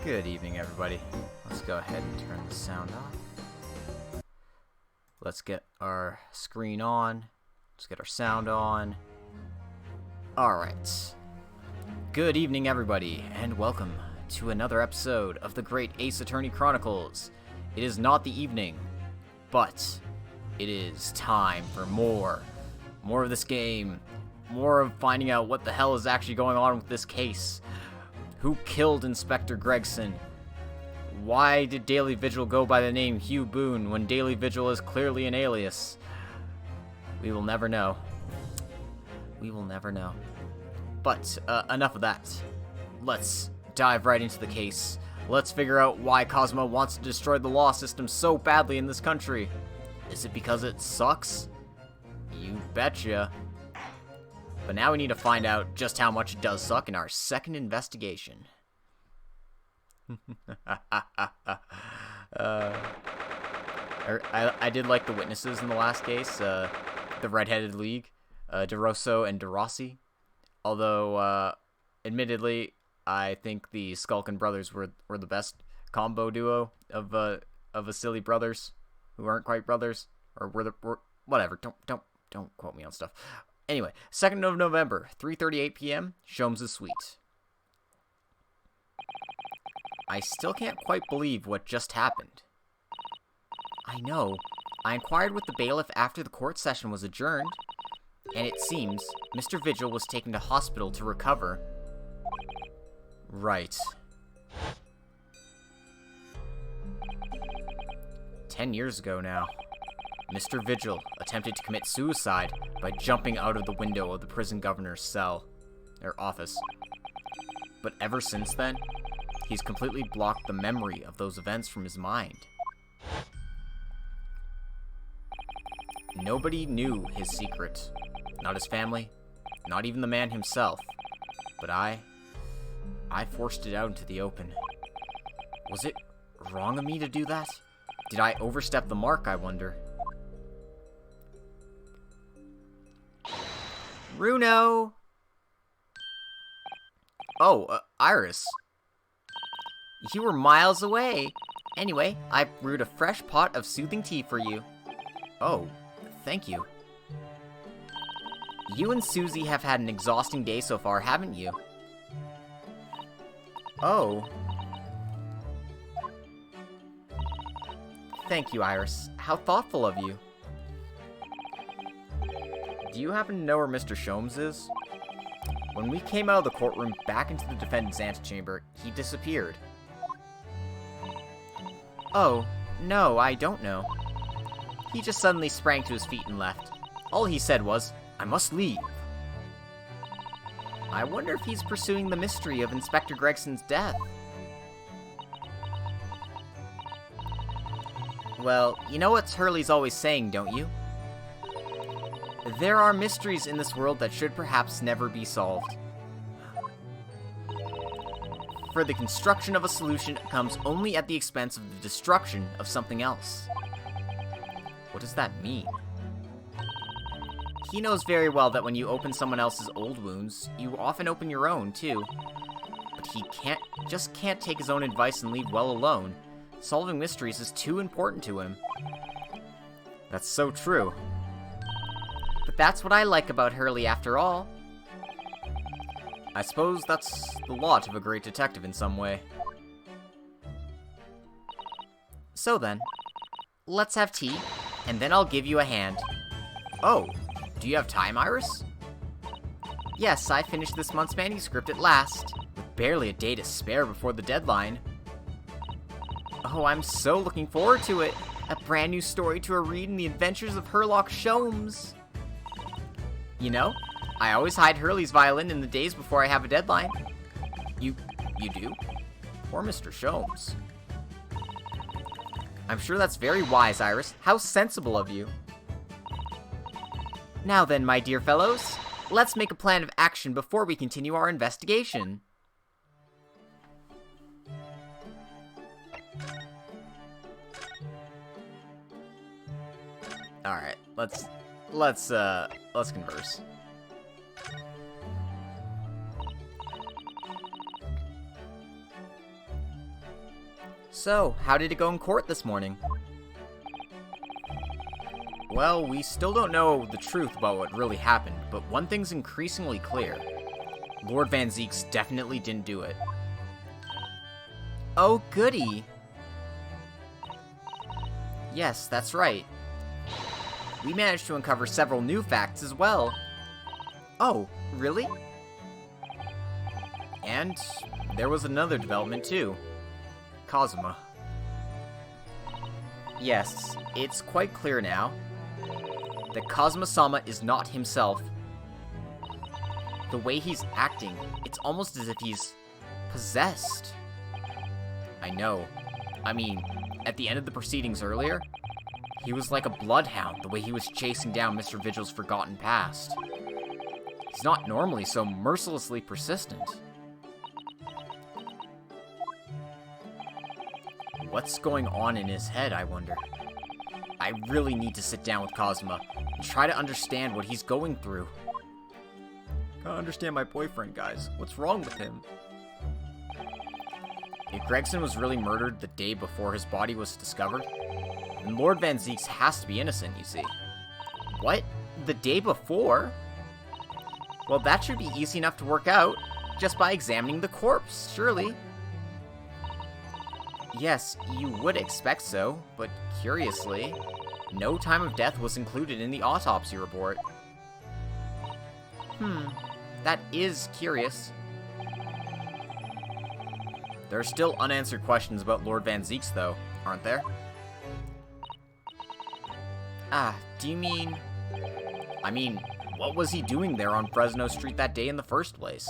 Good evening, everybody. Let's go ahead and turn the sound off. Let's get our screen on. Let's get our sound on. Alright. Good evening, everybody, and welcome to another episode of the Great Ace Attorney Chronicles. It is not the evening, but it is time for more. More of this game. More of finding out what the hell is actually going on with this case. Who killed Inspector Gregson? Why did Daily Vigil go by the name Hugh Boone when Daily Vigil is clearly an alias? We will never know. We will never know. But, enough of that. Let's dive right into the case. Let's figure out why Cosmo wants to destroy the law system so badly in this country. Is it because it sucks? You betcha. But now we need to find out just how much it does suck in our second investigation. I did like the witnesses in the last case, the Red-Headed League, DeRosso and DeRossi. Although, admittedly, I think the Skulkin brothers were the best combo duo of Vasily brothers, who aren't quite brothers, or were whatever. Don't quote me on stuff. Anyway, 2nd of November, 3:38 p.m., Sholmes' suite. I still can't quite believe what just happened. I know. I inquired with the bailiff after the court session was adjourned, and it seems Mr. Vigil was taken to hospital to recover. Right. 10 years ago now. Mr. Vigil attempted to commit suicide by jumping out of the window of the prison governor's cell, or office. But ever since then, he's completely blocked the memory of those events from his mind. Nobody knew his secret. Not his family, not even the man himself. But I forced it out into the open. Was it wrong of me to do that? Did I overstep the mark, I wonder? Runo! Oh, Iris. You were miles away. Anyway, I brewed a fresh pot of soothing tea for you. Oh, thank you. You and Susie have had an exhausting day so far, haven't you? Oh. Thank you, Iris. How thoughtful of you. Do you happen to know where Mr. Sholmes is? When we came out of the courtroom back into the defendant's antechamber, he disappeared. Oh, no, I don't know. He just suddenly sprang to his feet and left. All he said was, "I must leave." I wonder if he's pursuing the mystery of Inspector Gregson's death. Well, you know what Hurley's always saying, don't you? There are mysteries in this world that should perhaps never be solved. For the construction of a solution comes only at the expense of the destruction of something else. What does that mean? He knows very well that when you open someone else's old wounds, you often open your own, too. But he just can't take his own advice and leave well alone. Solving mysteries is too important to him. That's so true. But that's what I like about Hurley after all. I suppose that's the lot of a great detective in some way. So then, let's have tea, and then I'll give you a hand. Oh, do you have time, Iris? Yes, I finished this month's manuscript at last, with barely a day to spare before the deadline. Oh, I'm so looking forward to it. A brand new story to read in the adventures of Herlock Sholmes. You know, I always hide Hurley's violin in the days before I have a deadline. You do? Poor Mr. Sholmes. I'm sure that's very wise, Iris. How sensible of you. Now then, my dear fellows, let's make a plan of action before we continue our investigation. Alright, let's converse. So, how did it go in court this morning? Well, we still don't know the truth about what really happened, but one thing's increasingly clear. Lord Van Zeeks definitely didn't do it. Oh, goody! Yes, that's right. We managed to uncover several new facts as well. Oh, really? And there was another development too. Kazuma. Yes, it's quite clear now that Kazuma-sama is not himself. The way he's acting, it's almost as if he's possessed. I know. I mean, at the end of the proceedings earlier, he was like a bloodhound the way he was chasing down Mr. Vigil's forgotten past. He's not normally so mercilessly persistent. What's going on in his head, I wonder? I really need to sit down with Kazuma and try to understand what he's going through. Gotta understand my boyfriend, guys. What's wrong with him? If Gregson was really murdered the day before his body was discovered, then Lord Van Zeeks has to be innocent, you see. What? The day before? Well, that should be easy enough to work out, just by examining the corpse, surely. Yes, you would expect so, but curiously, no time of death was included in the autopsy report. That is curious. There are still unanswered questions about Lord Van Zeeks, though, aren't there? Do you mean... I mean, what was he doing there on Fresno Street that day in the first place?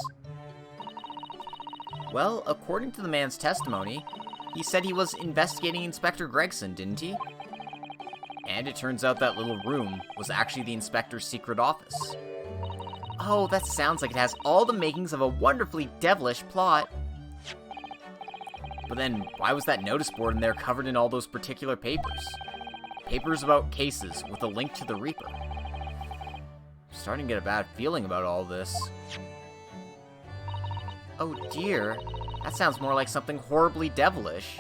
Well, according to the man's testimony, he said he was investigating Inspector Gregson, didn't he? And it turns out that little room was actually the inspector's secret office. Oh, that sounds like it has all the makings of a wonderfully devilish plot. But then, why was that notice board in there covered in all those particular papers? Papers about cases with a link to the Reaper. I'm starting to get a bad feeling about all this. Oh dear, that sounds more like something horribly devilish.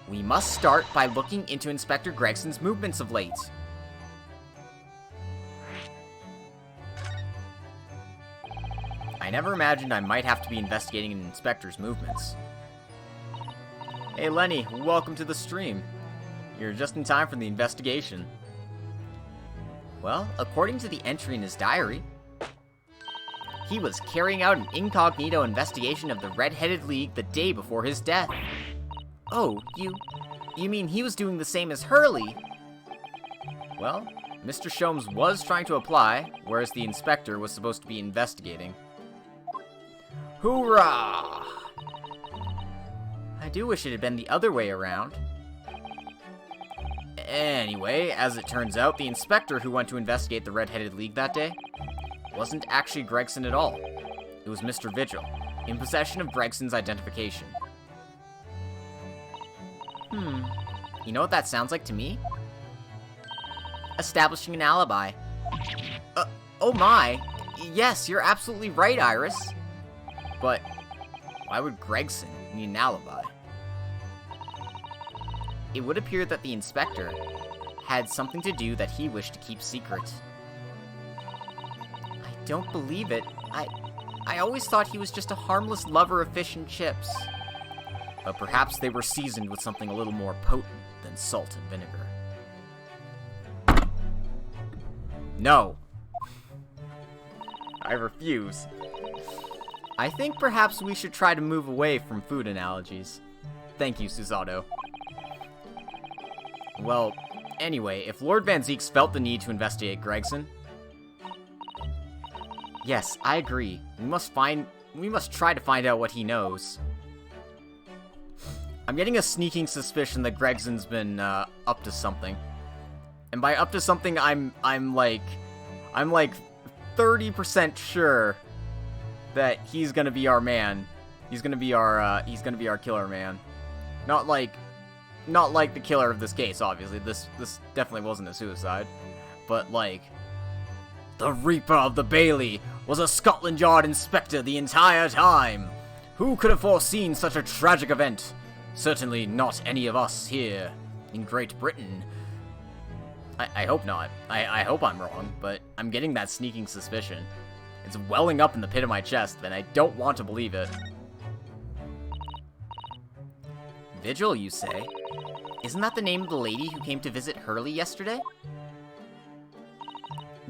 We must start by looking into Inspector Gregson's movements of late. I never imagined I might have to be investigating an inspector's movements. Hey Lenny, welcome to the stream. You're just in time for the investigation. Well, according to the entry in his diary, he was carrying out an incognito investigation of the Red-Headed League the day before his death. Oh, you mean he was doing the same as Hurley? Well, Mr. Sholmes was trying to apply, whereas the inspector was supposed to be investigating. Hoorah! I do wish it had been the other way around. Anyway, as it turns out, the inspector who went to investigate the Red-Headed League that day wasn't actually Gregson at all. It was Mr. Vigil, in possession of Gregson's identification. You know what that sounds like to me? Establishing an alibi. Oh my! Yes, you're absolutely right, Iris. But why would Gregson need an alibi? It would appear that the inspector had something to do that he wished to keep secret. I don't believe it. I always thought he was just a harmless lover of fish and chips. But perhaps they were seasoned with something a little more potent than salt and vinegar. No. I refuse. I think perhaps we should try to move away from food analogies. Thank you, Susato. Well, anyway, if Lord Van Zeeks felt the need to investigate Gregson... Yes, I agree. We must try to find out what he knows. I'm getting a sneaking suspicion that Gregson's been, up to something. And by up to something, I'm like 30% sure that he's gonna be our man. He's gonna be our killer man. Not like the killer of this case, obviously. This definitely wasn't a suicide. But like, the Reaper of the Bailey was a Scotland Yard inspector the entire time, Who could have foreseen such a tragic event? Certainly not any of us here in Great Britain. I hope not. I hope I'm wrong, but I'm getting that sneaking suspicion. It's welling up in the pit of my chest, and I don't want to believe it. Vigil, you say? Isn't that the name of the lady who came to visit Hurley yesterday?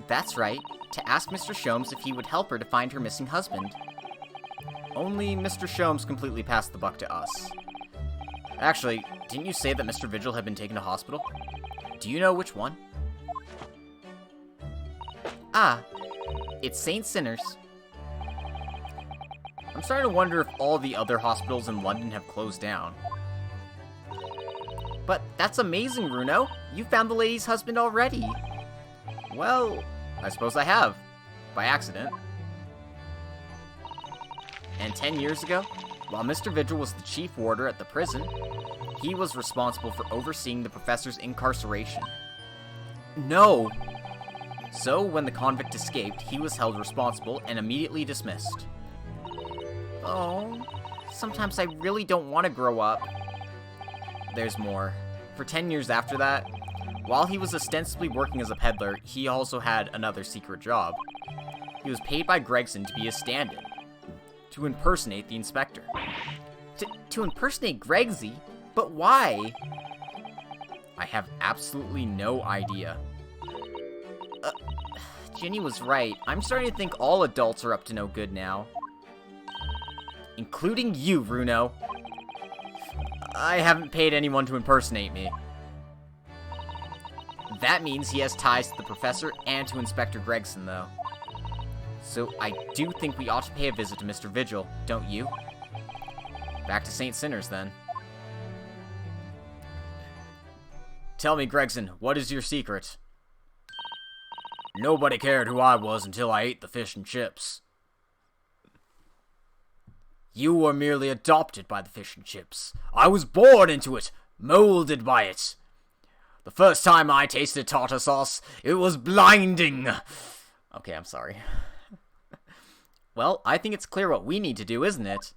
That's right, to ask Mr. Sholmes if he would help her to find her missing husband. Only Mr. Sholmes completely passed the buck to us. Actually, didn't you say that Mr. Vigil had been taken to hospital? Do you know which one? Ah, it's St. Sinners. I'm starting to wonder if all the other hospitals in London have closed down. But that's amazing, Runo. You found the lady's husband already. Well, I suppose I have. By accident. And 10 years ago, while Mr. Vigil was the chief warder at the prison, he was responsible for overseeing the professor's incarceration. No! So, when the convict escaped, he was held responsible and immediately dismissed. Oh, sometimes I really don't want to grow up. There's more. For 10 years after that, while he was ostensibly working as a peddler, he also had another secret job. He was paid by Gregson to be a stand-in, to impersonate the inspector. To impersonate Gregsy? But why? I have absolutely no idea. Ginny was right. I'm starting to think all adults are up to no good now. Including you, Runo. I haven't paid anyone to impersonate me. That means he has ties to the professor and to Inspector Gregson, though. So I do think we ought to pay a visit to Mr. Vigil, don't you? Back to St. Sinners, then. Tell me, Gregson, what is your secret? Nobody cared who I was until I ate the fish and chips. You were merely adopted by the fish and chips. I was born into it, molded by it. The first time I tasted tartar sauce, it was blinding. Okay, I'm sorry. Well, I think it's clear what we need to do, isn't it?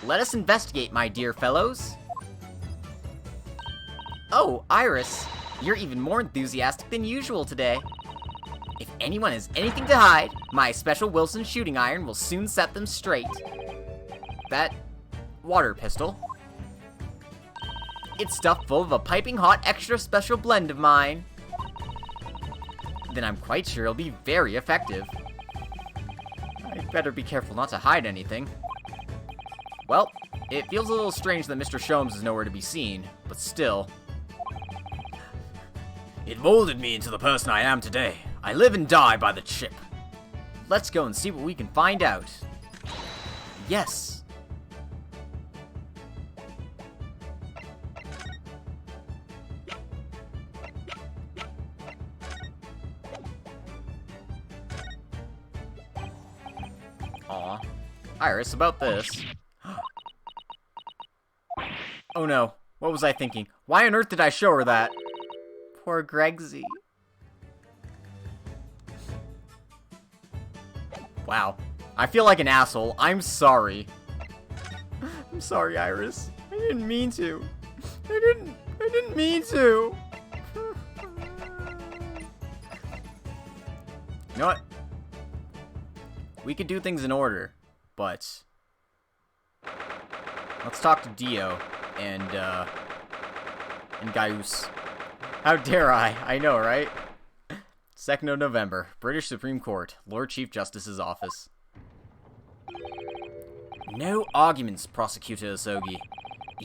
Let us investigate, my dear fellows. Oh, Iris, you're even more enthusiastic than usual today. If anyone has anything to hide, my special Wilson shooting iron will soon set them straight. That water pistol. It's stuffed full of a piping hot extra special blend of mine. Then I'm quite sure it'll be very effective. I'd better be careful not to hide anything. Well, it feels a little strange that Mr. Sholmes is nowhere to be seen, but still. It molded me into the person I am today. I live and die by the chip. Let's go and see what we can find out. Yes. Aw. Iris, about this. Oh no. What was I thinking? Why on earth did I show her that? Poor Gregsy. Wow. I feel like an asshole. I'm sorry. I'm sorry, Iris. I didn't mean to. I didn't mean to. You know what? We could do things in order, but let's talk to Dio and Gaius. How dare I? I know, right? 2nd of November, British Supreme Court, Lord Chief Justice's office. No arguments, Prosecutor Asogi.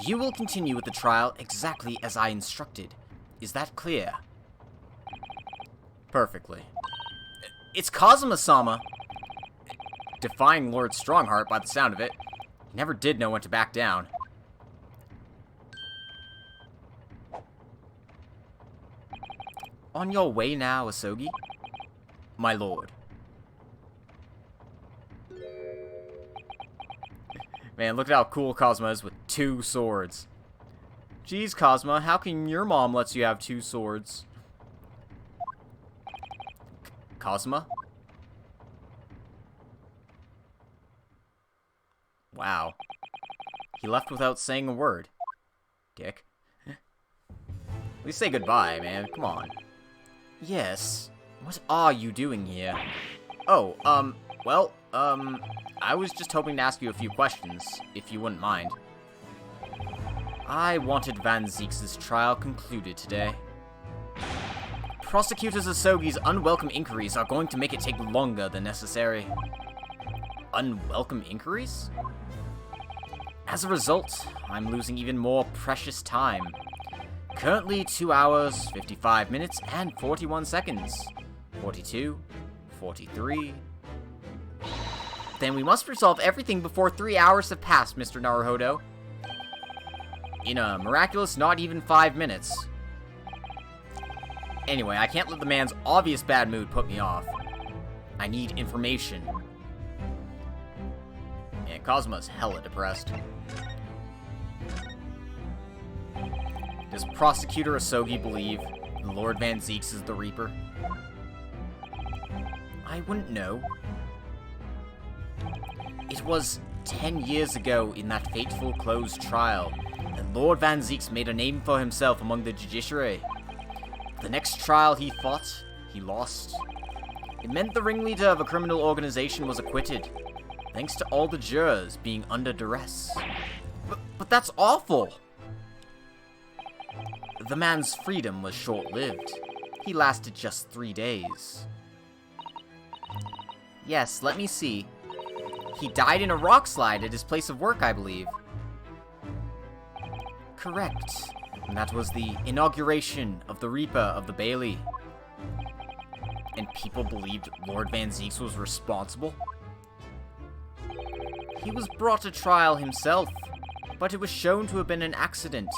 You will continue with the trial exactly as I instructed. Is that clear? Perfectly. It's Kazuma-sama! Defying Lord Strongheart by the sound of it. He never did know when to back down. On your way now, Asogi? My lord. Man, look at how cool Cosmo is with 2 swords. Jeez, Cosmo, how can your mom lets you have 2 swords? Cosmo? Wow. He left without saying a word. Dick. At least say goodbye, man. Come on. Yes. What are you doing here? Oh, well, I was just hoping to ask you a few questions, if you wouldn't mind. I wanted Van Zeeks' trial concluded today. Prosecutors Ahsoki's unwelcome inquiries are going to make it take longer than necessary. Unwelcome inquiries? As a result, I'm losing even more precious time. Currently 2 hours, 55 minutes, and 41 seconds. 42, 43... Then we must resolve everything before 3 hours have passed, Mr. Naruhodo. In a miraculous not even 5 minutes. Anyway, I can't let the man's obvious bad mood put me off. I need information. And Cosmo's hella depressed. Does Prosecutor Ahsoki believe Lord Van Zeeks is the Reaper? I wouldn't know. It was 10 years ago in that fateful closed trial that Lord Van Zeeks made a name for himself among the judiciary. The next trial he fought, he lost. It meant the ringleader of a criminal organization was acquitted, thanks to all the jurors being under duress. But that's awful! The man's freedom was short-lived. He lasted just 3 days. Yes, let me see. He died in a rock slide at his place of work, I believe. Correct. And that was the inauguration of the Reaper of the Bailey. And people believed Lord Van Zeeks was responsible? He was brought to trial himself, but it was shown to have been an accident.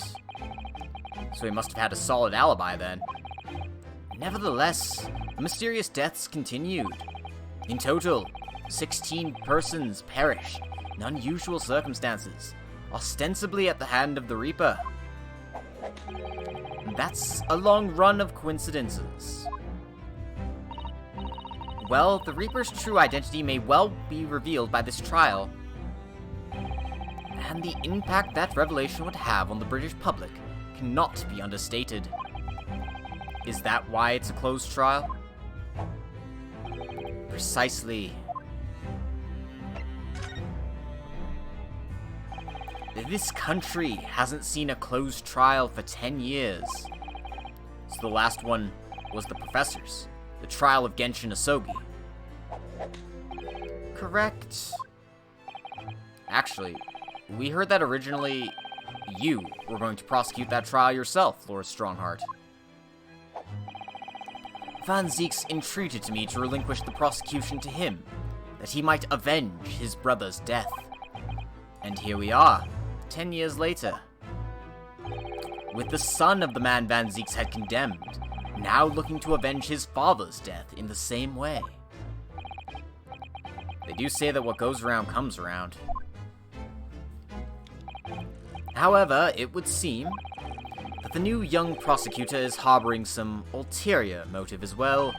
So he must have had a solid alibi then. Nevertheless, the mysterious deaths continued. In total, 16 persons perished in unusual circumstances, ostensibly at the hand of the Reaper. That's a long run of coincidences. Well, the Reaper's true identity may well be revealed by this trial, and the impact that revelation would have on the British public cannot be understated. Is that why it's a closed trial? Precisely. This country hasn't seen a closed trial for 10 years. So the last one was the professor's, the trial of Genshin Ahsoki. Correct. Actually, we heard that originally you were going to prosecute that trial yourself, Lord Strongheart. Van Zeeks entreated me to relinquish the prosecution to him, that he might avenge his brother's death. And here we are, 10 years later. With the son of the man Van Zeeks had condemned, now looking to avenge his father's death in the same way. They do say that what goes around comes around. However, it would seem that the new young prosecutor is harboring some ulterior motive as well.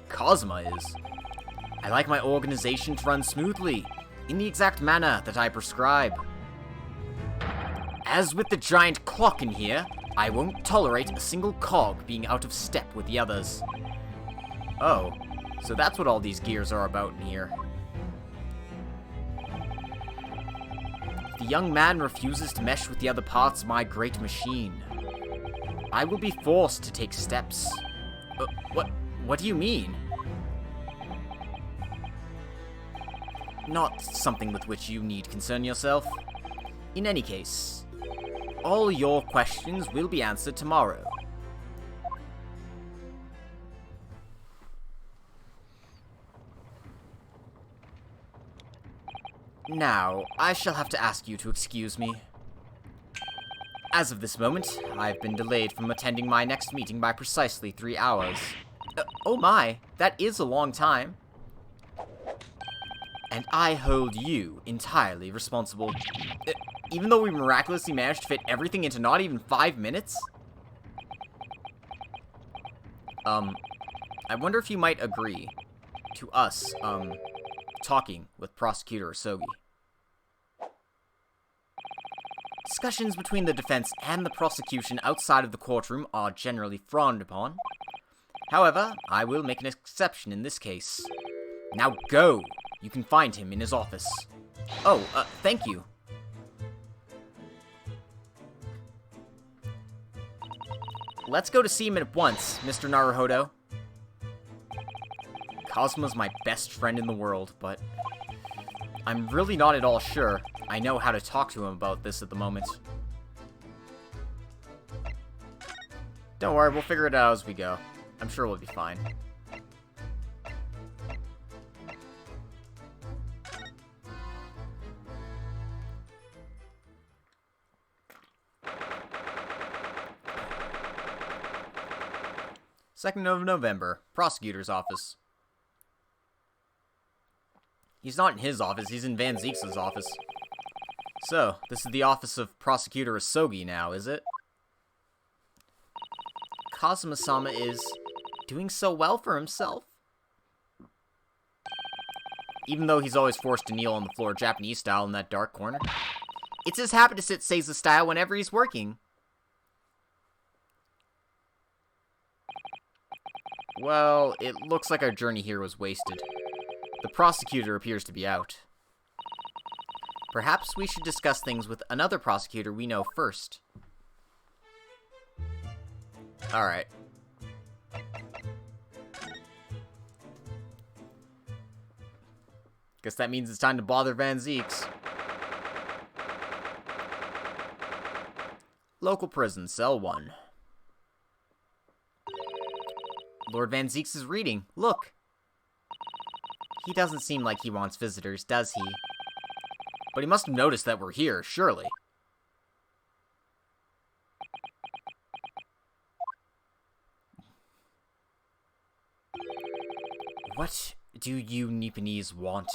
Cosma is. I like my organization to run smoothly, in the exact manner that I prescribe. As with the giant clock in here, I won't tolerate a single cog being out of step with the others. Oh, so that's what all these gears are about in here. If the young man refuses to mesh with the other parts of my great machine, I will be forced to take steps. What do you mean? Not something with which you need concern yourself. In any case, all your questions will be answered tomorrow. Now, I shall have to ask you to excuse me. As of this moment, I've been delayed from attending my next meeting by precisely 3 hours. Oh my, that is a long time. And I hold you entirely responsible. Even though we miraculously managed to fit everything into not even 5 minutes? I wonder if you might agree to us, talking with Prosecutor Soggy. Discussions between the defense and the prosecution outside of the courtroom are generally frowned upon. However, I will make an exception in this case. Now go! You can find him in his office. Oh, thank you. Let's go to see him at once, Mr. Naruhodo. Cosmo's my best friend in the world, but I'm really not at all sure I know how to talk to him about this at the moment. Don't worry, we'll figure it out as we go. I'm sure we'll be fine. Second of November, Prosecutor's Office. He's not in his office, he's in Van Zeeks' office. So, this is the office of Prosecutor Ahsoki now, is it? Kazuma-sama is doing so well for himself. Even though he's always forced to kneel on the floor Japanese style in that dark corner. It's his habit to sit Seiza style whenever he's working. Well, it looks like our journey here was wasted. The prosecutor appears to be out. Perhaps we should discuss things with another prosecutor we know first. Alright. Guess that means it's time to bother Van Zeeks. Local prison, cell 1. Lord Van Zeeks is reading. Look. He doesn't seem like he wants visitors, does he? But he must have noticed that we're here, surely. What do you Nipponese want?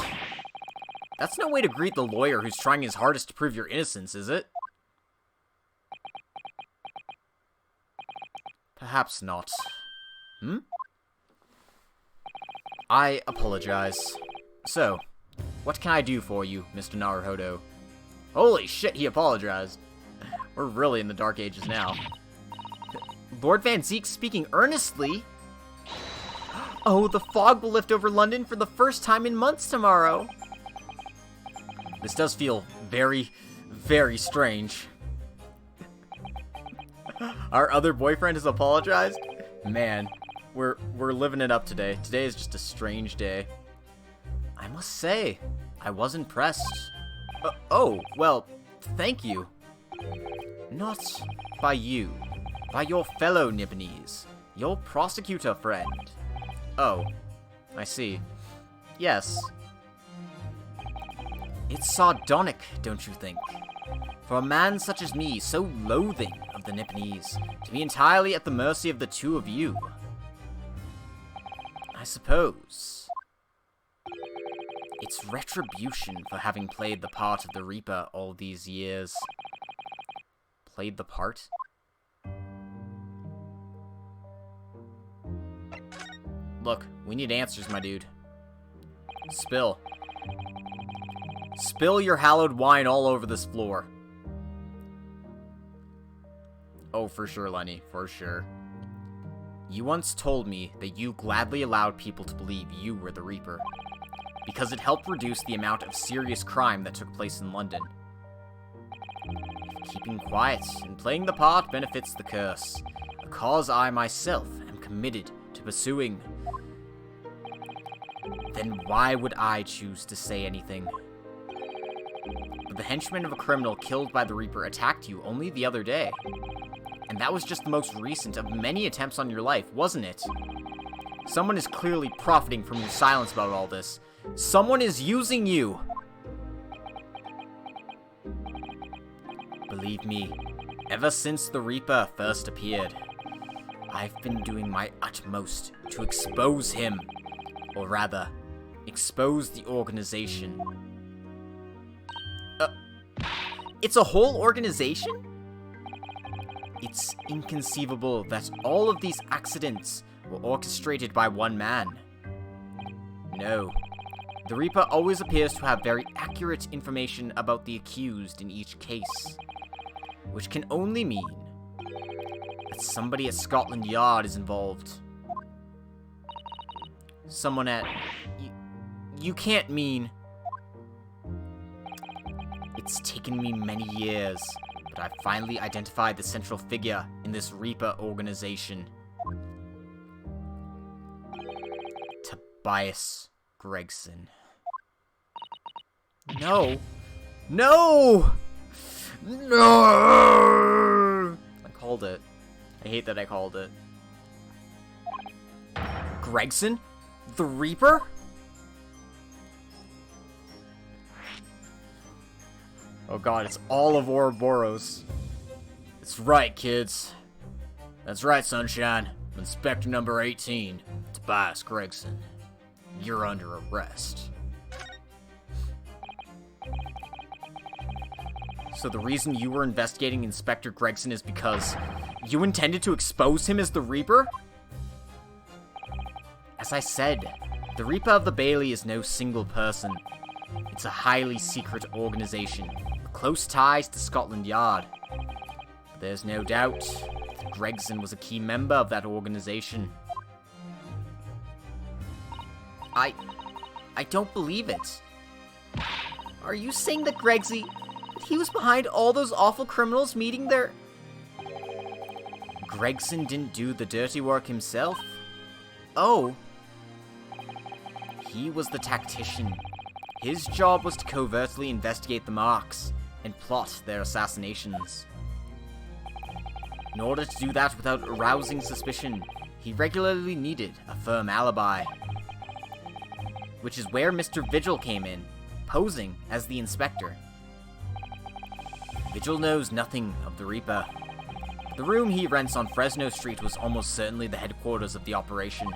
That's no way to greet the lawyer who's trying his hardest to prove your innocence, is it? Perhaps not. I apologize. So, what can I do for you, Mr. Naruhodo? Holy shit, he apologized. We're really in the dark ages now. Lord Van Zeeks speaking earnestly? Oh, the fog will lift over London for the first time in months tomorrow. This does feel very, very strange. Our other boyfriend has apologized? Man, we're living it up today. Today is just a strange day. I must say, I was impressed. Oh, well, thank you. Not by you, by your fellow Nipponese, your prosecutor friend. Oh, I see. Yes. It's sardonic, don't you think? For a man such as me, so loathing of the Nipponese, to be entirely at the mercy of the two of you. I suppose. It's retribution for having played the part of the Reaper all these years. Played the part? Look, we need answers, my dude. Spill. Spill your hallowed wine all over this floor. Oh, for sure, Lenny, for sure. You once told me that you gladly allowed people to believe you were the Reaper, because it helped reduce the amount of serious crime that took place in London. If keeping quiet and playing the part benefits the curse, a cause I myself am committed to pursuing, then why would I choose to say anything? But the henchman of a criminal killed by the Reaper attacked you only the other day. And that was just the most recent of many attempts on your life, wasn't it? Someone is clearly profiting from your silence about all this. Someone is using you! Believe me, ever since the Reaper first appeared, I've been doing my utmost to expose him. Or rather, expose the organization. It's a whole organization? It's inconceivable that all of these accidents were orchestrated by one man. No. The Reaper always appears to have very accurate information about the accused in each case. which can only mean that somebody at Scotland Yard is involved. Someone at... You can't mean... It's taken me many years, but I've finally identified the central figure in this Reaper organization. Tobias Gregson. No! No! No! I called it. I hate that I called it. Gregson? The Reaper? Oh god, it's all of Ouroboros. It's right, kids. That's right, Sunshine. Inspector number 18, Tobias Gregson. You're under arrest. So the reason you were investigating Inspector Gregson is because you intended to expose him as the Reaper? As I said, the Reaper of the Bailey is no single person. It's a highly secret organization, with close ties to Scotland Yard. But there's no doubt that Gregson was a key member of that organization. I don't believe it. Are you saying that he was behind all those awful criminals meeting their... Gregson didn't do the dirty work himself? Oh. He was the tactician. His job was to covertly investigate the marks and plot their assassinations. In order to do that without arousing suspicion, he regularly needed a firm alibi. Which is where Mr. Vigil came in, posing as the inspector. Vigil knows nothing of the Reaper. The room he rents on Fresno Street was almost certainly the headquarters of the operation.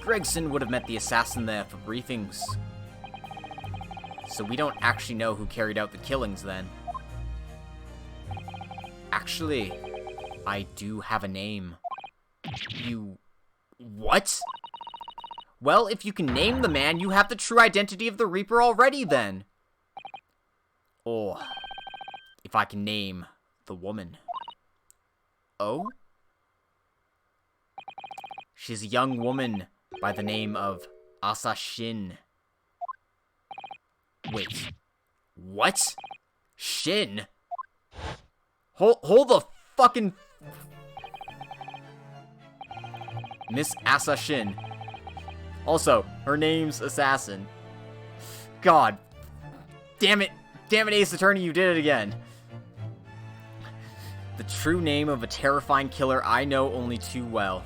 Gregson would have met the assassin there for briefings. So we don't actually know who carried out the killings then. Actually, I do have a name. You... What? Well, if you can name the man, you have the true identity of the Reaper already then. Or... if I can name the woman. Oh? She's a young woman by the name of Asa Shin. Wait. What? Shin? Hold the fucking... Miss Asa Shin. Also, her name's Assassin. God. Damn it. Damn it, Ace Attorney, you did it again. The true name of a terrifying killer I know only too well.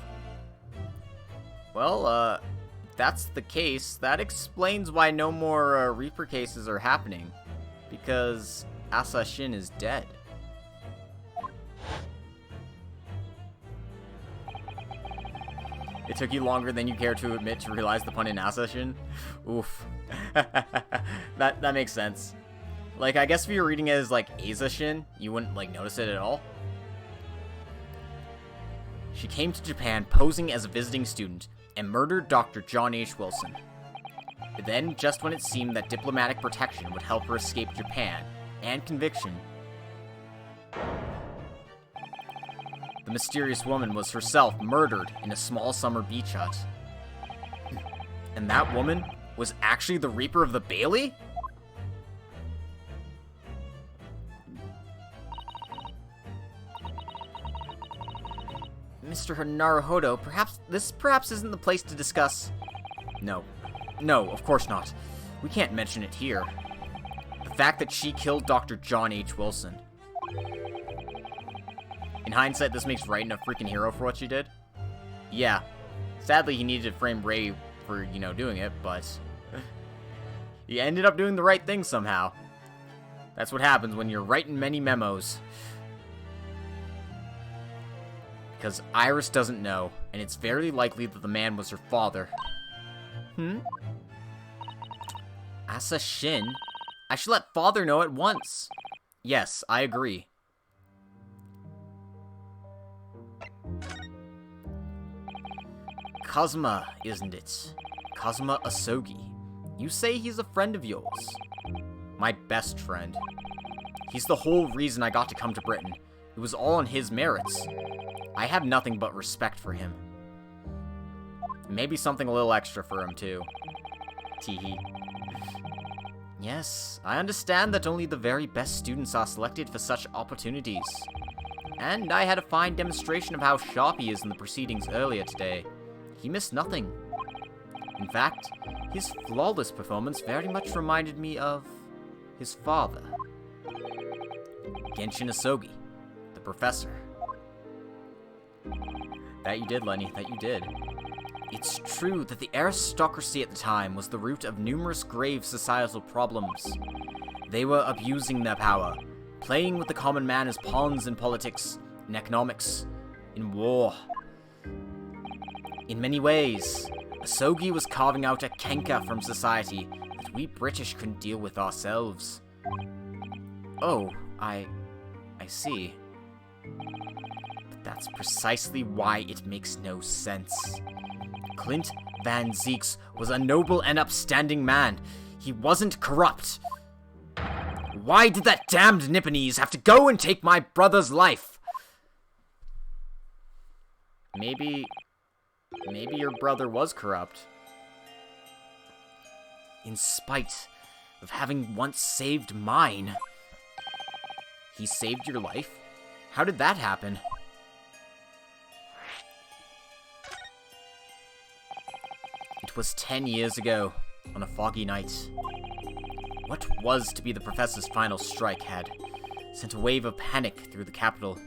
Well, if that's the case, that explains why no more Reaper cases are happening. Because Asa Shin is dead. It took you longer than you care to admit to realize the pun in Asa Shin? Oof. that makes sense. Like, I guess if you're reading it as, like, Asa Shin, you wouldn't, like, notice it at all. She came to Japan posing as a visiting student and murdered Dr. John H. Wilson. Then, just when it seemed that diplomatic protection would help her escape Japan and conviction, the mysterious woman was herself murdered in a small summer beach hut. And that woman was actually the Reaper of the Bailey? Mr. Naruhodo, perhaps isn't the place to discuss... No, of course not. We can't mention it here. The fact that she killed Dr. John H. Wilson. In hindsight, this makes Raiden a freaking hero for what she did. Yeah. Sadly, he needed to frame Ray for, doing it, but... he ended up doing the right thing somehow. That's what happens when you're writing many memos. Because Iris doesn't know, and it's very likely that the man was her father. Asa Shin? I should let father know at once. Yes, I agree. Kazuma, isn't it? Kazuma Ahsoki. You say he's a friend of yours. My best friend. He's the whole reason I got to come to Britain. It was all on his merits. I have nothing but respect for him. Maybe something a little extra for him, too. Teehee. Yes, I understand that only the very best students are selected for such opportunities. And I had a fine demonstration of how sharp he is in the proceedings earlier today. He missed nothing. In fact, his flawless performance very much reminded me of his father. Genshin Ahsoki, the professor. That you did, Lenny, that you did. It's true that the aristocracy at the time was the root of numerous grave societal problems. They were abusing their power, playing with the common man as pawns in politics, in economics, in war. In many ways, Ahsoki was carving out a kenka from society that we British couldn't deal with ourselves. Oh, I see. But that's precisely why it makes no sense. Clint Van Zeeks was a noble and upstanding man. He wasn't corrupt. Why did that damned Nipponese have to go and take my brother's life? Maybe your brother was corrupt. In spite of having once saved mine. He saved your life? How did that happen? It was 10 years ago, on a foggy night. What was to be the professor's final strike had sent a wave of panic through the capital.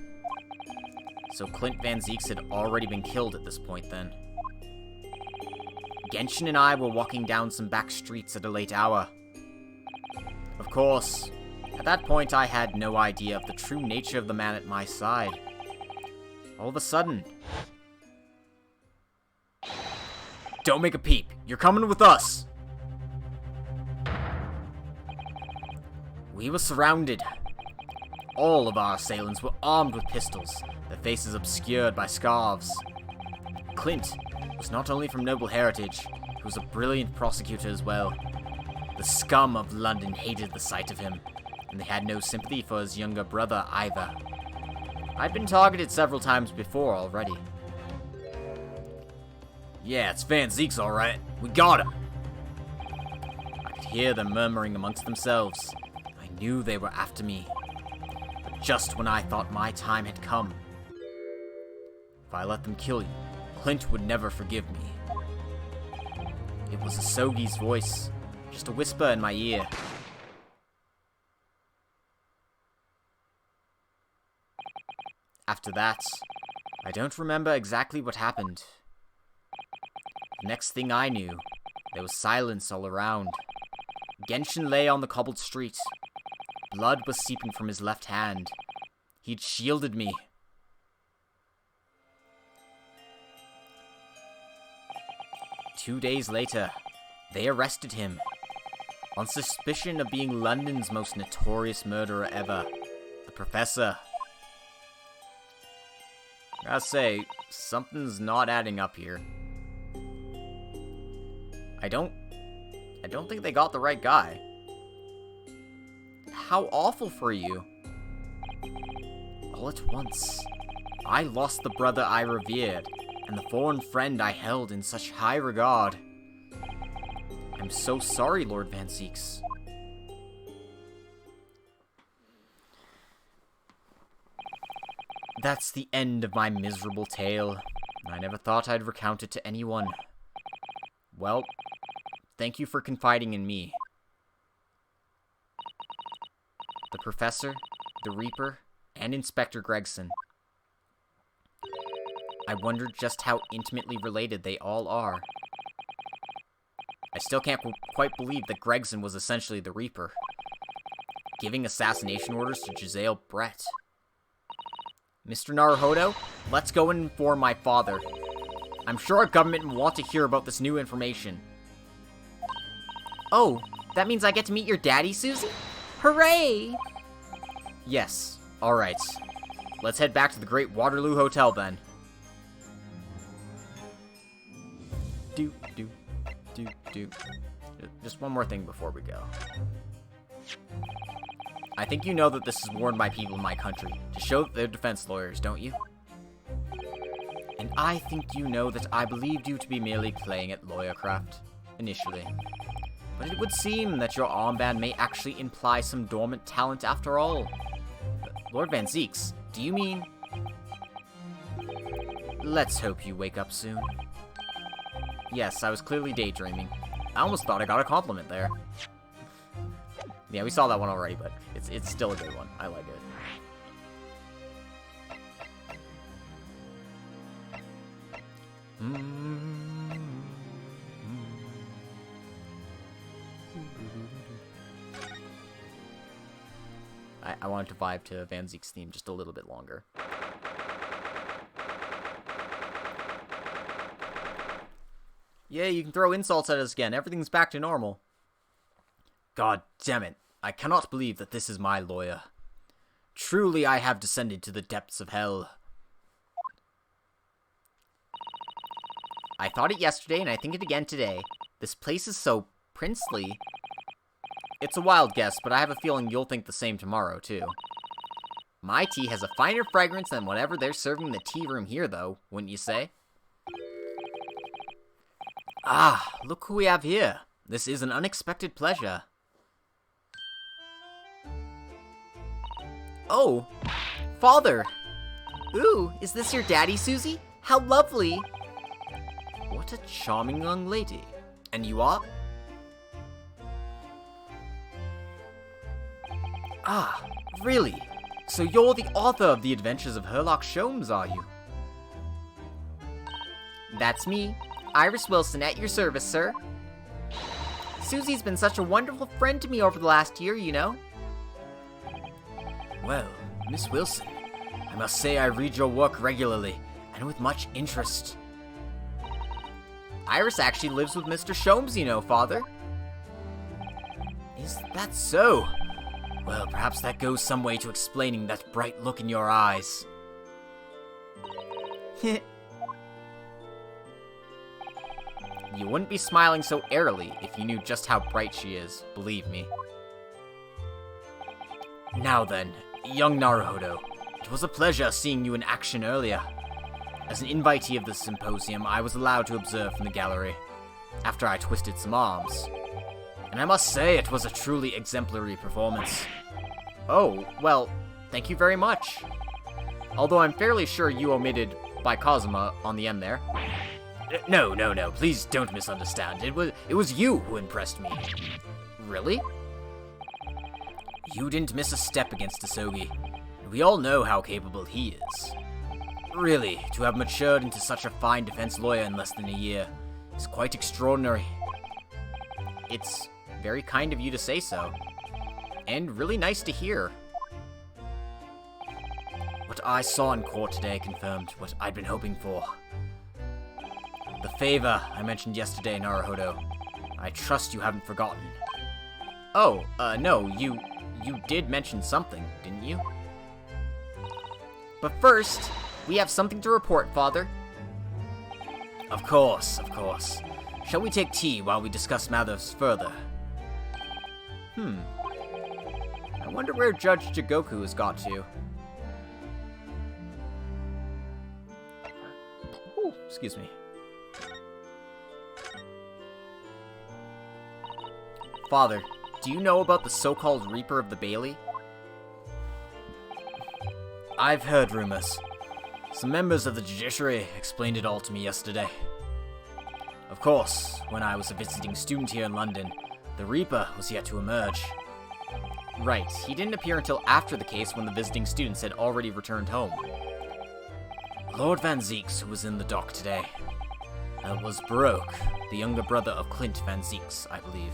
So Clint Van Zeeks had already been killed at this point then. Genshin and I were walking down some back streets at a late hour. Of course, at that point I had no idea of the true nature of the man at my side. All of a sudden... Don't make a peep. You're coming with us. We were surrounded. All of our assailants were armed with pistols, their faces obscured by scarves. Clint was not only from noble heritage, he was a brilliant prosecutor as well. The scum of London hated the sight of him, and they had no sympathy for his younger brother either. I'd been targeted several times before already. Yeah, it's Van Zeeks, alright. We got him! I could hear them murmuring amongst themselves. I knew they were after me. But just when I thought my time had come. If I let them kill you, Clint would never forgive me. It was Ahsoki's voice, just a whisper in my ear. After that, I don't remember exactly what happened. The next thing I knew, there was silence all around. Genshin lay on the cobbled street. Blood was seeping from his left hand. He'd shielded me. 2 days later, they arrested him. On suspicion of being London's most notorious murderer ever, the Professor. I gotta say, something's not adding up here. I don't think they got the right guy. How awful for you. All at once, I lost the brother I revered, and the foreign friend I held in such high regard. I'm so sorry, Lord Van Zeeks. That's the end of my miserable tale. I never thought I'd recount it to anyone. Well, thank you for confiding in me. The Professor, the Reaper, and Inspector Gregson. I wondered just how intimately related they all are. I still can't quite believe that Gregson was essentially the Reaper, giving assassination orders to Giselle Brett. Mr. Naruhodo, let's go and inform my father. I'm sure our government will want to hear about this new information. Oh, that means I get to meet your daddy, Susie? Hooray! Yes, alright. Let's head back to the Great Waterloo Hotel then. Just one more thing before we go. I think you know that this is worn by people in my country, to show that they're defense lawyers, don't you? And I think you know that I believed you to be merely playing at lawyercraft, initially. But it would seem that your armband may actually imply some dormant talent after all. Lord Van Zeeks, do you mean... Let's hope you wake up soon. Yes, I was clearly daydreaming. I almost thought I got a compliment there. Yeah, we saw that one already, but it's still a good one. I like it. I wanted to vibe to Van Zeek's theme just a little bit longer. Yeah, you can throw insults at us again. Everything's back to normal. God damn it. I cannot believe that this is my lawyer. Truly, I have descended to the depths of hell. I thought it yesterday, and I think it again today. This place is so princely. It's a wild guess, but I have a feeling you'll think the same tomorrow, too. My tea has a finer fragrance than whatever they're serving in the tea room here, though, wouldn't you say? Ah, look who we have here. This is an unexpected pleasure. Oh, Father! Ooh, is this your daddy, Susie? How lovely! What a charming young lady. And you are? Ah, really? So you're the author of The Adventures of Herlock Sholmes, are you? That's me, Iris Wilson, at your service, sir. Susie's been such a wonderful friend to me over the last year, you know. Well, Miss Wilson, I must say I read your work regularly, and with much interest. Iris actually lives with Mr. Sholmes, you know, Father. Is that so? Well, perhaps that goes some way to explaining that bright look in your eyes. You wouldn't be smiling so airily if you knew just how bright she is, believe me. Now then, young Naruhodo, it was a pleasure seeing you in action earlier. As an invitee of the symposium, I was allowed to observe from the gallery, after I twisted some arms. And I must say it was a truly exemplary performance. Oh, well, thank you very much. Although I'm fairly sure you omitted by Kazuma on the end there. No, please don't misunderstand. It was you who impressed me. Really? You didn't miss a step against Ahsoki, and we all know how capable he is. Really, to have matured into such a fine defense lawyer in less than a year is quite extraordinary. It's very kind of you to say so, and really nice to hear. What I saw in court today confirmed what I'd been hoping for. The favor I mentioned yesterday, Naruhodo. I trust you haven't forgotten. Oh, no, you did mention something, didn't you? But first, we have something to report, Father. Of course. Shall we take tea while we discuss matters further? I wonder where Judge Jigoku has got to. Ooh, excuse me. Father, do you know about the so-called Reaper of the Bailey? I've heard rumors. Some members of the judiciary explained it all to me yesterday. Of course, when I was a visiting student here in London, the Reaper was yet to emerge. Right, he didn't appear until after the case when the visiting students had already returned home. Lord Van Zeeks was in the dock today. That was Baroque, the younger brother of Clint Van Zeeks, I believe.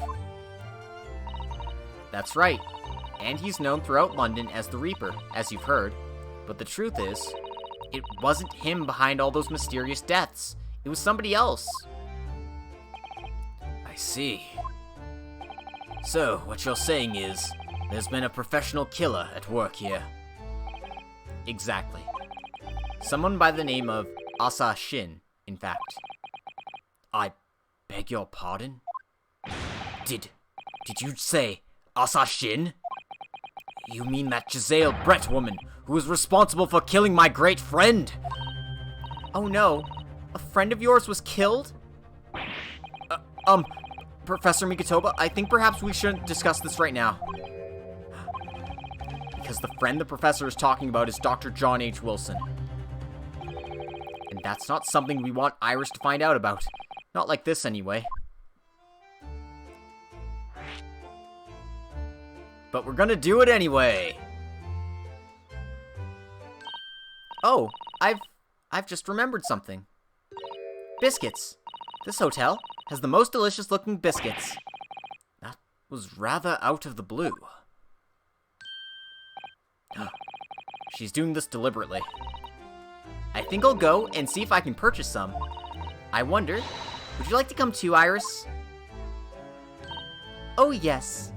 That's right, and he's known throughout London as the Reaper, as you've heard. But the truth is, it wasn't him behind all those mysterious deaths. It was somebody else. I see. So, what you're saying is, there's been a professional killer at work here. Exactly. Someone by the name of Asa Shin, in fact. I beg your pardon? Did you say Asa Shin? You mean that Giselle Brett woman who was responsible for killing my great friend? Oh no, a friend of yours was killed? Professor Mikotoba, I think perhaps we shouldn't discuss this right now. Because the friend the professor is talking about is Dr. John H. Wilson. And that's not something we want Iris to find out about. Not like this, anyway. But we're gonna do it anyway. Oh, I've just remembered something. Biscuits. This hotel has the most delicious looking biscuits. That was rather out of the blue. She's doing this deliberately. I think I'll go and see if I can purchase some. I wonder, would you like to come too, Iris? Oh yes.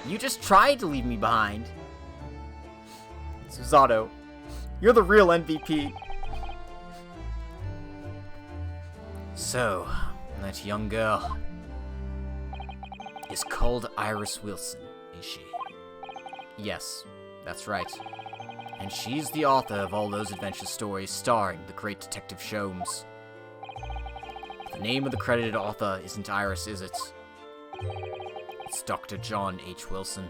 You just tried to leave me behind. Susato, you're the real MVP. So, that young girl is called Iris Wilson, is she? Yes, that's right. And she's the author of all those adventure stories starring the great Detective Sholmes. The name of the credited author isn't Iris, is it? It's Dr. John H. Wilson.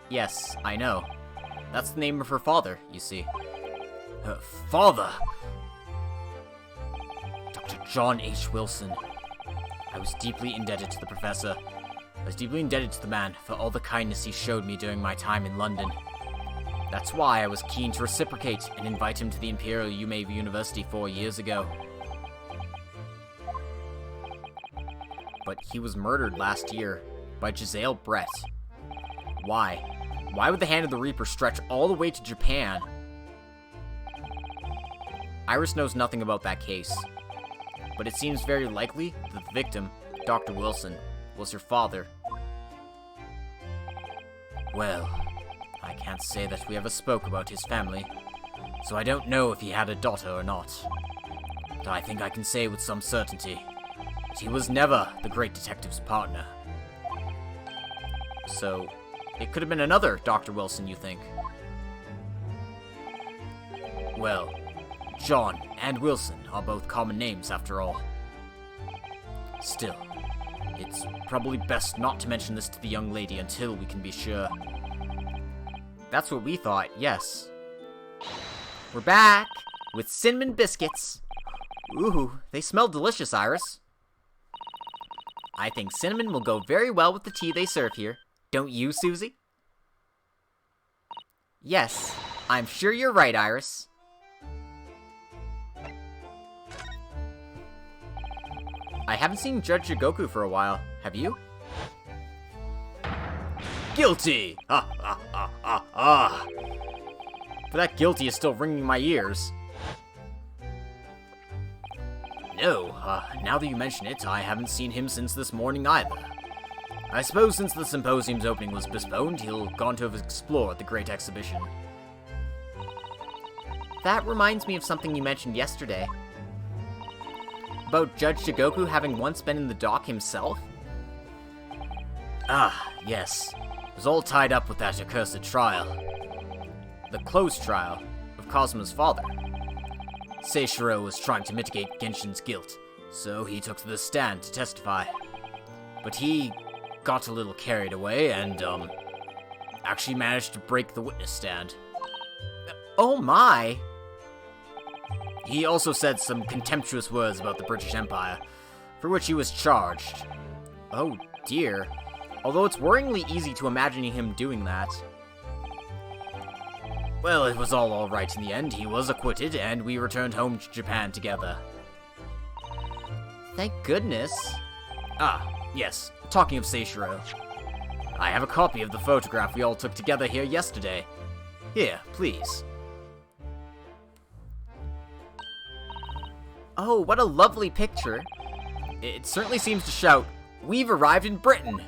Yes, I know. That's the name of her father, you see. Her father? Dr. John H. Wilson. I was deeply indebted to the professor. I was deeply indebted to the man for all the kindness he showed me during my time in London. That's why I was keen to reciprocate and invite him to the Imperial Yume University 4 years ago. But he was murdered last year by Giselle Brett. Why? Why would the Hand of the Reaper stretch all the way to Japan? Iris knows nothing about that case, but it seems very likely that the victim, Dr. Wilson, was her father. Well, I can't say that we ever spoke about his family, so I don't know if he had a daughter or not. But I think I can say with some certainty that he was never the great detective's partner. So, it could have been another Dr. Wilson, you think? Well, John and Wilson are both common names, after all. Still, it's probably best not to mention this to the young lady until we can be sure. That's what we thought, yes. We're back with cinnamon biscuits. Ooh, they smell delicious, Iris. I think cinnamon will go very well with the tea they serve here. Don't you, Susie? Yes, I'm sure you're right, Iris. I haven't seen Judge Jigoku for a while. Have you? Guilty! Ah, ah, ah, ah, ah. But that guilty is still ringing in my ears. No, now that you mention it, I haven't seen him since this morning either. I suppose since the symposium's opening was postponed, he'll gone to have explored the great exhibition. That reminds me of something you mentioned yesterday. About Judge Jigoku having once been in the dock himself? Ah, yes. It was all tied up with that accursed trial. The closed trial of Cosmo's father. Seishiro was trying to mitigate Genshin's guilt, so he took to the stand to testify. But he got a little carried away and, actually managed to break the witness stand. Oh my! He also said some contemptuous words about the British Empire, for which he was charged. Oh dear. Although it's worryingly easy to imagine him doing that. Well, it was all alright in the end. He was acquitted, and we returned home to Japan together. Thank goodness. Ah, yes, talking of Seishiro. I have a copy of the photograph we all took together here yesterday. Here, please. Oh, what a lovely picture. It certainly seems to shout, "We've arrived in Britain!"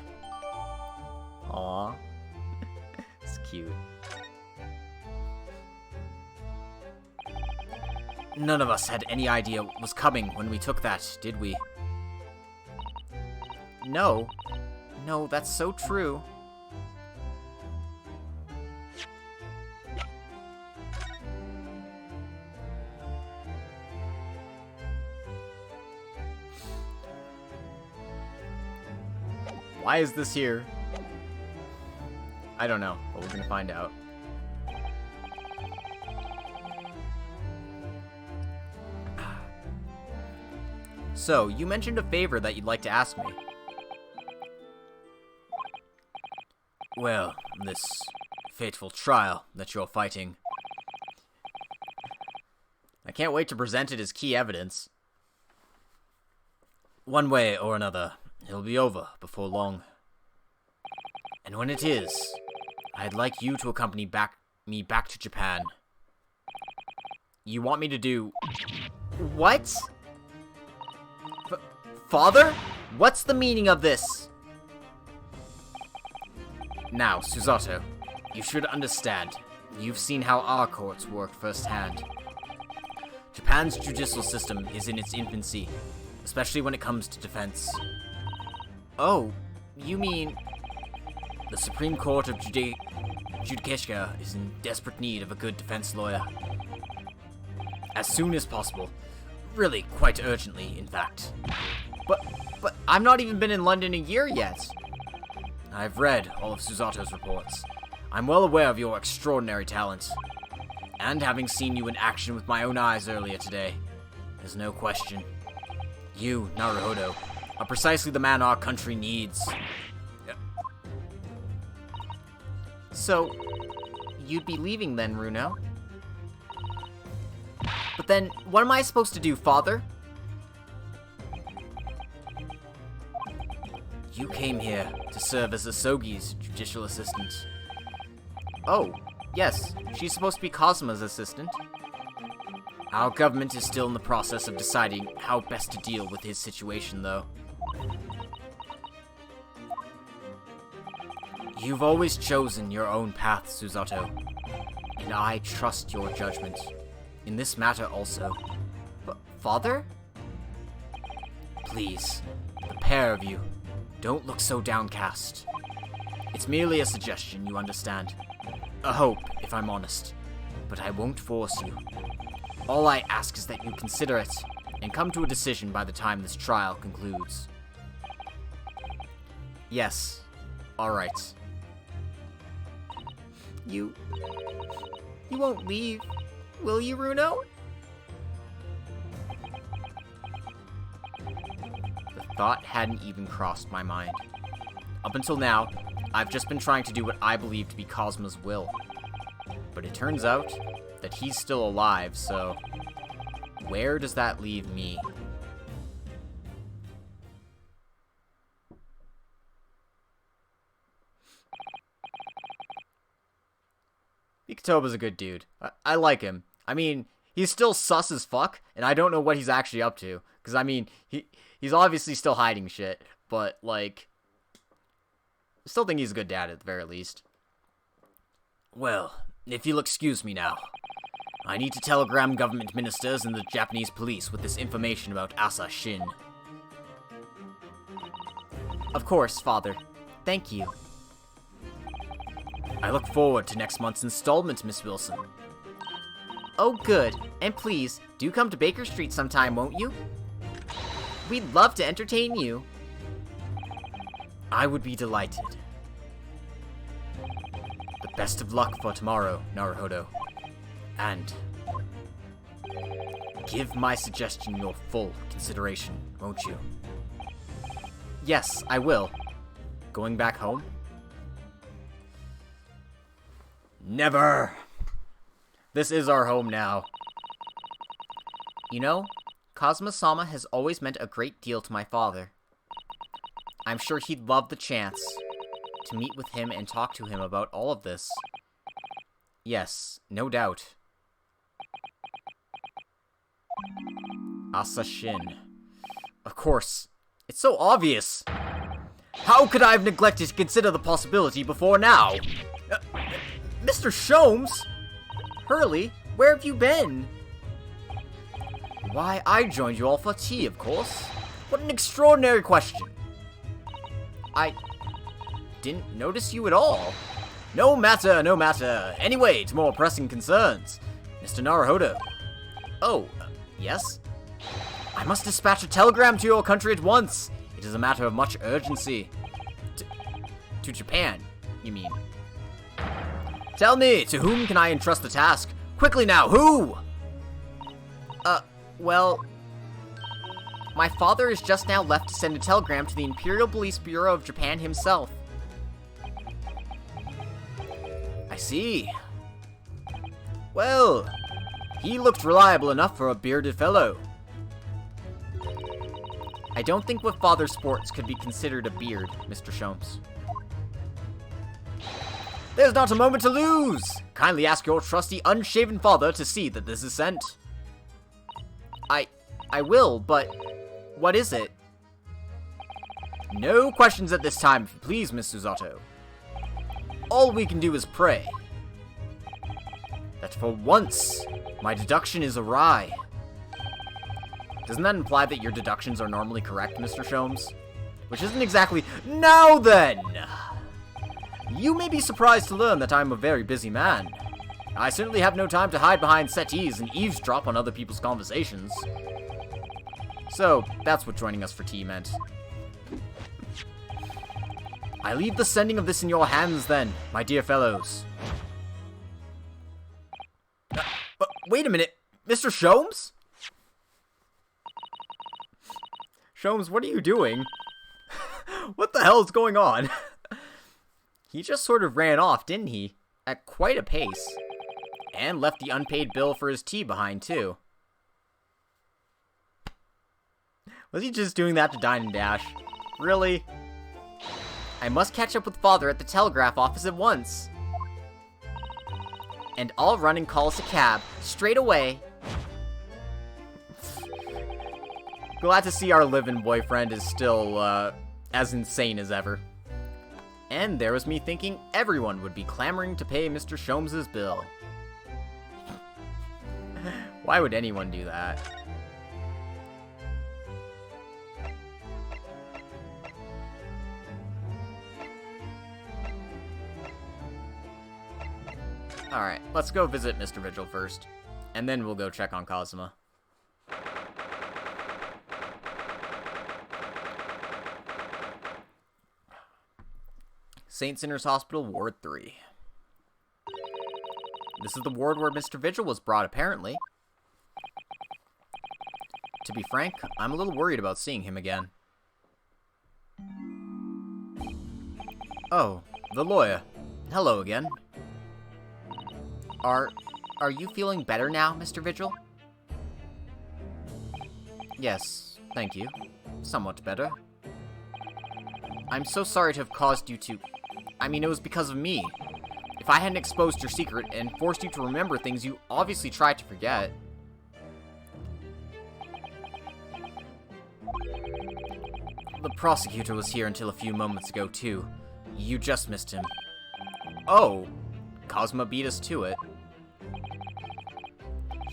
Aww. It's cute. None of us had any idea what was coming when we took that, did we? No. No, that's so true. Why is this here? I don't know, but we're gonna find out. So, you mentioned a favor that you'd like to ask me. Well, this fateful trial that you're fighting. I can't wait to present it as key evidence. One way or another, it'll be over before long. And when it is, I'd like you to accompany me back to Japan. You want me to do... What? Father? What's the meaning of this? Now, Susato, you should understand. You've seen how our courts work firsthand. Japan's judicial system is in its infancy, especially when it comes to defense. Oh, you mean... The Supreme Court of Judicature is in desperate need of a good defense lawyer. As soon as possible. Really, quite urgently, in fact. But I've not even been in London a year yet. I've read all of Susato's reports. I'm well aware of your extraordinary talent. And having seen you in action with my own eyes earlier today, there's no question. You, Naruhodo, are precisely the man our country needs. So, you'd be leaving then, Runo? But then, what am I supposed to do, Father? You came here to serve as Ahsoki's judicial assistant. Oh, yes, she's supposed to be Cosmo's assistant. Our government is still in the process of deciding how best to deal with his situation, though. You've always chosen your own path, Susato, and I trust your judgment. In this matter also. But, Father? Please, the pair of you, don't look so downcast. It's merely a suggestion, you understand. A hope, if I'm honest. But I won't force you. All I ask is that you consider it, and come to a decision by the time this trial concludes. Yes. Alright. You won't leave, will you, Runo? The thought hadn't even crossed my mind. Up until now, I've just been trying to do what I believe to be Cosmo's will. But it turns out that he's still alive, so where does that leave me? Mikotoba's a good dude. I like him. I mean, he's still sus as fuck, and I don't know what he's actually up to. Because, I mean, he's obviously still hiding shit, but, like, I still think he's a good dad at the very least. Well, if you'll excuse me now, I need to telegram government ministers and the Japanese police with this information about Asa Shin. Of course, Father. Thank you. I look forward to next month's installment, Miss Wilson. Oh, good. And please, do come to Baker Street sometime, won't you? We'd love to entertain you. I would be delighted. The best of luck for tomorrow, Naruhodo. And give my suggestion your full consideration, won't you? Yes, I will. Going back home? Never! This is our home now. You know, Cosmo-sama has always meant a great deal to my father. I'm sure he'd love the chance to meet with him and talk to him about all of this. Yes, no doubt. Asa Shin. Of course. It's so obvious. How could I have neglected to consider the possibility before now? Mr. Sholmes? Hurley, where have you been? Why, I joined you all for tea, of course. What an extraordinary question. I didn't notice you at all. No matter, no matter. Anyway, to more pressing concerns. Mr. Naruhodo. Oh, yes? I must dispatch a telegram to your country at once. It is a matter of much urgency. To Japan, you mean. Tell me, to whom can I entrust the task? Quickly now, who? Well... My father has just now left to send a telegram to the Imperial Police Bureau of Japan himself. I see. Well, he looked reliable enough for a bearded fellow. I don't think what father sports could be considered a beard, Mr. Sholmes. There's not a moment to lose! Kindly ask your trusty unshaven father to see that this is sent. I will, but what is it? No questions at this time, if you please, Miss Susato. All we can do is pray that for once, my deduction is awry. Doesn't that imply that your deductions are normally correct, Mr. Sholmes? Which isn't exactly... Now then! You may be surprised to learn that I'm a very busy man. I certainly have no time to hide behind settees and eavesdrop on other people's conversations. So, that's what joining us for tea meant. I leave the sending of this in your hands, then, my dear fellows. But wait a minute, Mr. Sholmes? Sholmes, what are you doing? What the hell is going on? He just sort of ran off, didn't he? At quite a pace. And left the unpaid bill for his tea behind, too. Was he just doing that to dine and dash? Really? I must catch up with father at the telegraph office at once. And I'll run and call us a cab, straight away. Glad to see our live-in boyfriend is still, as insane as ever. And there was me thinking everyone would be clamoring to pay Mr. Sholmes' bill. Why would anyone do that? Alright, let's go visit Mr. Vigil first. And then we'll go check on Kazuma. St. Sinner's Hospital, Ward 3. This is the ward where Mr. Vigil was brought, apparently. To be frank, I'm a little worried about seeing him again. Oh, the lawyer. Hello again. Are you feeling better now, Mr. Vigil? Yes, thank you. Somewhat better. I'm so sorry to have caused you to... I mean, it was because of me. If I hadn't exposed your secret and forced you to remember things you obviously tried to forget... The prosecutor was here until a few moments ago, too. You just missed him. Oh, Kazuma beat us to it.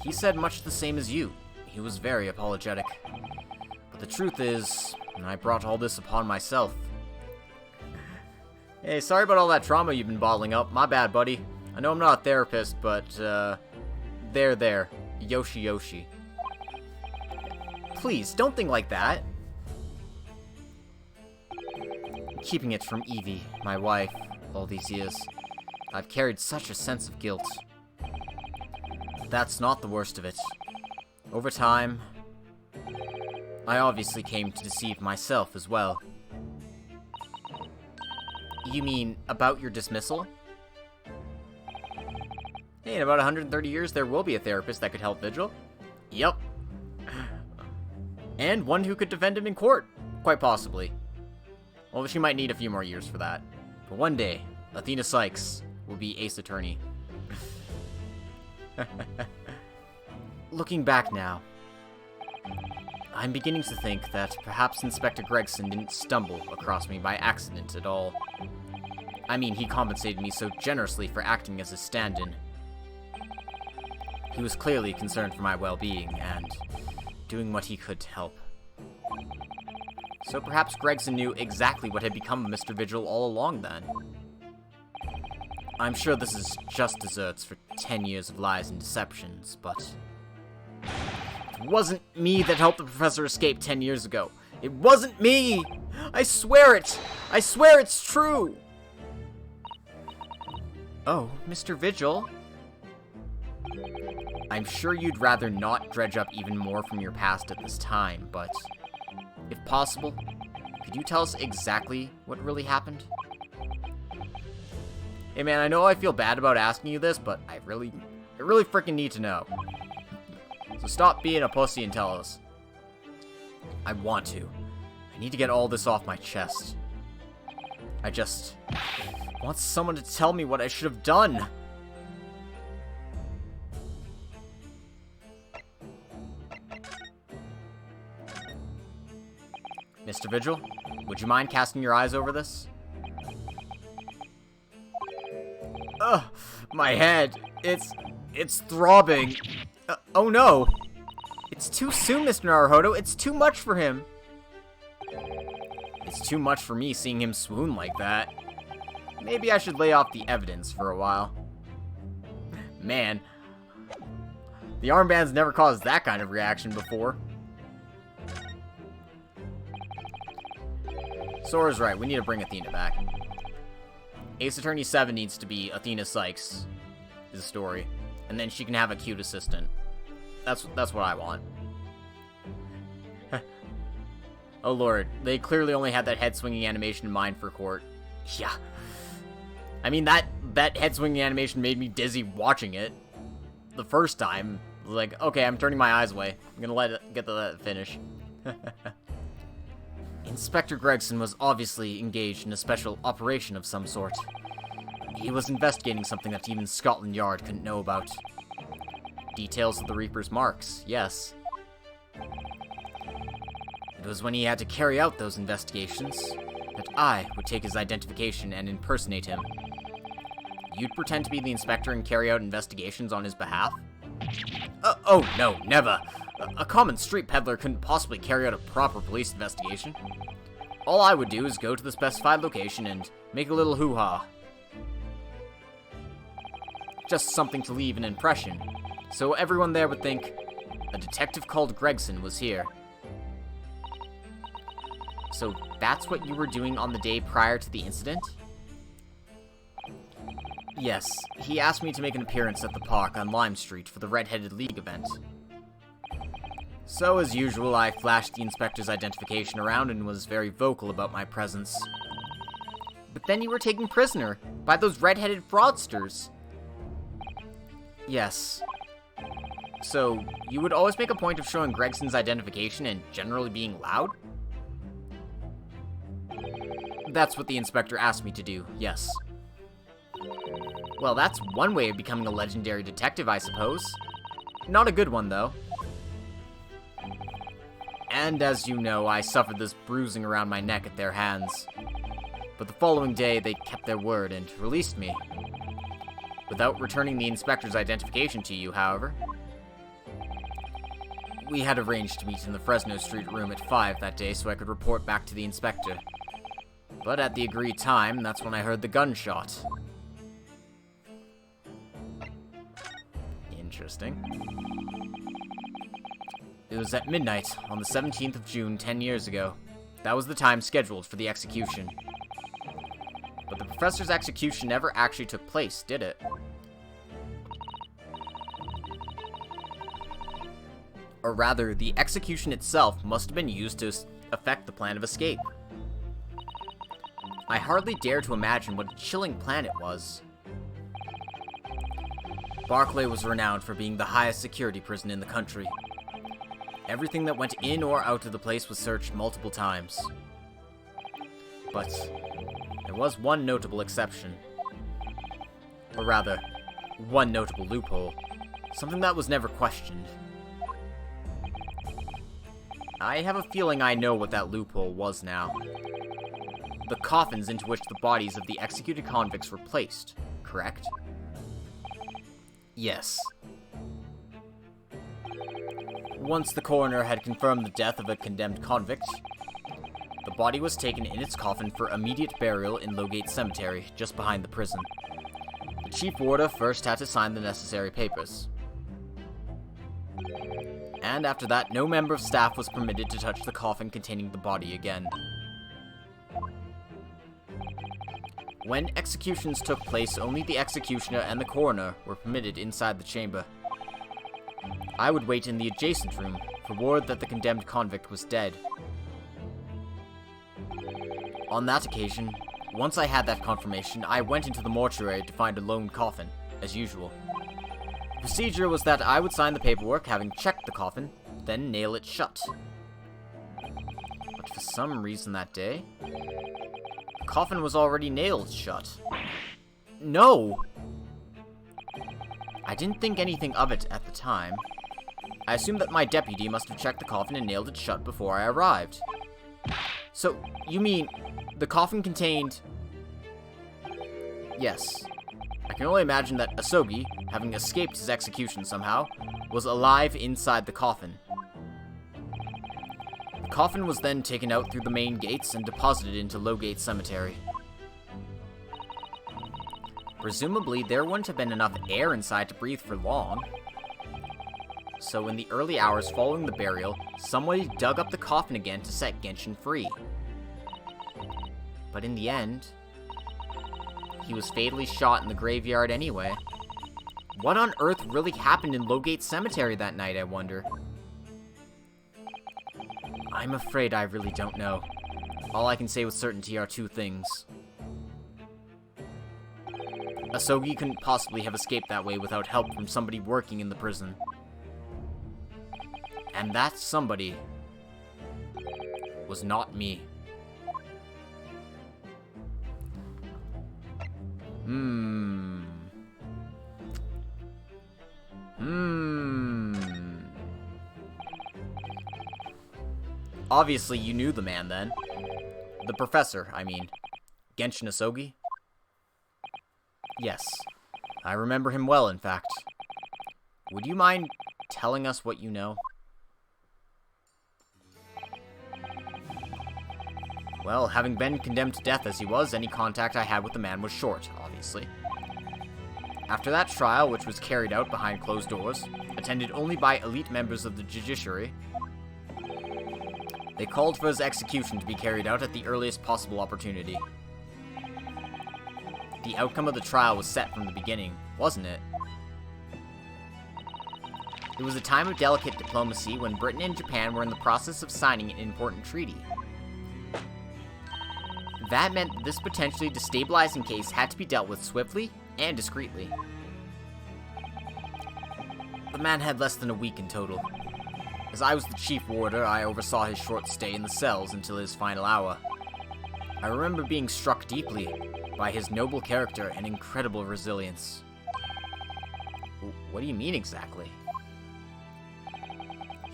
He said much the same as you. He was very apologetic. But the truth is, I brought all this upon myself. Hey, sorry about all that trauma you've been bottling up. My bad, buddy. I know I'm not a therapist, but, there. Yoshi. Please, don't think like that. Keeping it from Evie, my wife, all these years. I've carried such a sense of guilt. That's not the worst of it. Over time, I obviously came to deceive myself as well. You mean about your dismissal? Hey, in about 130 years, there will be a therapist that could help Vigil. Yup. And one who could defend him in court, quite possibly. Well, she might need a few more years for that. But one day, Athena Sykes will be Ace Attorney. Looking back now, I'm beginning to think that perhaps Inspector Gregson didn't stumble across me by accident at all. I mean, he compensated me so generously for acting as a stand-in. He was clearly concerned for my well-being and doing what he could to help. So perhaps Gregson knew exactly what had become of Mr. Vigil all along then. I'm sure this is just desserts for 10 years of lies and deceptions, but... It wasn't me that helped the professor escape 10 years ago. It wasn't me! I swear it! I swear it's true! Oh, Mr. Vigil. I'm sure you'd rather not dredge up even more from your past at this time, but if possible, could you tell us exactly what really happened? Hey man, I know I feel bad about asking you this, but I really freaking need to know. So stop being a pussy and tell us. I want to. I need to get all this off my chest. I just want someone to tell me what I should have done. Mr. Vigil, would you mind casting your eyes over this? Ugh, my head. It's throbbing. Oh no. It's too soon, Mr. Naruhodo. It's too much for him. It's too much for me seeing him swoon like that. Maybe I should lay off the evidence for a while. Man, the armband's never caused that kind of reaction before. Sora's right, we need to bring Athena back. Ace Attorney 7 needs to be Athena Sykes, is the story. And then she can have a cute assistant. That's what I want. Oh lord, they clearly only had that head-swinging animation in mind for court. Yeah. I mean, that head-swinging animation made me dizzy watching it. The first time, like, okay, I'm turning my eyes away. I'm gonna let it get to that finish. Inspector Gregson was obviously engaged in a special operation of some sort. He was investigating something that even Scotland Yard couldn't know about. Details of the Reaper's marks, yes. It was when he had to carry out those investigations that I would take his identification and impersonate him. You'd pretend to be the inspector and carry out investigations on his behalf? Oh no, never. A common street peddler couldn't possibly carry out a proper police investigation. All I would do is go to the specified location and make a little hoo-ha. Just something to leave an impression, so everyone there would think a detective called Gregson was here. So that's what you were doing on the day prior to the incident? Yes, he asked me to make an appearance at the park on Lime Street for the Red-Headed League event. So, as usual, I flashed the inspector's identification around and was very vocal about my presence. But then you were taken prisoner by those red-headed fraudsters. Yes. So, you would always make a point of showing Gregson's identification and generally being loud? That's what the inspector asked me to do, yes. Well, that's one way of becoming a legendary detective, I suppose. Not a good one, though. And as you know, I suffered this bruising around my neck at their hands. But the following day, they kept their word and released me. Without returning the inspector's identification to you, however. We had arranged to meet in the Fresno Street room at 5 that day so I could report back to the inspector. But at the agreed time, that's when I heard the gunshot. Interesting. It was at midnight on the 17th of June 10 years ago. That was the time scheduled for the execution. But the professor's execution never actually took place, did it? Or rather, the execution itself must have been used to affect the plan of escape. I hardly dare to imagine what a chilling plan it was. Barclay was renowned for being the highest security prison in the country. Everything that went in or out of the place was searched multiple times. But there was one notable exception. Or rather, one notable loophole. Something that was never questioned. I have a feeling I know what that loophole was now. The coffins into which the bodies of the executed convicts were placed, correct? Yes. Once the coroner had confirmed the death of a condemned convict, the body was taken in its coffin for immediate burial in Lowgate Cemetery, just behind the prison. The chief warder first had to sign the necessary papers. And after that, no member of staff was permitted to touch the coffin containing the body again. When executions took place, only the executioner and the coroner were permitted inside the chamber. I would wait in the adjacent room for word that the condemned convict was dead. On that occasion, once I had that confirmation, I went into the mortuary to find a lone coffin, as usual. The procedure was that I would sign the paperwork having checked the coffin, then nail it shut. But for some reason that day, the coffin was already nailed shut. No! I didn't think anything of it at the time. I assumed that my deputy must have checked the coffin and nailed it shut before I arrived. So, you mean, the coffin contained... Yes. I can only imagine that Ahsoki, having escaped his execution somehow, was alive inside the coffin. The coffin was then taken out through the main gates and deposited into Lowgate Cemetery. Presumably, there wouldn't have been enough air inside to breathe for long. So in the early hours following the burial, somebody dug up the coffin again to set Genshin free. But in the end, he was fatally shot in the graveyard anyway. What on earth really happened in Lowgate Cemetery that night, I wonder? I'm afraid I really don't know. All I can say with certainty are two things. Ahsoki couldn't possibly have escaped that way without help from somebody working in the prison. And that somebody was not me. Obviously, you knew the man then. The professor, I mean. Genshin Ahsoki? Yes. I remember him well, in fact. Would you mind telling us what you know? Well, having been condemned to death as he was, any contact I had with the man was short, obviously. After that trial, which was carried out behind closed doors, attended only by elite members of the judiciary, they called for his execution to be carried out at the earliest possible opportunity. The outcome of the trial was set from the beginning, wasn't it? It was a time of delicate diplomacy when Britain and Japan were in the process of signing an important treaty. That meant that this potentially destabilizing case had to be dealt with swiftly and discreetly. The man had less than a week in total. As I was the chief warder, I oversaw his short stay in the cells until his final hour. I remember being struck deeply by his noble character and incredible resilience. What do you mean exactly?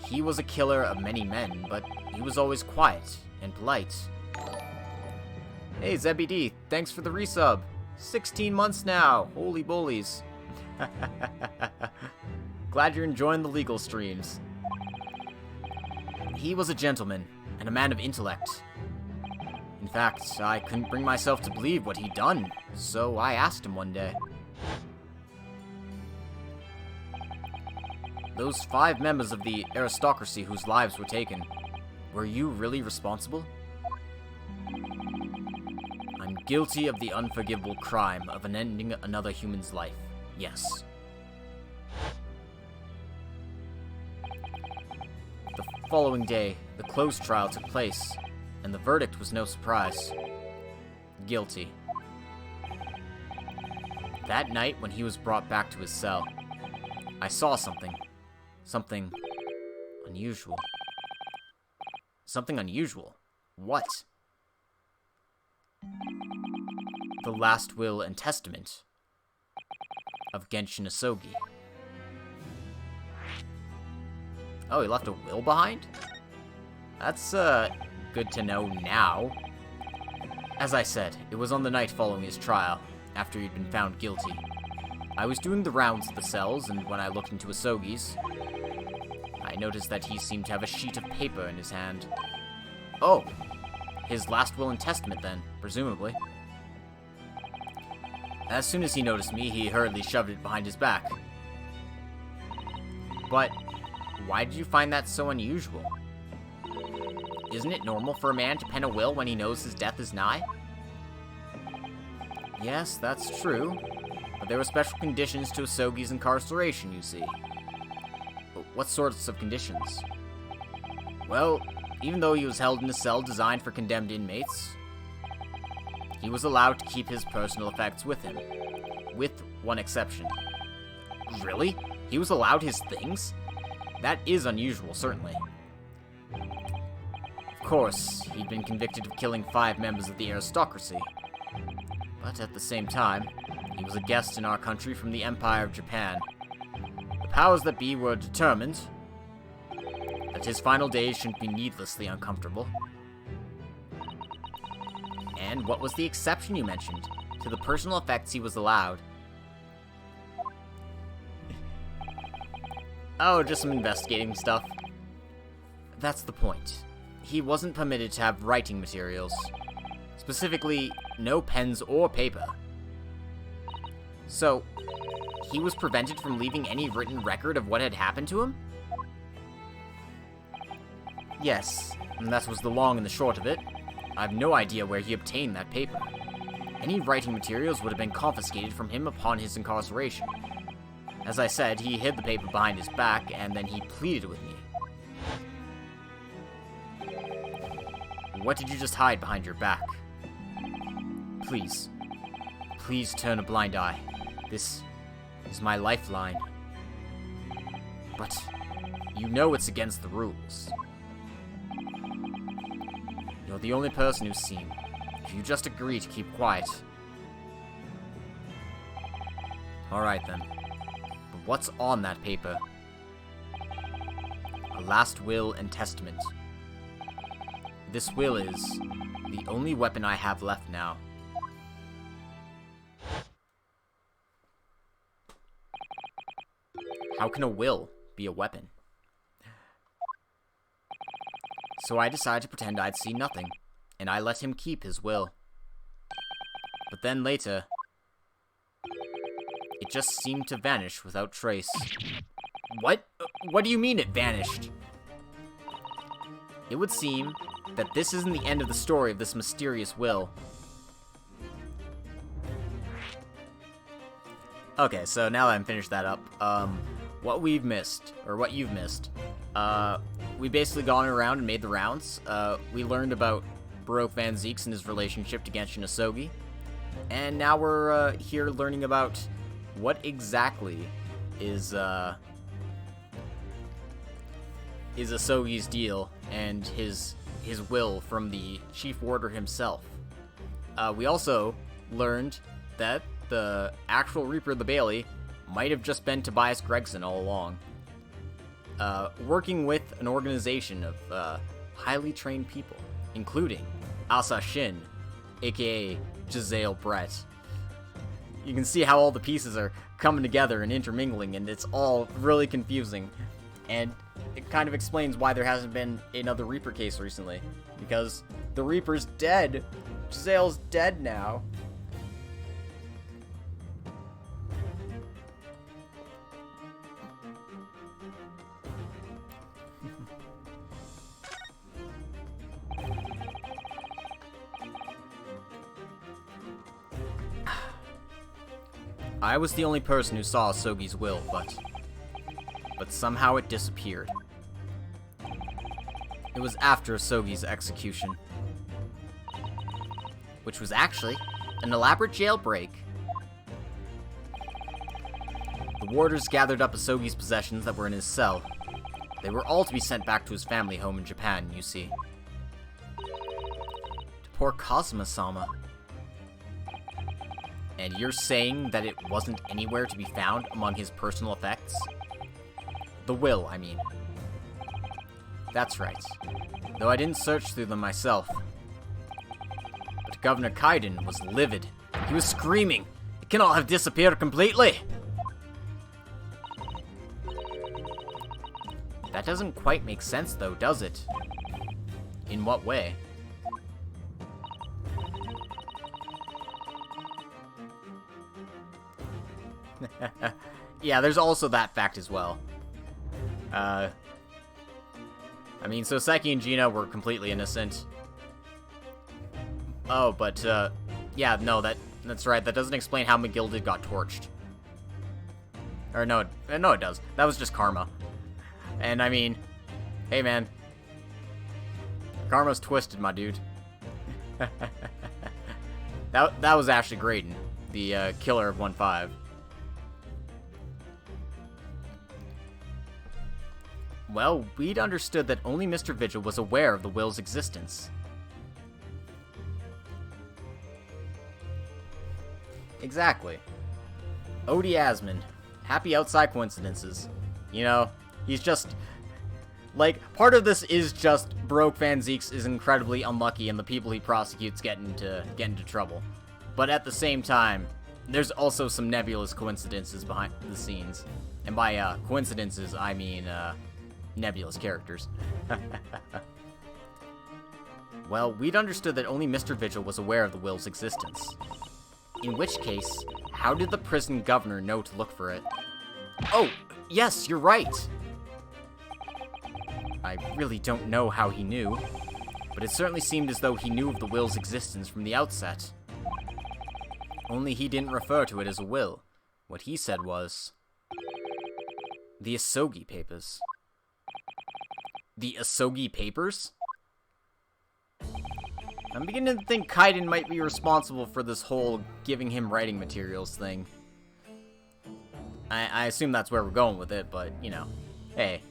He was a killer of many men, but he was always quiet and polite. Hey, ZBD, thanks for the resub. 16 months now. Holy bullies. Glad you're enjoying the legal streams. He was a gentleman and a man of intellect. In fact, I couldn't bring myself to believe what he'd done, so I asked him one day. Those 5 members of the aristocracy whose lives were taken, were you really responsible? I'm guilty of the unforgivable crime of ending another human's life, yes. The following day, the closed trial took place, and the verdict was no surprise. Guilty. That night, when he was brought back to his cell, I saw something. Something unusual. Something unusual? What? The last will and testament of Genshin Ahsoki. Oh, he left a will behind? That's, good to know now. As I said, it was on the night following his trial, after he'd been found guilty. I was doing the rounds of the cells, and when I looked into Ahsoki's, I noticed that he seemed to have a sheet of paper in his hand. Oh, his last will and testament then, presumably. As soon as he noticed me, he hurriedly shoved it behind his back. But why did you find that so unusual? Isn't it normal for a man to pen a will when he knows his death is nigh? Yes, that's true. But there were special conditions to Ahsoki's incarceration, you see. What sorts of conditions? Well, even though he was held in a cell designed for condemned inmates, he was allowed to keep his personal effects with him. With one exception. Really? He was allowed his things? That is unusual, certainly. Of course, he'd been convicted of killing 5 members of the aristocracy. But at the same time, he was a guest in our country from the Empire of Japan. The powers that be were determined that his final days shouldn't be needlessly uncomfortable. And what was the exception you mentioned to the personal effects he was allowed? Oh, just some investigating stuff. That's the point. He wasn't permitted to have writing materials. Specifically, no pens or paper. So, he was prevented from leaving any written record of what had happened to him? Yes, and that was the long and the short of it. I have no idea where he obtained that paper. Any writing materials would have been confiscated from him upon his incarceration. As I said, he hid the paper behind his back, and then he pleaded with me. What did you just hide behind your back? Please. Please turn a blind eye. This is my lifeline. But you know it's against the rules. You're the only person who's seen. If you just agree to keep quiet. Alright then. But what's on that paper? A last will and testament. This will is the only weapon I have left now. How can a will be a weapon? So I decided to pretend I'd seen nothing, and I let him keep his will. But then later, it just seemed to vanish without trace. What? What do you mean it vanished? It would seem that this isn't the end of the story of this mysterious will. Okay, so now that I'm finished that up, what we've missed, or what you've missed, we've basically gone around and made the rounds. We learned about Baroque Van Zeeks and his relationship to Genshin Ahsoki, and now we're here learning about what exactly is Ahsoki's deal and his will from the Chief Warder himself. We also learned that the actual Reaper of the Bailey might have just been Tobias Gregson all along. Working with an organization of highly trained people, including Asa Shin, aka Giselle Brett. You can see how all the pieces are coming together and intermingling, and it's all really confusing. And it kind of explains why there hasn't been another Reaper case recently. Because the Reaper's dead. Giselle's dead now. I was the only person who saw Ahsoki's will, but somehow it disappeared. It was after Ahsoki's execution, which was actually an elaborate jailbreak. The warders gathered up Ahsoki's possessions that were in his cell. They were all to be sent back to his family home in Japan, you see. To poor Kazuma-sama. And you're saying that it wasn't anywhere to be found among his personal effects? The will, I mean. That's right. Though I didn't search through them myself. But Governor Kaiden was livid. He was screaming, "It cannot have disappeared completely!" That doesn't quite make sense though, does it? In what way? Yeah, there's also that fact as well. I mean, so Seki and Gina were completely innocent. Oh, but, yeah, no, that That's right, that doesn't explain how McGilded got torched. Or no, it does. That was just karma. And I mean, hey man. Karma's twisted, my dude. That was Ashley Graydon, the killer of 1-5. Well, we'd understood that only Mr. Vigil was aware of the will's existence. Exactly. Odie Asmund. Happy outside coincidences. You know, he's just... Like, part of this is just Broke Fan Zeeks is incredibly unlucky and the people he prosecutes get into trouble. But at the same time, there's also some nebulous coincidences behind the scenes. And by coincidences, I mean nebulous characters. Well, we'd understood that only Mr. Vigil was aware of the will's existence. In which case, how did the prison governor know to look for it? Oh, yes, you're right! I really don't know how he knew, but it certainly seemed as though he knew of the will's existence from the outset. Only he didn't refer to it as a will. What he said was... the Asogi Papers. The Asogi Papers? I'm beginning to think Kaiden might be responsible for this whole giving him writing materials thing. I assume that's where we're going with it, but, you know. Hey,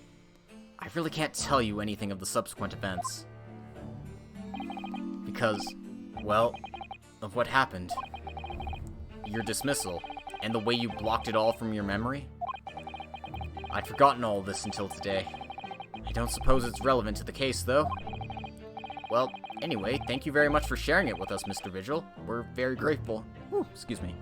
I really can't tell you anything of the subsequent events. Because, well, of what happened. Your dismissal, and the way you blocked it all from your memory. I'd forgotten all this until today. I don't suppose it's relevant to the case, though. Well, anyway, thank you very much for sharing it with us, Mr. Vigil. We're very grateful. Ooh, excuse me.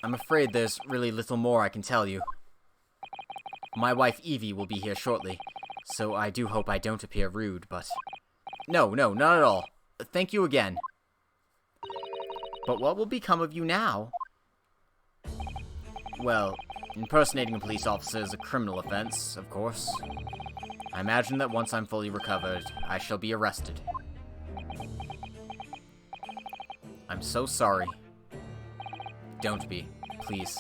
I'm afraid there's really little more I can tell you. My wife Evie will be here shortly, so I do hope I don't appear rude, but... No, not at all. Thank you again. But what will become of you now? Well, impersonating a police officer is a criminal offense, of course. I imagine that once I'm fully recovered, I shall be arrested. I'm so sorry. Don't be, please.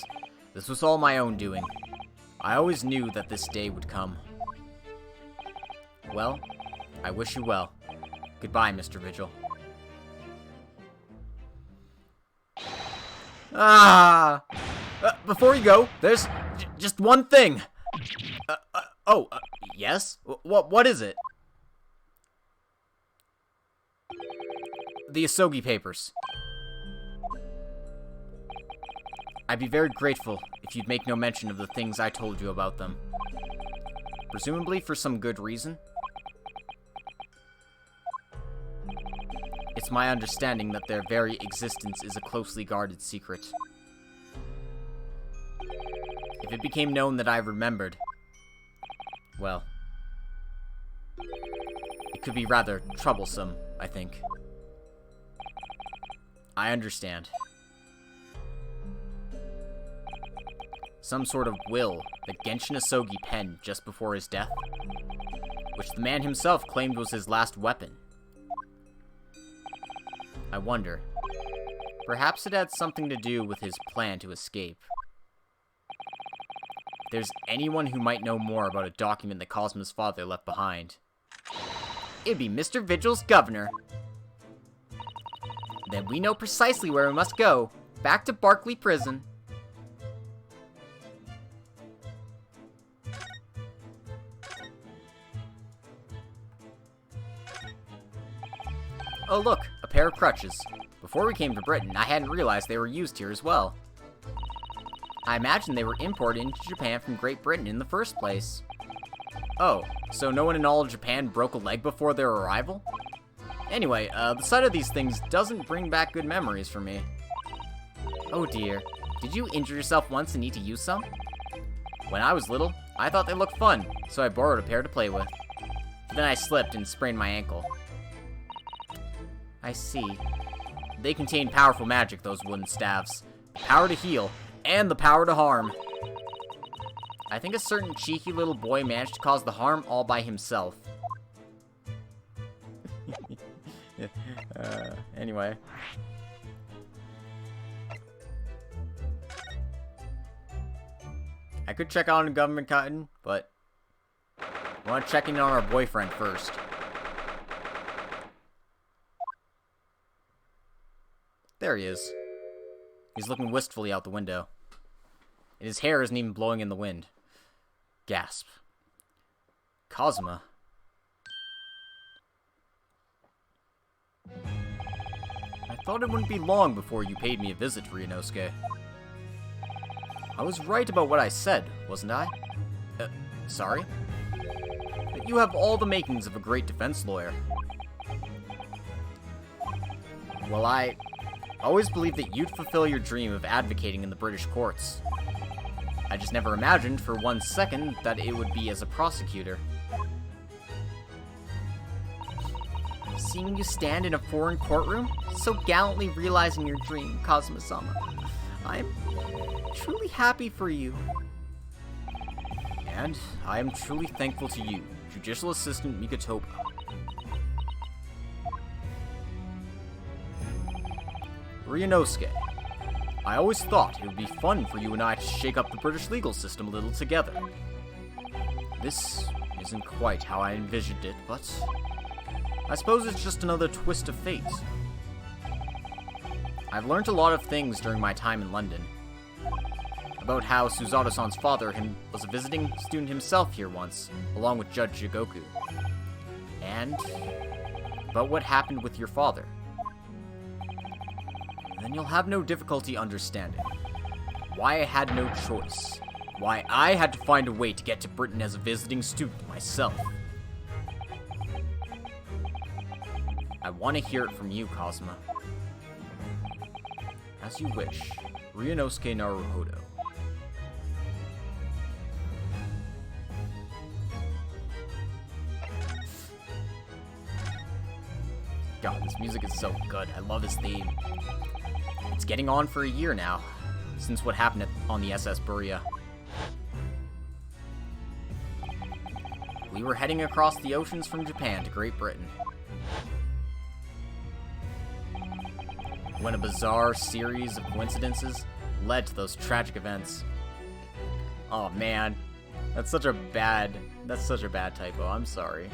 This was all my own doing. I always knew that this day would come. Well, I wish you well. Goodbye, Mr. Vigil. Before you go, there's just one thing. Yes? What is it? The Asogi Papers. I'd be very grateful if you'd make no mention of the things I told you about them. Presumably for some good reason. It's my understanding that their very existence is a closely guarded secret. If it became known that I remembered, well, it could be rather troublesome, I think. I understand. Some sort of will that Genshin Asogi penned just before his death, which the man himself claimed was his last weapon. I wonder, perhaps it had something to do with his plan to escape. If there's anyone who might know more about a document that Cosmo's father left behind, it'd be Mr. Vigil's governor. Then we know precisely where we must go, back to Barclay Prison. Oh look, a pair of crutches. Before we came to Britain, I hadn't realized they were used here as well. I imagine they were imported into Japan from Great Britain in the first place. Oh, so no one in all of Japan broke a leg before their arrival? Anyway, the sight of these things doesn't bring back good memories for me. Oh dear, did you injure yourself once and need to use some? When I was little, I thought they looked fun, so I borrowed a pair to play with. Then I slipped and sprained my ankle. I see. They contain powerful magic, those wooden staves. The power to heal, and the power to harm. I think a certain cheeky little boy managed to cause the harm all by himself. Anyway. I could check on Government Cotton, but I want to check in on our boyfriend first. There he is. He's looking wistfully out the window. And his hair isn't even blowing in the wind. Gasp. Cosma. I thought it wouldn't be long before you paid me a visit, Ryunosuke. I was right about what I said, wasn't I? Sorry? But you have all the makings of a great defense lawyer. Well, I always believed that you'd fulfill your dream of advocating in the British courts. I just never imagined for 1 second that it would be as a prosecutor. Seeing you stand in a foreign courtroom, so gallantly realizing your dream, Cosmo-sama, I'm truly happy for you. And I am truly thankful to you, Judicial Assistant Mikotopa. Ryunosuke, I always thought it would be fun for you and I to shake up the British legal system a little together. This isn't quite how I envisioned it, but I suppose it's just another twist of fate. I've learned a lot of things during my time in London. About how Suzato-san's father was a visiting student himself here once, along with Judge Jigoku. And about what happened with your father. Then you'll have no difficulty understanding why I had no choice. Why I had to find a way to get to Britain as a visiting student myself. I want to hear it from you, Cosma. As you wish, Ryunosuke Naruhodo. God, this music is so good. I love his theme. It's getting on for a year now, since what happened on the SS Beria. We were heading across the oceans from Japan to Great Britain, when a bizarre series of coincidences led to those tragic events. Oh man, that's such a bad typo, I'm sorry.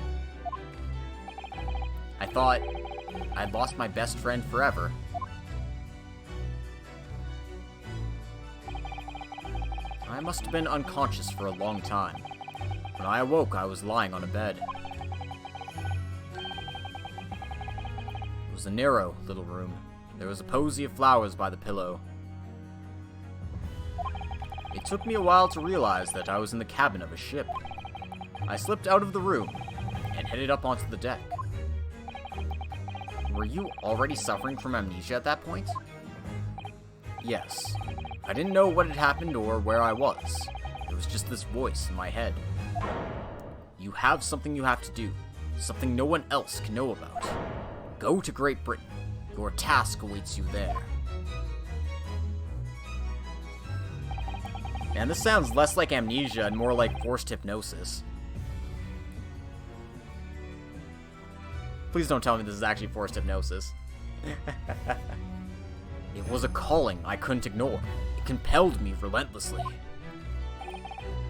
I thought I'd lost my best friend forever. I must have been unconscious for a long time. When I awoke, I was lying on a bed. It was a narrow little room. There was a posy of flowers by the pillow. It took me a while to realize that I was in the cabin of a ship. I slipped out of the room and headed up onto the deck. Were you already suffering from amnesia at that point? Yes. I didn't know what had happened or where I was. It was just this voice in my head. You have something you have to do. Something no one else can know about. Go to Great Britain. Your task awaits you there. Man, this sounds less like amnesia and more like forced hypnosis. Please don't tell me this is actually forced hypnosis. It was a calling I couldn't ignore. It compelled me relentlessly.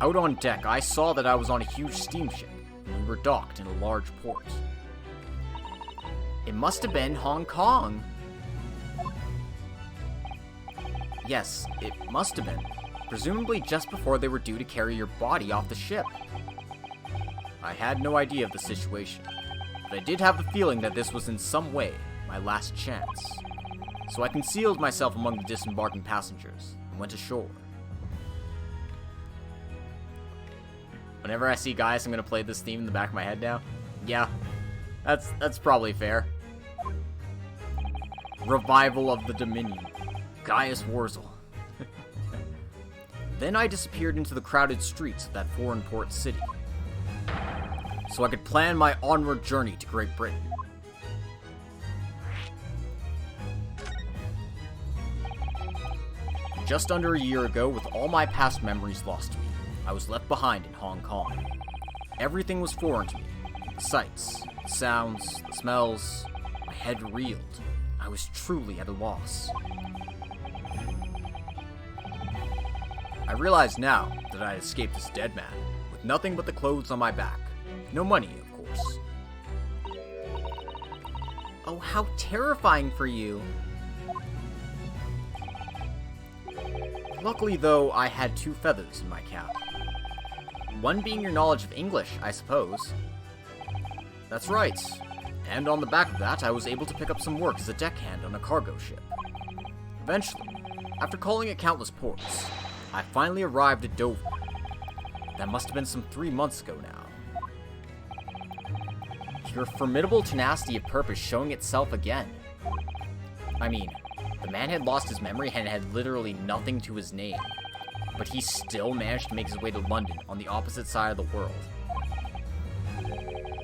Out on deck, I saw that I was on a huge steamship, and we were docked in a large port. It must have been Hong Kong. Yes, it must have been. Presumably just before they were due to carry your body off the ship. I had no idea of the situation, but I did have the feeling that this was in some way my last chance. So I concealed myself among the disembarking passengers and went ashore. Whenever I see Gaius, I'm gonna play this theme in the back of my head now. Yeah, that's probably fair. Revival of the Dominion. Gaius Wurzel. Then I disappeared into the crowded streets of that foreign port city, so I could plan my onward journey to Great Britain. Just under a year ago, with all my past memories lost to me, I was left behind in Hong Kong. Everything was foreign to me. The sights, the sounds, the smells. My head reeled. I was truly at a loss. I realized now that I had escaped this dead man, with nothing but the clothes on my back. No money, of course. Oh, how terrifying for you. Luckily, though, I had 2 feathers in my cap. One being your knowledge of English, I suppose. That's right. And on the back of that, I was able to pick up some work as a deckhand on a cargo ship. Eventually, after calling at countless ports, I finally arrived at Dover. That must have been some 3 months ago now. Your formidable tenacity of purpose showing itself again. I mean, the man had lost his memory and had literally nothing to his name, but he still managed to make his way to London on the opposite side of the world.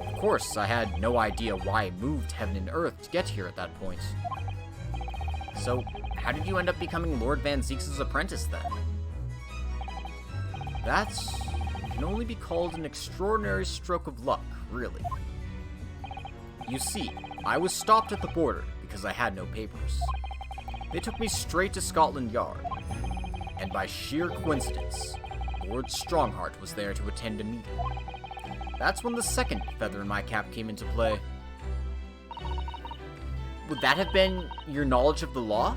Of course, I had no idea why I moved heaven and earth to get here at that point. So, how did you end up becoming Lord Van Zeeks' apprentice then? That can only be called an extraordinary stroke of luck, really. You see, I was stopped at the border because I had no papers. They took me straight to Scotland Yard, and by sheer coincidence, Lord Strongheart was there to attend a meeting. That's when the second feather in my cap came into play. Would that have been your knowledge of the law?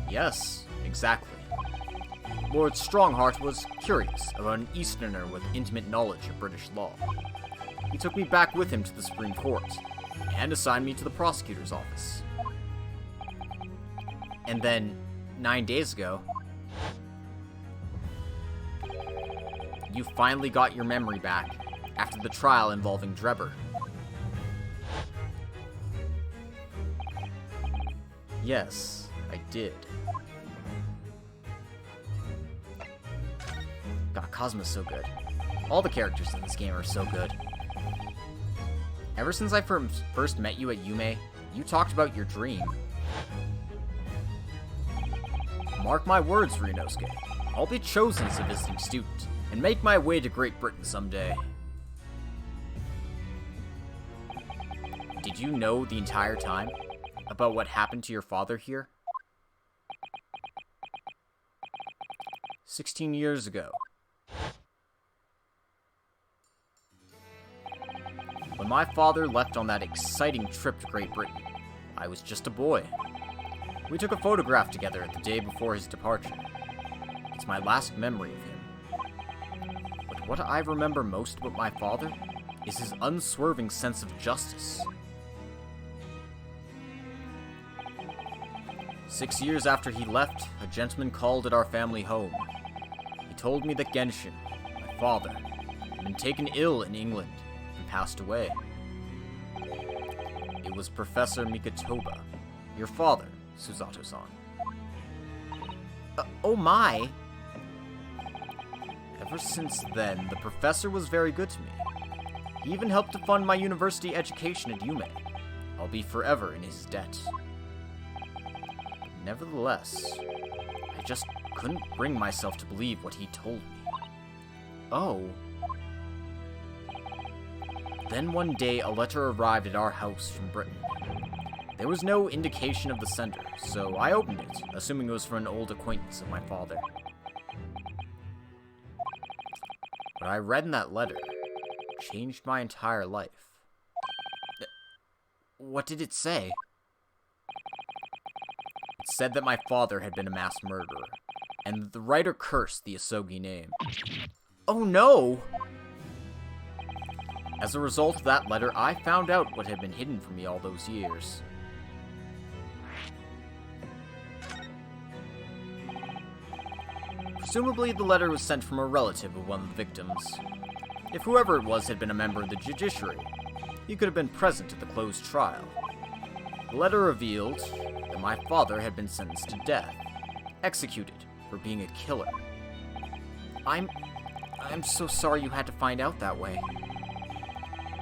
Yes, exactly. Lord Strongheart was curious about an Easterner with intimate knowledge of British law. He took me back with him to the Supreme Court, and assigned me to the prosecutor's office. And then, 9 days ago, you finally got your memory back, after the trial involving Drebber. Yes, I did. God, Cosmo's so good. All the characters in this game are so good. Ever since I first met you at Yume, you talked about your dream. Mark my words, Ryunosuke. I'll be chosen as a visiting student, and make my way to Great Britain someday. Did you know the entire time about what happened to your father here? 16 years ago. When my father left on that exciting trip to Great Britain, I was just a boy. We took a photograph together the day before his departure. It's my last memory of him. But what I remember most about my father is his unswerving sense of justice. 6 years after he left, a gentleman called at our family home. He told me that Genshin, my father, had been taken ill in England and passed away. It was Professor Mikotoba, your father, Susato-san. Oh my! Ever since then, the professor was very good to me. He even helped to fund my university education at Yume. I'll be forever in his debt. But nevertheless, I just couldn't bring myself to believe what he told me. Oh. Then one day, a letter arrived at our house from Britain. There was no indication of the sender, so I opened it, assuming it was from an old acquaintance of my father. What I read in that letter changed my entire life. What did it say? It said that my father had been a mass murderer, and that the writer cursed the Ahsoki name. Oh no! As a result of that letter, I found out what had been hidden from me all those years. Presumably, the letter was sent from a relative of one of the victims. If whoever it was had been a member of the judiciary, he could have been present at the closed trial. The letter revealed that my father had been sentenced to death, executed for being a killer. I'm so sorry you had to find out that way.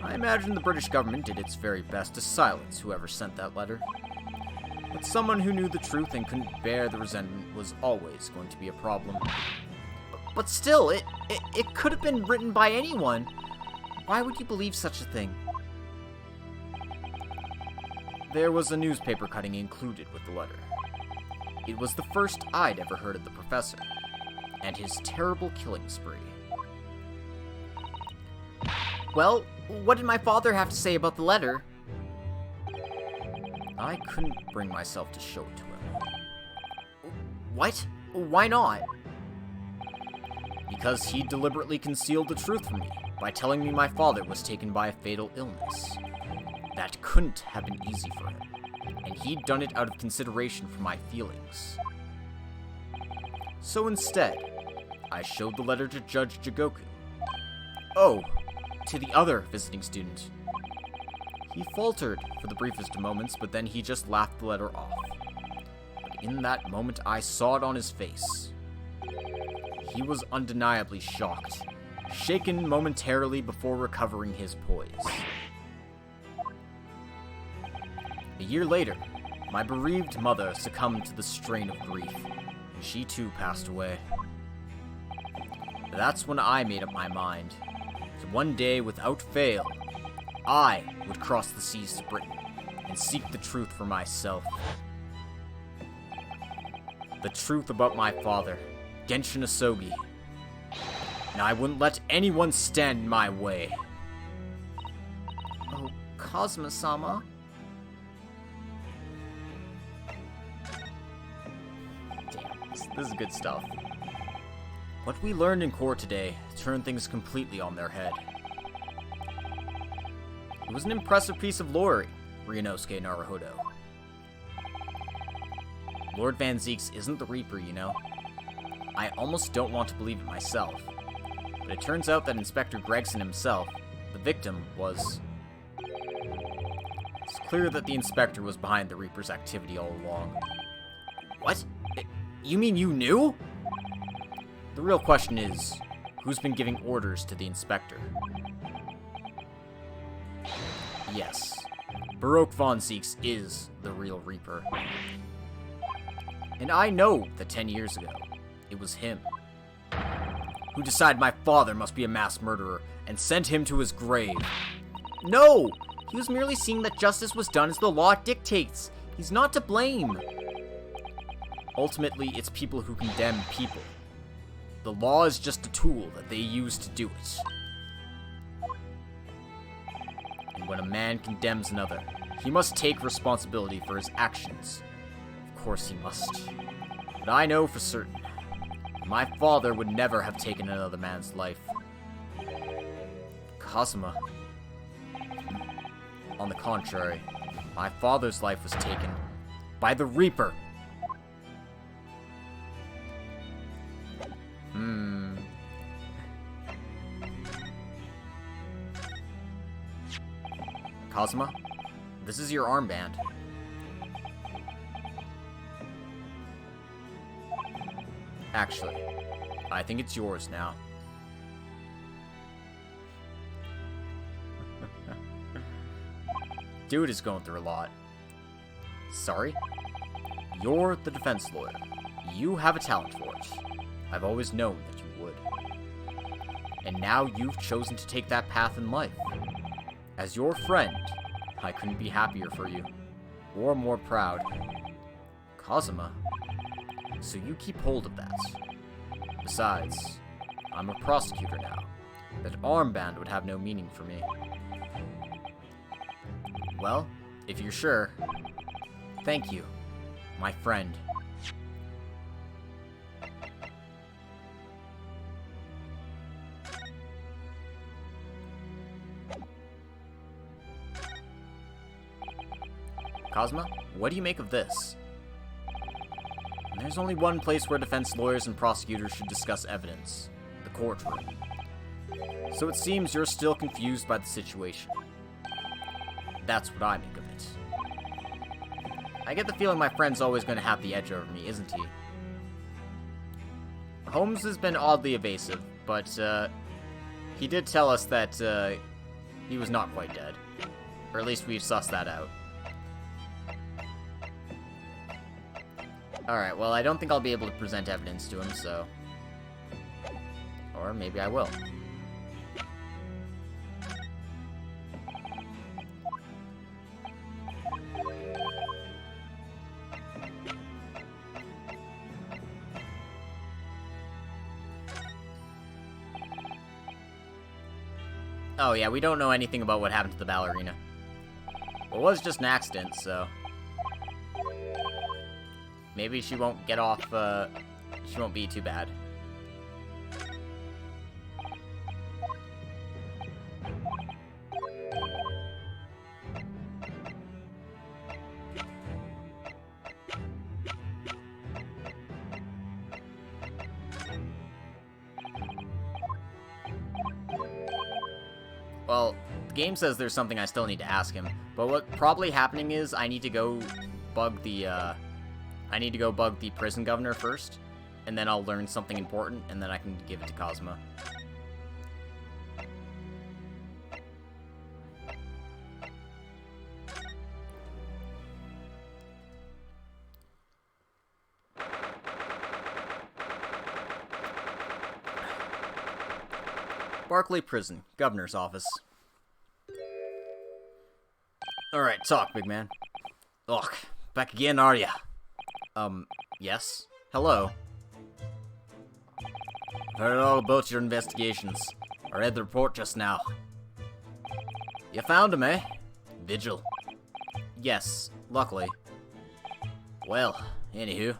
I imagine the British government did its very best to silence whoever sent that letter. But someone who knew the truth and couldn't bear the resentment was always going to be a problem. But still, it could have been written by anyone. Why would you believe such a thing? There was a newspaper cutting included with the letter. It was the first I'd ever heard of the professor, and his terrible killing spree. Well, what did my father have to say about the letter? I couldn't bring myself to show it to him. What? Why not? Because he deliberately concealed the truth from me by telling me my father was taken by a fatal illness. That couldn't have been easy for him, and he'd done it out of consideration for my feelings. So instead, I showed the letter to Judge Jigoku. Oh, to the other visiting student. He faltered for the briefest of moments, but then he just laughed the letter off. But in that moment, I saw it on his face. He was undeniably shocked, shaken momentarily before recovering his poise. A year later, my bereaved mother succumbed to the strain of grief, and she too passed away. That's when I made up my mind. So one day, without fail, I would cross the seas to Britain and seek the truth for myself. The truth about my father, Genshin Ahsoki. And I wouldn't let anyone stand in my way. Oh, Kazuma-sama? Damn, this is good stuff. What we learned in court today turned things completely on their head. It was an impressive piece of lore, Ryunosuke Naruhodo. Lord Van Zeeks isn't the Reaper, you know. I almost don't want to believe it myself, but it turns out that Inspector Gregson himself, the victim, was... It's clear that the Inspector was behind the Reaper's activity all along. What? You mean you knew? The real question is, who's been giving orders to the Inspector? Yes, Baroque Von Zeeks is the real Reaper. And I know that 10 years ago, it was him who decided my father must be a mass murderer and sent him to his grave. No! He was merely seeing that justice was done as the law dictates. He's not to blame. Ultimately, it's people who condemn people. The law is just a tool that they use to do it. And when a man condemns another, he must take responsibility for his actions. Of course he must. But I know for certain, my father would never have taken another man's life. Kazuma. On the contrary, my father's life was taken by the Reaper. Kazuma, this is your armband. Actually, I think it's yours now. Dude is going through a lot. Sorry? You're the defense lawyer. You have a talent for it. I've always known that you would. And now you've chosen to take that path in life. As your friend, I couldn't be happier for you, or more proud. Kazuma, so you keep hold of that. Besides, I'm a prosecutor now. That armband would have no meaning for me. Well, if you're sure, thank you, my friend. Kazuma, what do you make of this? There's only one place where defense lawyers and prosecutors should discuss evidence. The courtroom. So it seems you're still confused by the situation. That's what I make of it. I get the feeling my friend's always going to have the edge over me, isn't he? Holmes has been oddly evasive, but he did tell us that he was not quite dead. Or at least we've sussed that out. Alright, well, I don't think I'll be able to present evidence to him, so... Or maybe I will. Oh yeah, we don't know anything about what happened to the ballerina. Well, it was just an accident, so... maybe she won't get off, she won't be too bad. Well, the game says there's something I still need to ask him, but what probably happening is I need to go bug the prison governor first, and then I'll learn something important, and then I can give it to Cosmo. Barclay Prison, Governor's Office. Alright, talk, big man. Ugh, back again, are ya? Yes? Hello? I've heard all about your investigations. I read the report just now. You found him, eh? Vigil. Yes, luckily. Well, anywho.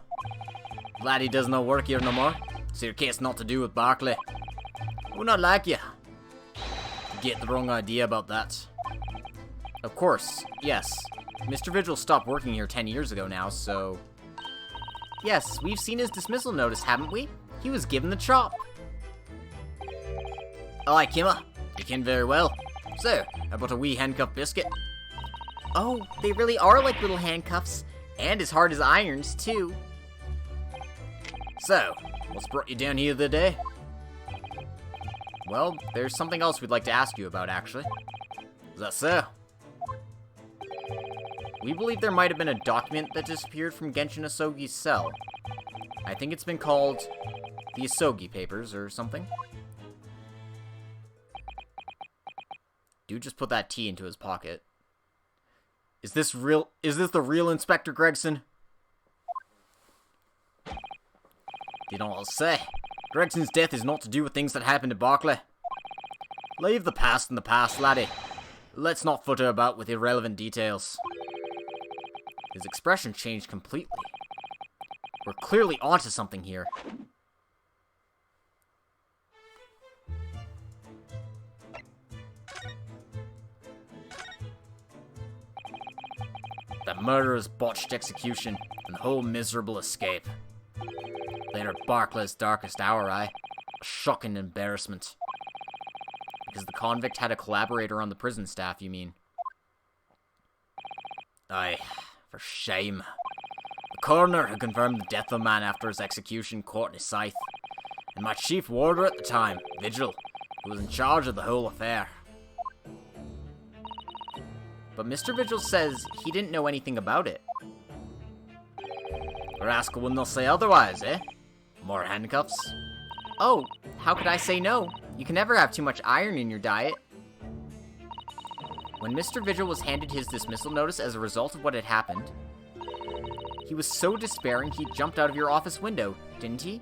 Glad he does no work here no more. So your case not to do with Barclay. Would not like you. Get the wrong idea about that. Of course, yes. Mr. Vigil stopped working here 10 years ago now, so... yes, we've seen his dismissal notice, haven't we? He was given the chop. Oh, I Kimma. You can very well. So, how about a wee handcuff biscuit? Oh, they really are like little handcuffs. And as hard as irons, too. So, what's brought you down here today? Well, there's something else we'd like to ask you about, actually. Is that so? We believe there might have been a document that disappeared from Genshin Ahsoki's cell. I think it's been called the Soggy Papers or something. Dude just put that T into his pocket. Is this the real Inspector Gregson? You know what I'll say. Gregson's death is not to do with things that happened to Barclay. Leave the past in the past, laddie. Let's not futter about with irrelevant details. His expression changed completely. We're clearly onto something here. The murderer's botched execution and the whole miserable escape. Later Barclay's darkest hour, a shocking embarrassment. Because the convict had a collaborator on the prison staff, you mean? Aye, for shame. The coroner had confirmed the death of a man after his execution caught in his scythe. And my chief warder at the time, Vigil, who was in charge of the whole affair. But Mr. Vigil says he didn't know anything about it. The rascal will not say otherwise, eh? More handcuffs? Oh, how could I say no? You can never have too much iron in your diet. When Mr. Vigil was handed his dismissal notice as a result of what had happened, he was so despairing he jumped out of your office window, didn't he?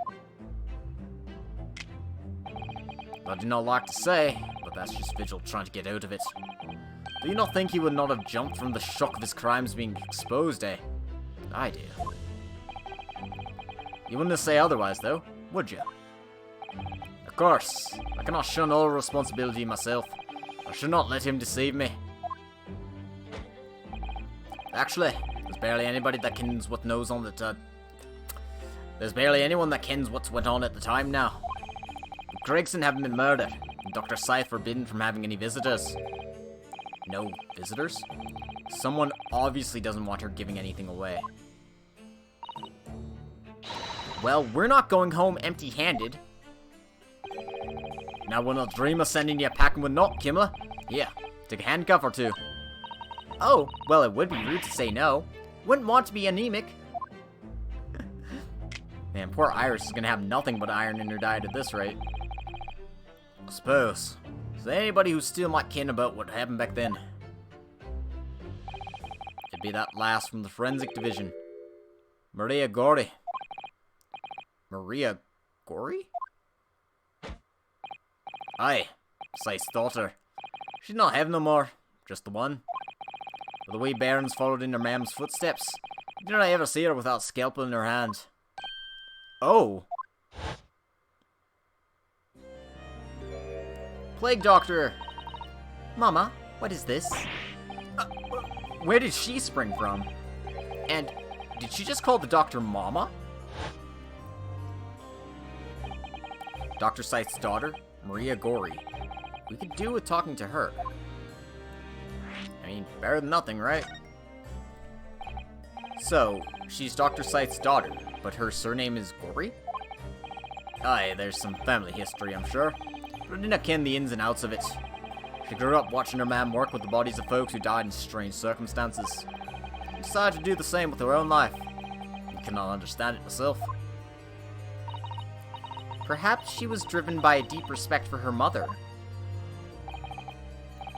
I do not like to say, but that's just Vigil trying to get out of it. Do you not think he would not have jumped from the shock of his crimes being exposed, eh? I do. You wouldn't say otherwise, though, would you? Of course. I cannot shun all responsibility myself. I should not let him deceive me. Actually, there's barely anybody that kens what knows on the there's barely anyone that kens what's went on at the time now. Gregson having been murdered, and Dr. Scythe forbidden from having any visitors. No visitors? Someone obviously doesn't want her giving anything away. Well, we're not going home empty-handed. Now we'll not dream of sending you packing with naught, Kimla. Here, take a handcuff or two. Oh, well, it would be rude to say no. Wouldn't want to be anemic. Man, poor Iris is gonna have nothing but iron in her diet at this rate. I suppose. Is there anybody who still might ken about what happened back then? It'd be that lass from the forensic division. Maria Gorey. Maria Gorey? Aye, Scythe's daughter. She's not have no more. Just the one. But the wee bairns followed in her mam's footsteps. Did I ever see her without a scalpel in her hand? Oh. Plague Doctor! Mama, what is this? Where did she spring from? And did she just call the doctor Mama? Dr. Scythe's daughter, Maria Gori. We could do with talking to her. I mean, better than nothing, right? So, she's Dr. Scythe's daughter, but her surname is Gori? Aye, there's some family history, I'm sure. But I didn't ken the ins and outs of it. She grew up watching her mam work with the bodies of folks who died in strange circumstances. She decided to do the same with her own life. I cannot understand it myself. Perhaps she was driven by a deep respect for her mother.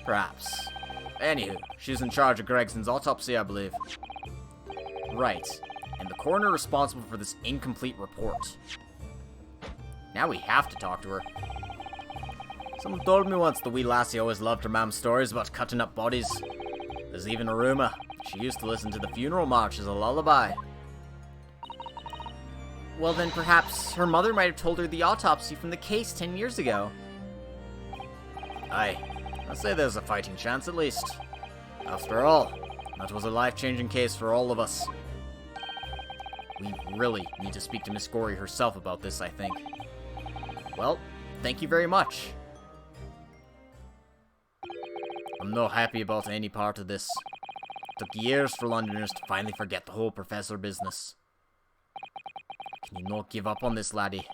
Perhaps. Anywho, she's in charge of Gregson's autopsy, I believe. Right. And the coroner responsible for this incomplete report. Now we have to talk to her. Someone told me once the wee lassie always loved her mam's stories about cutting up bodies. There's even a rumour she used to listen to the funeral march as a lullaby. Well then perhaps her mother might have told her the autopsy from the case 10 years ago. Aye, I'd say there's a fighting chance at least. After all, that was a life-changing case for all of us. We really need to speak to Miss Gori herself about this, I think. Well, thank you very much. I'm not happy about any part of this. It took years for Londoners to finally forget the whole professor business. Can you not give up on this, laddie?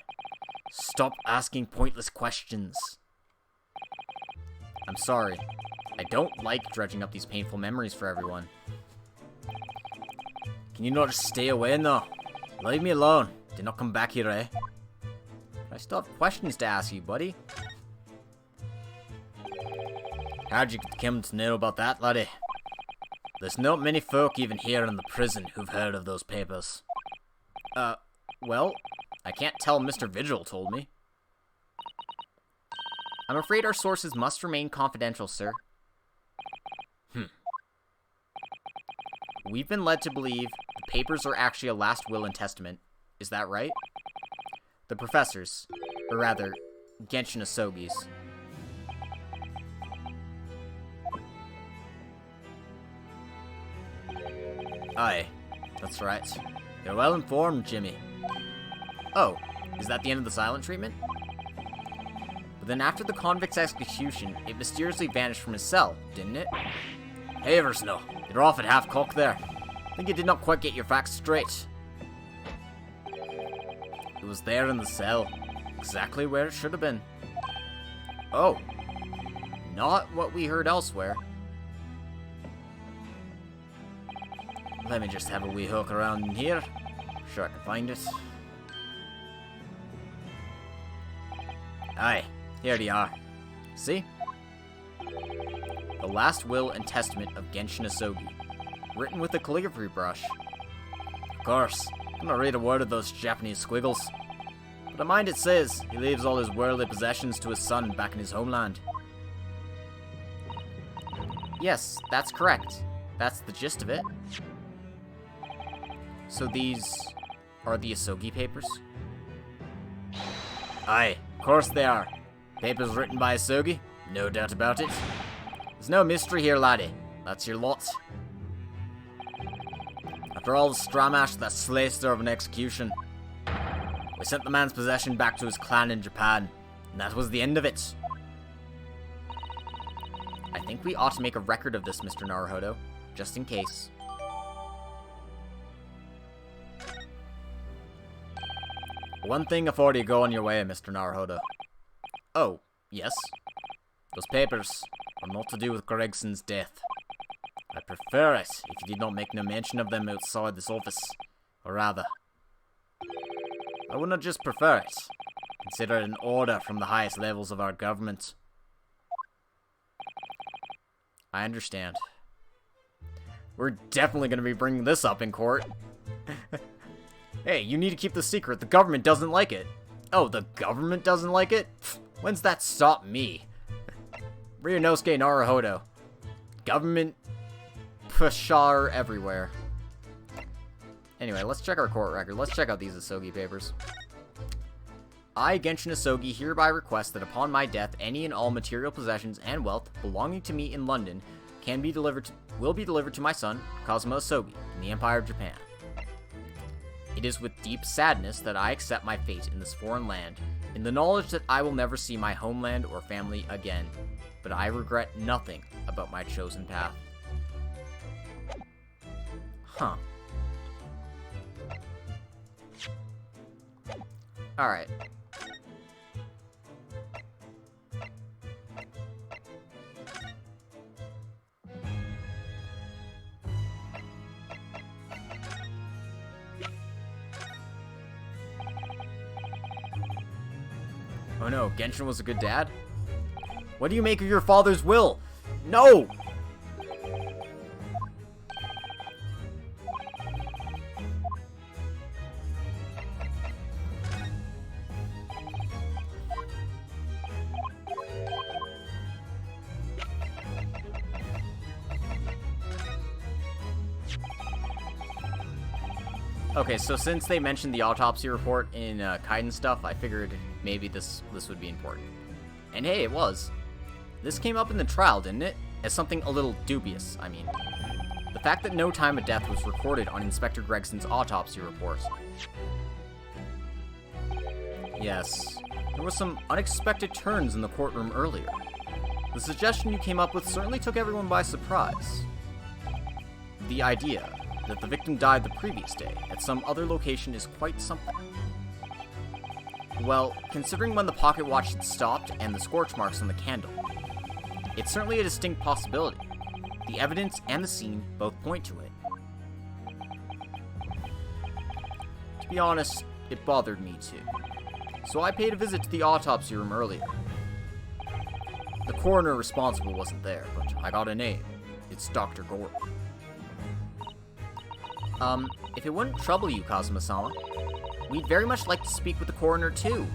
Stop asking pointless questions. I'm sorry. I don't like dredging up these painful memories for everyone. Can you not just stay away now? Leave me alone. Do not come back here, eh? I still have questions to ask you, buddy. How'd you come to know about that, laddie? There's not many folk even here in the prison who've heard of those papers. Well, I can't tell Mr. Vigil told me. I'm afraid our sources must remain confidential, sir. We've been led to believe the papers are actually a last will and testament. Is that right? The professors, or rather, Genshin Ahsogi's. Aye, that's right. You're well informed, Jimmy. Oh, is that the end of the silent treatment? But then after the convict's execution, it mysteriously vanished from his cell, didn't it? Havers, no. You're off at half-cock there. I think you did not quite get your facts straight. It was there in the cell. Exactly where it should have been. Oh. Not what we heard elsewhere. Let me just have a wee hook around in here. Sure I can find it. Aye, here they are. See? The last will and testament of Genshin Ahsogi, written with a calligraphy brush. Of course, I'm not read a word of those Japanese squiggles. But I mind it says he leaves all his worldly possessions to his son back in his homeland. Yes, that's correct. That's the gist of it. So these are the Soggy Papers? Aye, of course they are. Papers written by Soggy, no doubt about it. There's no mystery here, laddie. That's your lot. After all the stramash, that slayster of an execution, we sent the man's possession back to his clan in Japan, and that was the end of it. I think we ought to make a record of this, Mr. Naruhodo, just in case. One thing before you go on your way, Mr. Naruhodo. Oh, yes. Those papers are not to do with Gregson's death. I'd prefer it if you did not make no mention of them outside this office. Or rather, I would not just prefer it. Consider it an order from the highest levels of our government. I understand. We're definitely going to be bringing this up in court. Hey, you need to keep the secret. The government doesn't like it. Oh, the government doesn't like it? When's that stop me? Ryunosuke Naruhodo. Government pushar everywhere. Anyway, let's check our court record. Let's check out these Asogi papers. I, Genshin Ahsoki, hereby request that upon my death, any and all material possessions and wealth belonging to me in London will be delivered to my son, Kazuma Asogi, in the Empire of Japan. It is with deep sadness that I accept my fate in this foreign land, in the knowledge that I will never see my homeland or family again, but I regret nothing about my chosen path. Huh. Alright. Oh no, Genshin was a good dad? What do you make of your father's will? No! Okay, so since they mentioned the autopsy report in Kaiden stuff, I figured maybe this would be important. And hey, it was. This came up in the trial, didn't it? As something a little dubious, I mean. The fact that no time of death was recorded on Inspector Gregson's autopsy report. Yes, there were some unexpected turns in the courtroom earlier. The suggestion you came up with certainly took everyone by surprise. The idea that the victim died the previous day at some other location is quite something. Well, considering when the pocket watch had stopped and the scorch marks on the candle, it's certainly a distinct possibility. The evidence and the scene both point to it. To be honest, it bothered me too. So I paid a visit to the autopsy room earlier. The coroner responsible wasn't there, but I got a name. It's Dr. Gordon. If it wouldn't trouble you, Kazuma-sama, we'd very much like to speak with the coroner, too.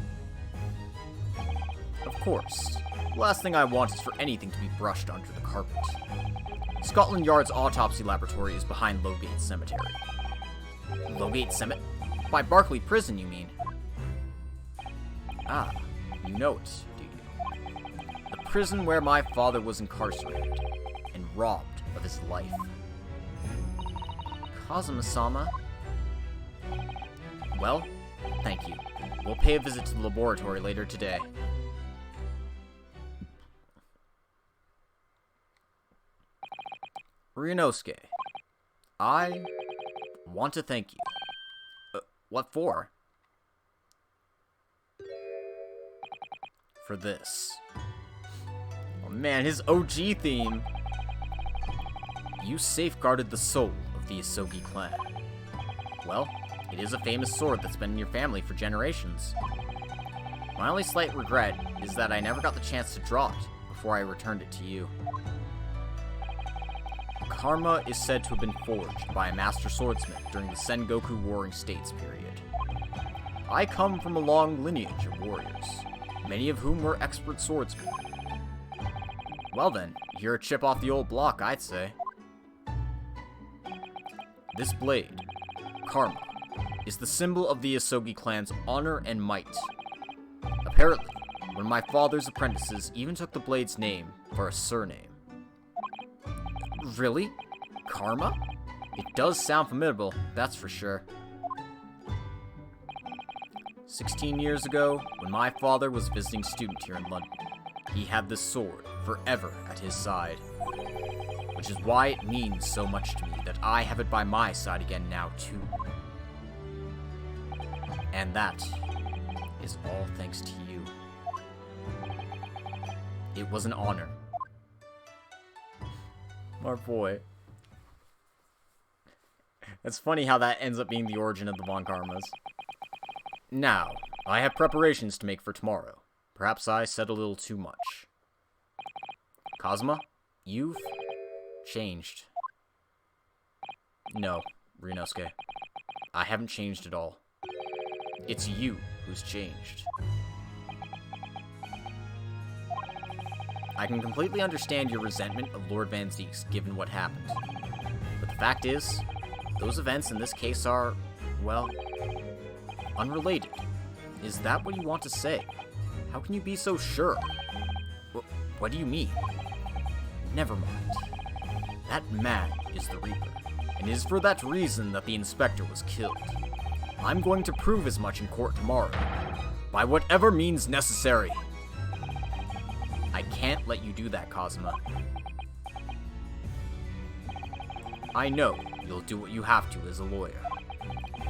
Of course. The last thing I want is for anything to be brushed under the carpet. Scotland Yard's autopsy laboratory is behind Lowgate Cemetery. Lowgate Cemetery? By Barclay Prison, you mean? Ah, you know it, do you? The prison where my father was incarcerated and robbed of his life. Kazuma-sama? Well, thank you. We'll pay a visit to the laboratory later today. Ryunosuke, I want to thank you. What for? For this. Oh man, his OG theme! You safeguarded the soul of the Ahsoki clan. Well, it is a famous sword that's been in your family for generations. My only slight regret is that I never got the chance to draw it before I returned it to you. Karma is said to have been forged by a master swordsmith during the Sengoku Warring States period. I come from a long lineage of warriors, many of whom were expert swordsmen. Well then, you're a chip off the old block, I'd say. This blade, Karma, is the symbol of the Ahsoki clan's honor and might. Apparently, one of my father's apprentices even took the blade's name for a surname. Really? Karma? It does sound formidable, that's for sure. 16 years ago, when my father was a visiting student here in London, he had this sword forever at his side. Which is why it means so much to me that I have it by my side again now, too. And that is all thanks to you. It was an honor. Our boy. It's funny how that ends up being the origin of the Von Karmas. Now, I have preparations to make for tomorrow. Perhaps I said a little too much. Kazuma, you've changed. No, Ryunosuke. I haven't changed at all. It's you who's changed. I can completely understand your resentment of Lord Van Zeeks, given what happened. But the fact is, those events in this case are, well, unrelated. Is that what you want to say? How can you be so sure? What do you mean? Never mind. That man is the Reaper, and it is for that reason that the Inspector was killed. I'm going to prove as much in court tomorrow, by whatever means necessary. I can't let you do that, Kazuma. I know you'll do what you have to as a lawyer,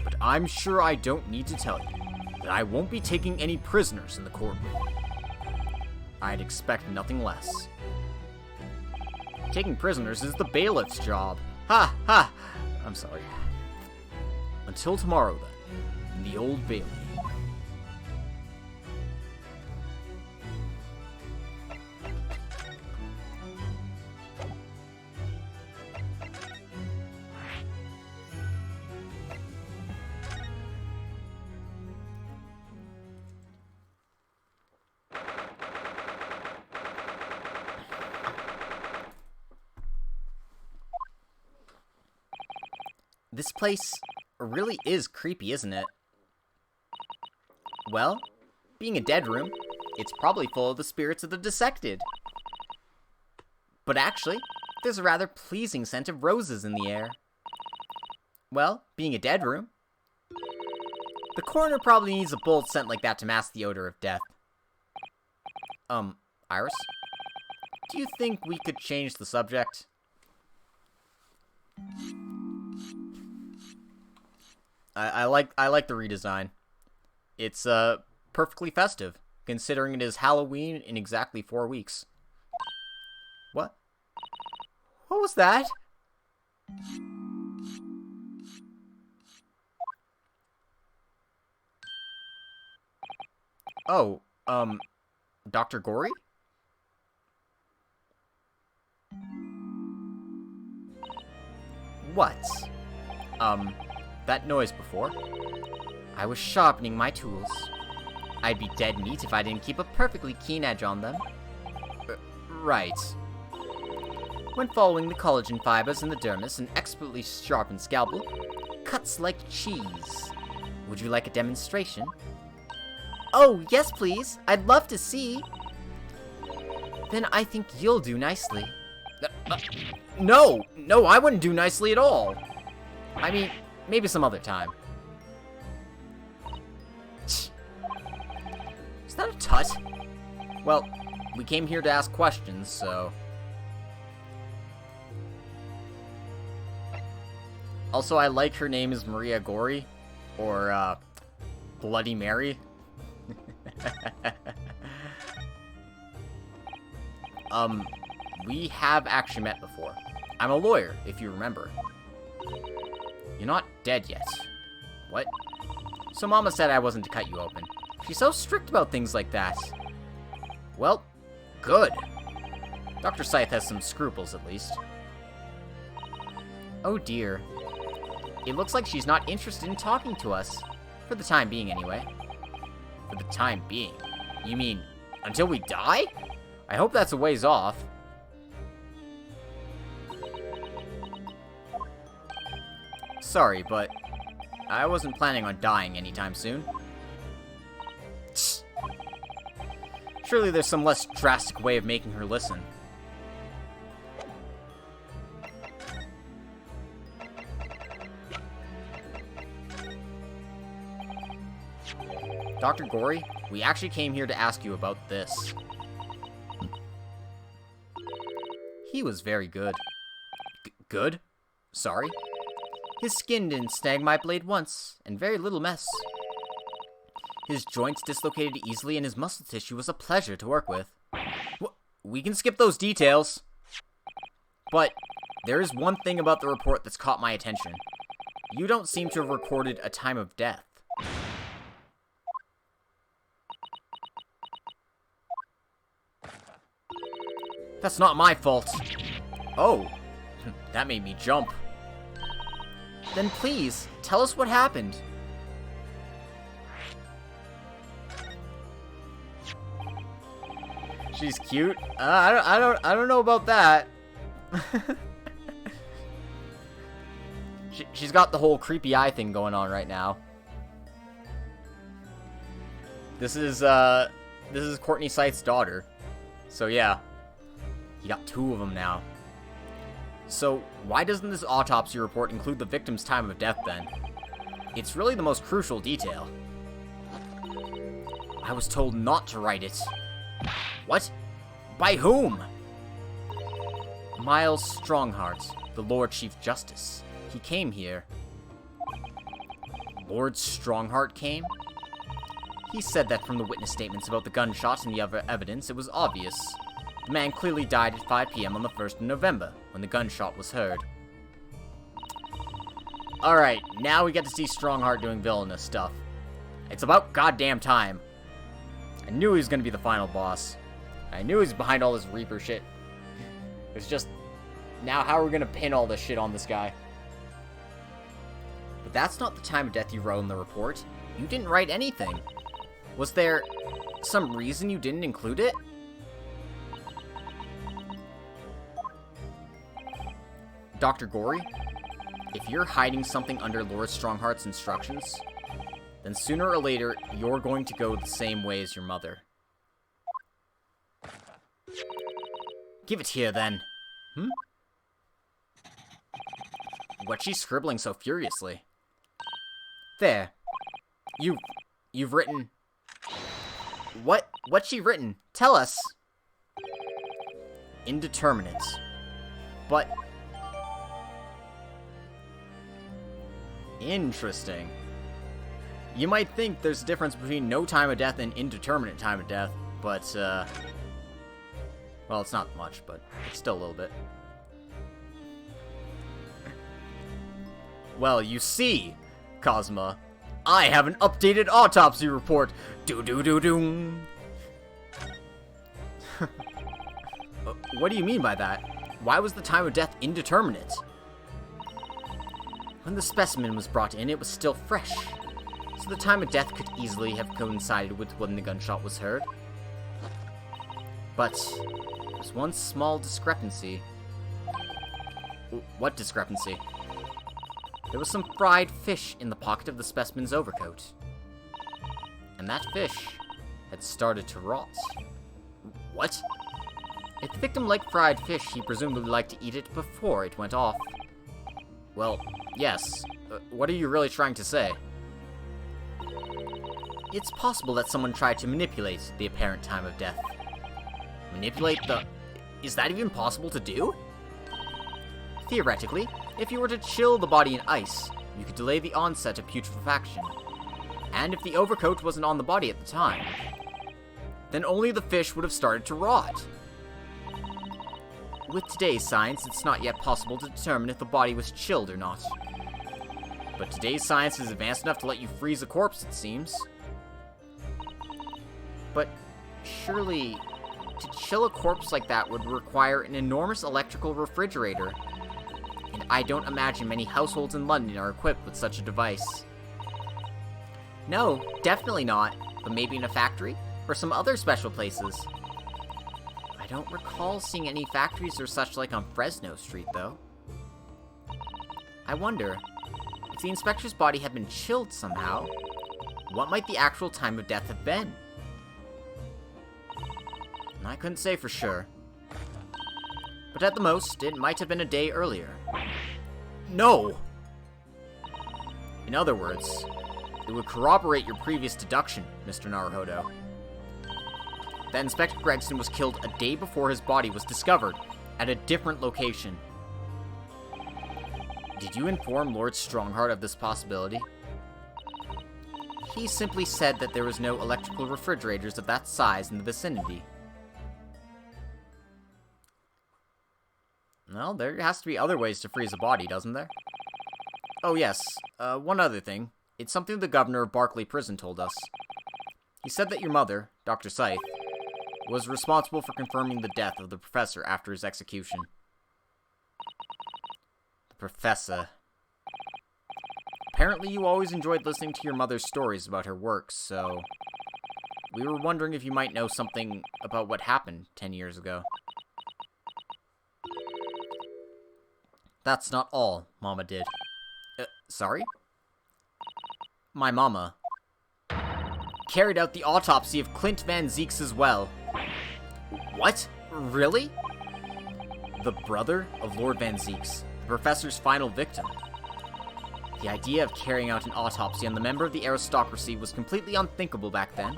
but I'm sure I don't need to tell you that I won't be taking any prisoners in the courtroom. I'd expect nothing less. Taking prisoners is the bailiff's job. Ha ha! I'm sorry. Until tomorrow, then, in the Old Bailey. This place really is creepy, isn't it? Well, being a dead room, it's probably full of the spirits of the dissected. But actually, there's a rather pleasing scent of roses in the air. Well, being a dead room, the coroner probably needs a bold scent like that to mask the odor of death. Iris? Do you think we could change the subject? I like the redesign. It's perfectly festive, considering it is Halloween in exactly 4 weeks. What? What was that? Oh, Dr. Gory? What? That noise before? I was sharpening my tools. I'd be dead meat if I didn't keep a perfectly keen edge on them. Right. When following the collagen fibers in the dermis, an expertly sharpened scalpel cuts like cheese. Would you like a demonstration? Oh, yes please. I'd love to see. Then I think you'll do nicely. No, I wouldn't do nicely at all. I mean, maybe some other time. Is that a tut? Well, we came here to ask questions, so... Also, I like her name is Maria Gory, or, Bloody Mary. We have actually met before. I'm a lawyer, if you remember. You're not dead yet. What? So Mama said I wasn't to cut you open. She's so strict about things like that. Well, good. Dr. Scythe has some scruples, at least. Oh dear. It looks like she's not interested in talking to us. For the time being, anyway. For the time being? You mean, until we die? I hope that's a ways off. Sorry, but I wasn't planning on dying anytime soon. Surely there's some less drastic way of making her listen. Dr. Gory, we actually came here to ask you about this. He was very good. Good? Sorry? His skin didn't snag my blade once, and very little mess. His joints dislocated easily, and his muscle tissue was a pleasure to work with. We can skip those details. But there is one thing about the report that's caught my attention. You don't seem to have recorded a time of death. That's not my fault. Oh, that made me jump. Then please, tell us what happened. She's cute. I don't know about that. She's got the whole creepy eye thing going on right now. This is Courtney Scythe's daughter. So yeah, you got two of them now. So why doesn't this autopsy report include the victim's time of death then? It's really the most crucial detail. I was told not to write it. What? By whom? Miles Strongheart, the Lord Chief Justice. He came here. Lord Strongheart came? He said that from the witness statements about the gunshot and the other evidence, it was obvious. The man clearly died at 5 p.m. on the 1st of November, when the gunshot was heard. Alright, now we get to see Strongheart doing villainous stuff. It's about goddamn time. I knew he was gonna be the final boss. I knew he was behind all this Reaper shit. It's just, now how are we gonna pin all this shit on this guy? But that's not the time of death you wrote in the report. You didn't write anything. Was there some reason you didn't include it? Dr. Gory, if you're hiding something under Lord Strongheart's instructions, then sooner or later, you're going to go the same way as your mother. Give it here, then. What's she scribbling so furiously? There. You've written... What's she written? Tell us! Indeterminate. But... Interesting. You might think there's a difference between no time of death and indeterminate time of death, but, well, it's not much, but it's still a little bit. Well, you see, Cosma, I have an updated autopsy report. Do-do-do-do. What do you mean by that? Why was the time of death indeterminate? When the specimen was brought in, it was still fresh. So the time of death could easily have coincided with when the gunshot was heard. But there's one small discrepancy. What discrepancy? There was some fried fish in the pocket of the specimen's overcoat. And that fish had started to rot. What? If the victim liked fried fish, he presumably liked to eat it before it went off. Well, yes. What are you really trying to say? It's possible that someone tried to manipulate the apparent time of death. Manipulate the... Is that even possible to do? Theoretically, if you were to chill the body in ice, you could delay the onset of putrefaction. And if the overcoat wasn't on the body at the time, then only the fish would have started to rot. With today's science, it's not yet possible to determine if the body was chilled or not. But today's science is advanced enough to let you freeze a corpse, it seems. But surely, to chill a corpse like that would require an enormous electrical refrigerator. And I don't imagine many households in London are equipped with such a device. No, definitely not. But maybe in a factory? Or some other special places. I don't recall seeing any factories or such like on Fresno Street, though. I wonder, if the inspector's body had been chilled somehow, what might the actual time of death have been? I couldn't say for sure. But at the most, it might have been a day earlier. No! In other words, it would corroborate your previous deduction, Mr. Naruhodo. That Inspector Gregson was killed a day before his body was discovered, at a different location. Did you inform Lord Strongheart of this possibility? He simply said that there was no electrical refrigerators of that size in the vicinity. Well, there has to be other ways to freeze a body, doesn't there? Oh yes, one other thing. It's something the governor of Barclay Prison told us. He said that your mother, Dr. Scythe, was responsible for confirming the death of the professor after his execution. The professor. Apparently you always enjoyed listening to your mother's stories about her work, so... We were wondering if you might know something about what happened 10 years ago. That's not all Mama did. Sorry? My mama carried out the autopsy of Clint Van Zeeks as well. What? Really? The brother of Lord Van Zeeks, the professor's final victim. The idea of carrying out an autopsy on the member of the aristocracy was completely unthinkable back then.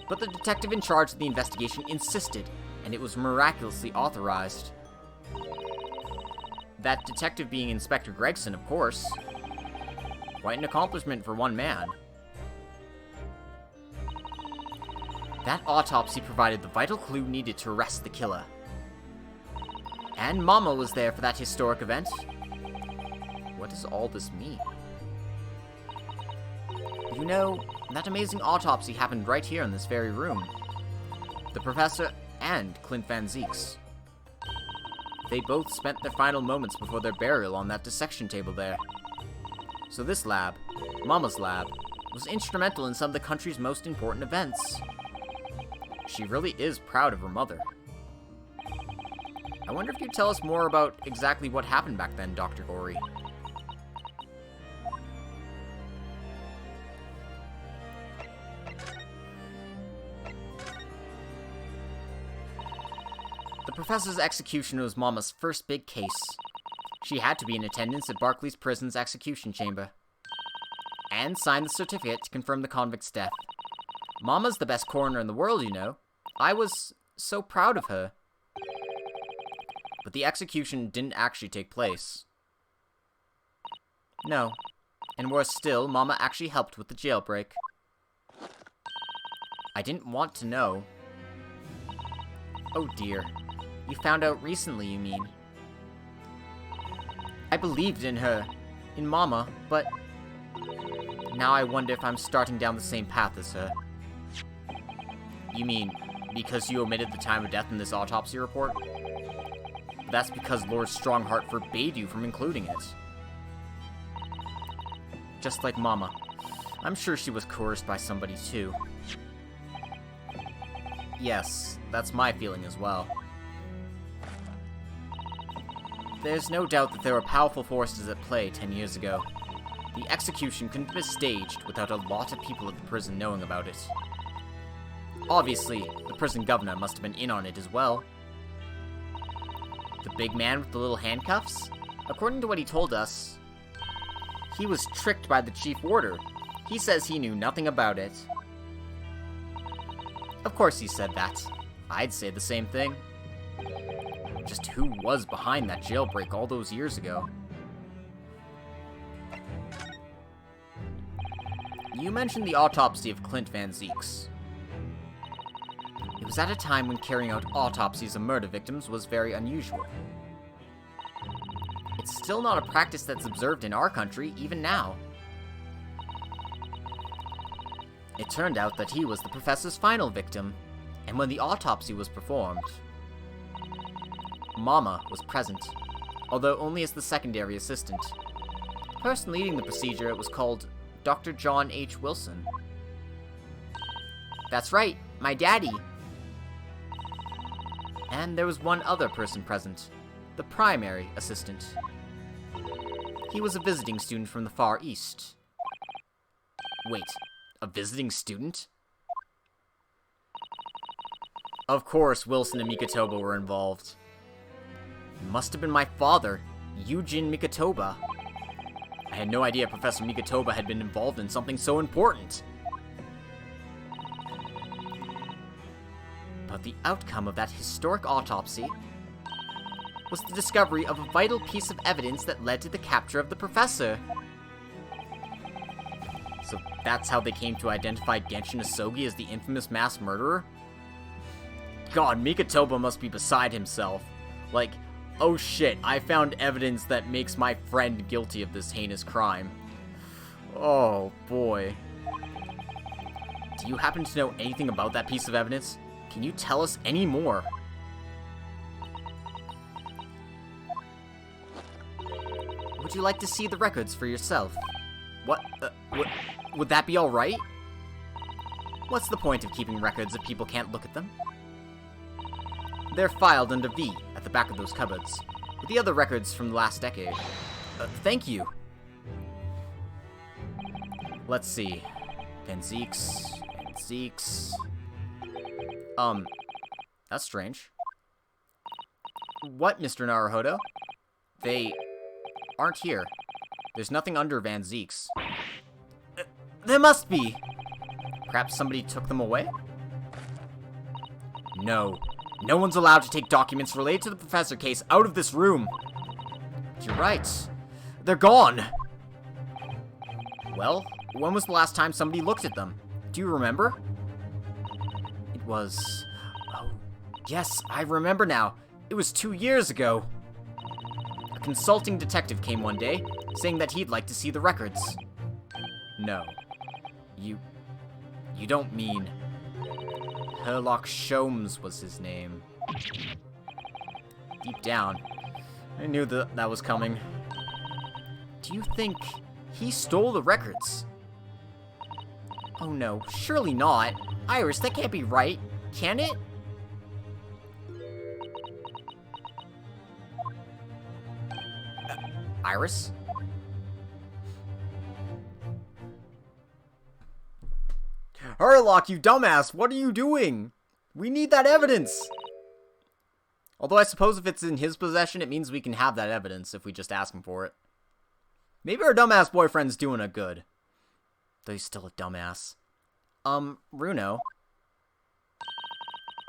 But the detective in charge of the investigation insisted, and it was miraculously authorized. That detective being Inspector Gregson, of course. Quite an accomplishment for one man. That autopsy provided the vital clue needed to arrest the killer. And Mama was there for that historic event. What does all this mean? You know, that amazing autopsy happened right here in this very room. The professor and Clint Van Zeeks. They both spent their final moments before their burial on that dissection table there. So this lab, Mama's lab, was instrumental in some of the country's most important events. She really is proud of her mother. I wonder if you'd tell us more about exactly what happened back then, Dr. Gory. The professor's execution was Mama's first big case. She had to be in attendance at Barclays Prison's execution chamber. And signed the certificate to confirm the convict's death. Mama's the best coroner in the world, you know. I was so proud of her. But the execution didn't actually take place. No. And worse still, Mama actually helped with the jailbreak. I didn't want to know. Oh dear. You found out recently, you mean? I believed in her. In Mama, but... now I wonder if I'm starting down the same path as her. You mean, because you omitted the time of death in this autopsy report? That's because Lord Strongheart forbade you from including it. Just like Mama. I'm sure she was coerced by somebody too. Yes, that's my feeling as well. There's no doubt that there were powerful forces at play 10 years ago. The execution couldn't be staged without a lot of people at the prison knowing about it. Obviously, the prison governor must have been in on it as well. The big man with the little handcuffs? According to what he told us, he was tricked by the chief warder. He says he knew nothing about it. Of course he said that. I'd say the same thing. Just who was behind that jailbreak all those years ago? You mentioned the autopsy of Clint Van Zeeks. It was at a time when carrying out autopsies of murder victims was very unusual. It's still not a practice that's observed in our country, even now. It turned out that he was the professor's final victim, and when the autopsy was performed, Mama was present, although only as the secondary assistant. The person leading the procedure was called Dr. John H. Wilson. That's right, my daddy. And there was one other person present, the primary assistant. He was a visiting student from the Far East. Wait, a visiting student? Of course, Wilson and Mikotoba were involved. It must have been my father, Eugene Mikotoba. I had no idea Professor Mikotoba had been involved in something so important. But the outcome of that historic autopsy was the discovery of a vital piece of evidence that led to the capture of the professor. So that's how they came to identify Genshin Ahsoki as the infamous mass murderer? God, Mikotoba must be beside himself. Like, oh shit, I found evidence that makes my friend guilty of this heinous crime. Oh boy. Do you happen to know anything about that piece of evidence? Can you tell us any more? Would you like to see the records for yourself? What, would that be alright? What's the point of keeping records if people can't look at them? They're filed under V at the back of those cupboards, with the other records from the last decade. Thank you. Let's see. And Zeeks. That's strange. What, Mr. Naruhodo? They aren't here. There's nothing under Van Zeeks. There must be! Perhaps somebody took them away? No. No one's allowed to take documents related to the Professor case out of this room. You're right. They're gone. Well, when was the last time somebody looked at them? Do you remember? It was... Oh, yes, I remember now. It was 2 years ago. A consulting detective came one day, saying that he'd like to see the records. No. You don't mean... Herlock Sholmes was his name. Deep down, I knew that was coming. Do you think he stole the records? Oh no, surely not. Iris, that can't be right, can it? Iris? Herlock, you dumbass! What are you doing? We need that evidence! Although I suppose if it's in his possession, it means we can have that evidence if we just ask him for it. Maybe our dumbass boyfriend's doing a good. Though he's still a dumbass. Runo.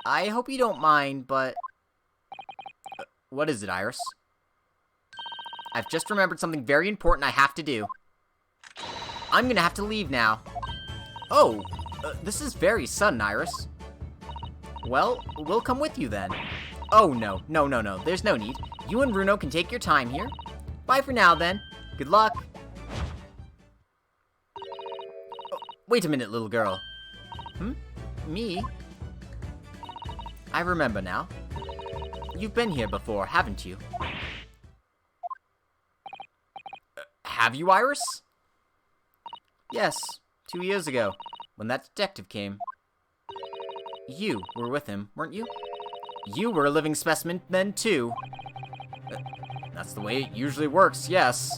I hope you don't mind, but... what is it, Iris? I've just remembered something very important I have to do. I'm gonna have to leave now. Oh, this is very sudden, Iris. Well, we'll come with you then. Oh, no, there's no need. You and Runo can take your time here. Bye for now, then. Good luck. Oh, wait a minute, little girl. Me? I remember now. You've been here before, haven't you? Have you, Iris? Yes, 2 years ago, when that detective came. You were with him, weren't you? You were a living specimen then, too. That's the way it usually works, yes.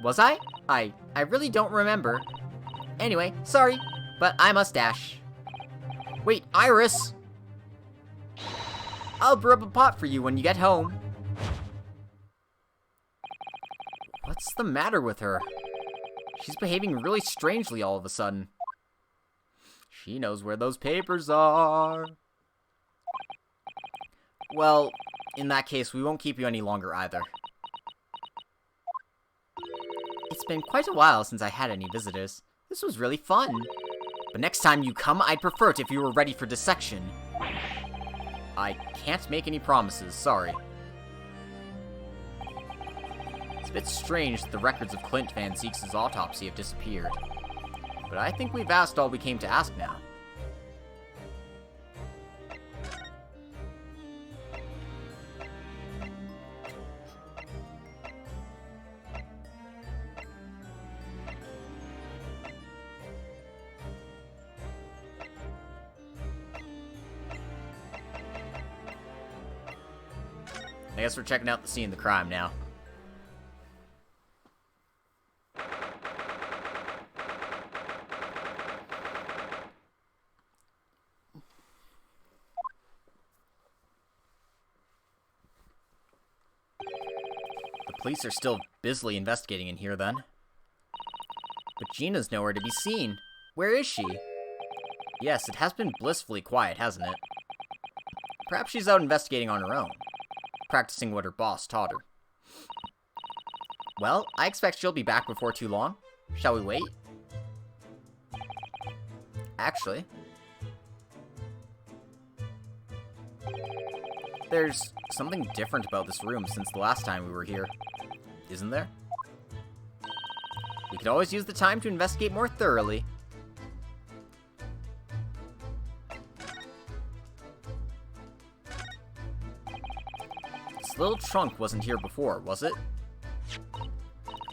Was I? I really don't remember. Anyway, sorry, but I must dash. Wait, Iris! I'll brew up a pot for you when you get home. What's the matter with her? She's behaving really strangely all of a sudden. She knows where those papers are. Well, in that case, we won't keep you any longer either. It's been quite a while since I had any visitors. This was really fun. But next time you come, I'd prefer it if you were ready for dissection. I can't make any promises, sorry. It's a bit strange that the records of Clint Van Zeeks' autopsy have disappeared. But I think we've asked all we came to ask now. I guess we're checking out the scene of the crime now. The police are still busily investigating in here, then. But Gina's nowhere to be seen. Where is she? Yes, it has been blissfully quiet, hasn't it? Perhaps she's out investigating on her own, practicing what her boss taught her. Well, I expect she'll be back before too long. Shall we wait? Actually, there's something different about this room since the last time we were here, isn't there? We could always use the time to investigate more thoroughly. This little trunk wasn't here before, was it?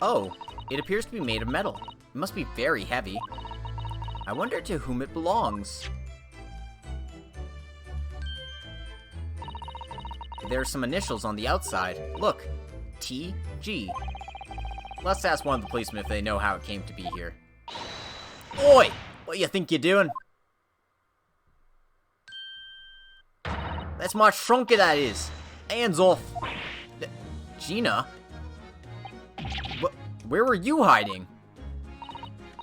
Oh, it appears to be made of metal. must be very heavy. I wonder to whom it belongs. There are some initials on the outside. Look, T.G. Let's ask one of the policemen if they know how it came to be here. Oi! What you think you're doing? That's my trunker, that is. Hands off. Gina? Where were you hiding?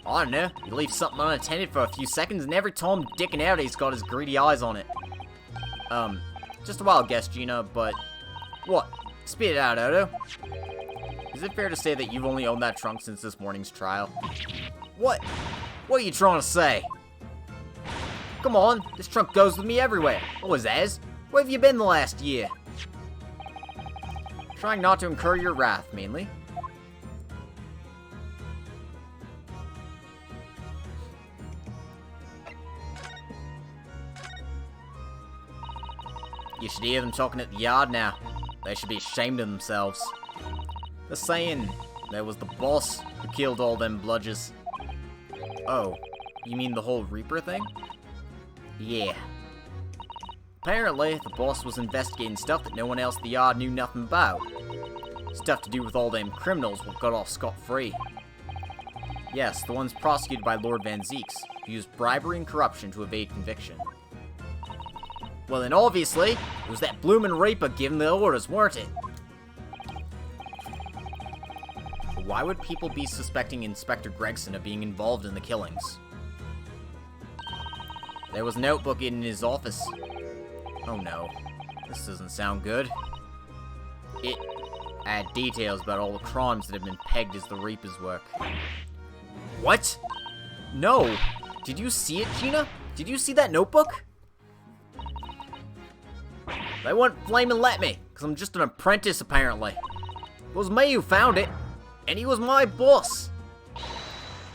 I don't know. You leave something unattended for a few seconds, and every time dicking out, he's got his greedy eyes on it. Just a wild guess, Gina, but... What? Spit it out, Odo. Is it fair to say that you've only owned that trunk since this morning's trial? What? What are you trying to say? Come on, this trunk goes with me everywhere. Always has. Where have you been the last year? Trying not to incur your wrath, mainly. You should hear them talking at the yard now. They should be ashamed of themselves. They're saying there was the boss who killed all them bludgers. Oh, you mean the whole Reaper thing? Yeah. Apparently, the boss was investigating stuff that no one else at the yard knew nothing about. Stuff to do with all them criminals who got off scot-free. Yes, the ones prosecuted by Lord Van Zeeks, who used bribery and corruption to evade conviction. Well then obviously, it was that bloomin' Reaper giving the orders, weren't it? Why would people be suspecting Inspector Gregson of being involved in the killings? There was a notebook in his office. Oh no, this doesn't sound good. It had details about all the crimes that have been pegged as the Reaper's work. What? No! Did you see it, Gina? Did you see that notebook? They wouldn't flamin' let me, because I'm just an apprentice, apparently. It was me who found it, and he was my boss.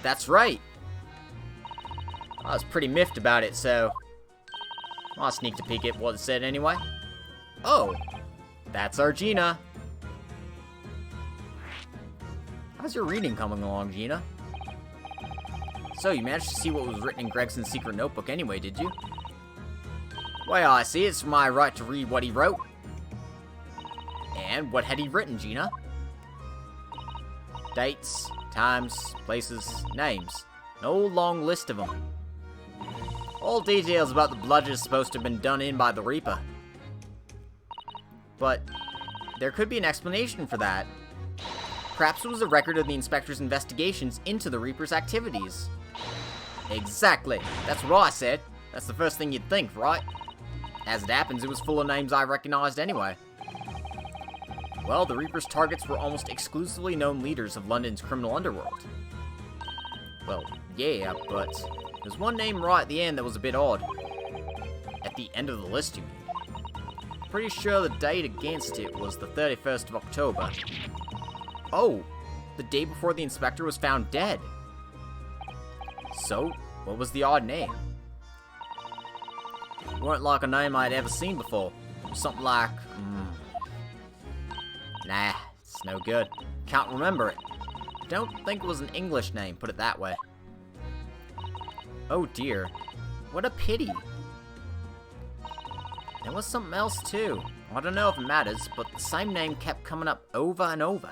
That's right. I was pretty miffed about it, so... I sneaked a peek at what it said anyway. Oh, that's our Gina. How's your reading coming along, Gina? So, you managed to see what was written in Gregson's secret notebook anyway, did you? Well, I see it's my right to read what he wrote. And what had he written, Gina? Dates, times, places, names. No long list of them. All details about the bludgers supposed to have been done in by the Reaper. But there could be an explanation for that. Perhaps it was a record of the Inspector's investigations into the Reaper's activities. Exactly. That's what I said. That's the first thing you'd think, right? As it happens, it was full of names I recognized anyway. Well, the Reaper's targets were almost exclusively known leaders of London's criminal underworld. Well, yeah, but there's one name right at the end that was a bit odd. At the end of the list, you mean? Pretty sure the date against it was the 31st of October. Oh, the day before the Inspector was found dead. So, what was the odd name? It weren't like a name I'd ever seen before. Something like, nah, it's no good. Can't remember it. Don't think it was an English name, put it that way. Oh dear, what a pity. There was something else too. I don't know if it matters, but the same name kept coming up over and over.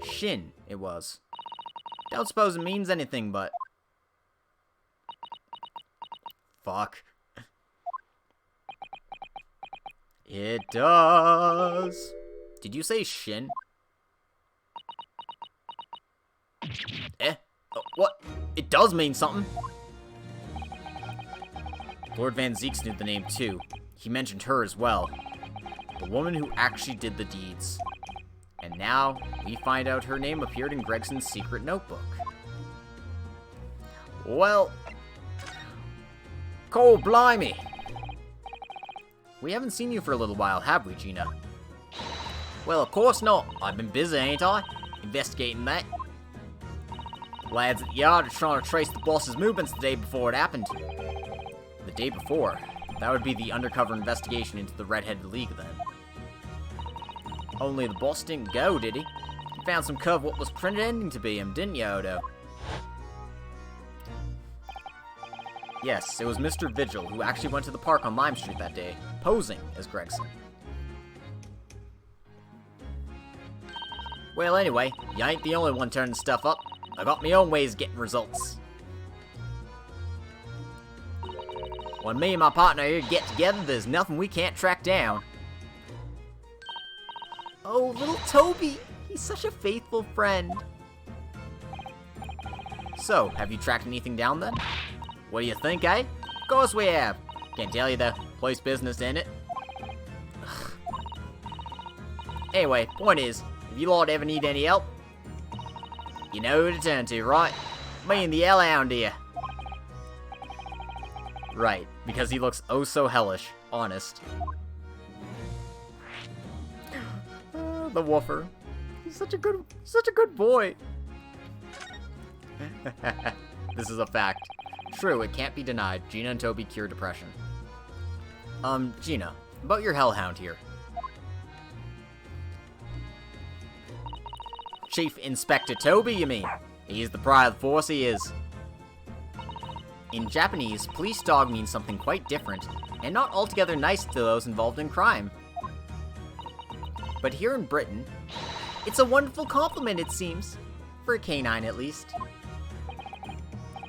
Shin, it was. Don't suppose it means anything, but... Fuck. It does. Did you say Shin? What? It does mean something. Lord Van Zeeks knew the name too. He mentioned her as well. The woman who actually did the deeds. And now, we find out her name appeared in Gregson's secret notebook. Well... Cold blimey! We haven't seen you for a little while, have we, Gina? Well, of course not. I've been busy, ain't I? Investigating that. Lads at the yard are trying to trace the boss's movements the day before it happened. The day before? That would be the undercover investigation into the Red-Headed League, then. Only the boss didn't go, did he? If found some cove what was pretending to be him, didn't you, Odo? Yes, it was Mr. Vigil who actually went to the park on Lime Street that day, posing as Gregson. Well, anyway, you ain't the only one turning stuff up. I got my own ways of getting results. When me and my partner here get together, there's nothing we can't track down. Oh, little Toby! He's such a faithful friend. So, have you tracked anything down then? What do you think, eh? Of course we have. Can't tell you the place business in it. Anyway, point is, if you lot ever need any help, you know who to turn to, right? Me and the Hellhound here. Right, because he looks oh so hellish, honest. The woofer. He's such a good boy. This is a fact. True, it can't be denied. Gina and Toby cure depression. Gina, about your Hellhound here. Chief Inspector Toby, you mean? He's the pride of the force, he is. In Japanese, police dog means something quite different, and not altogether nice to those involved in crime. But here in Britain, it's a wonderful compliment, it seems. For a canine, at least.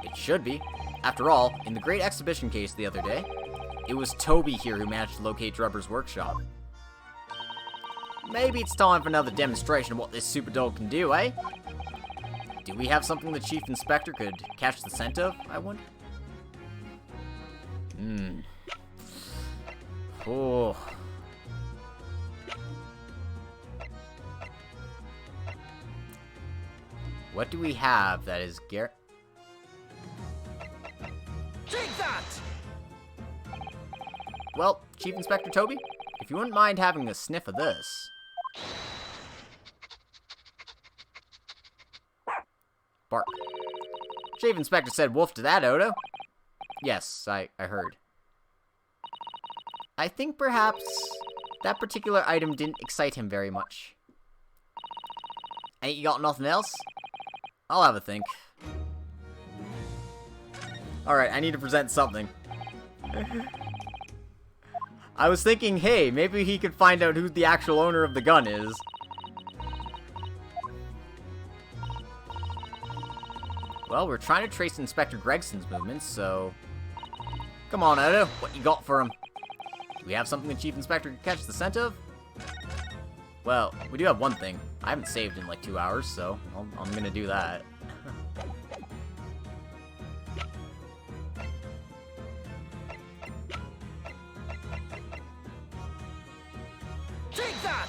It should be. After all, in the great exhibition case the other day, it was Toby here who managed to locate Drubber's workshop. Maybe it's time for another demonstration of what this super dog can do, eh? Do we have something the Chief Inspector could catch the scent of, I wonder? Oh. What do we have that is Take that! Well, Chief Inspector Toby, if you wouldn't mind having a sniff of this. Bark. Chief Inspector said woof to that, Odo. Yes, I heard. I think perhaps that particular item didn't excite him very much. Ain't you got nothing else? I'll have a think. Alright, I need to present something. I was thinking, hey, maybe he could find out who the actual owner of the gun is. Well, we're trying to trace Inspector Gregson's movements, so... Come on, Odo, what you got for him? Do we have something the Chief Inspector can catch the scent of? Well, we do have one thing. I haven't saved in like 2 hours, so I'm gonna do that. Take that!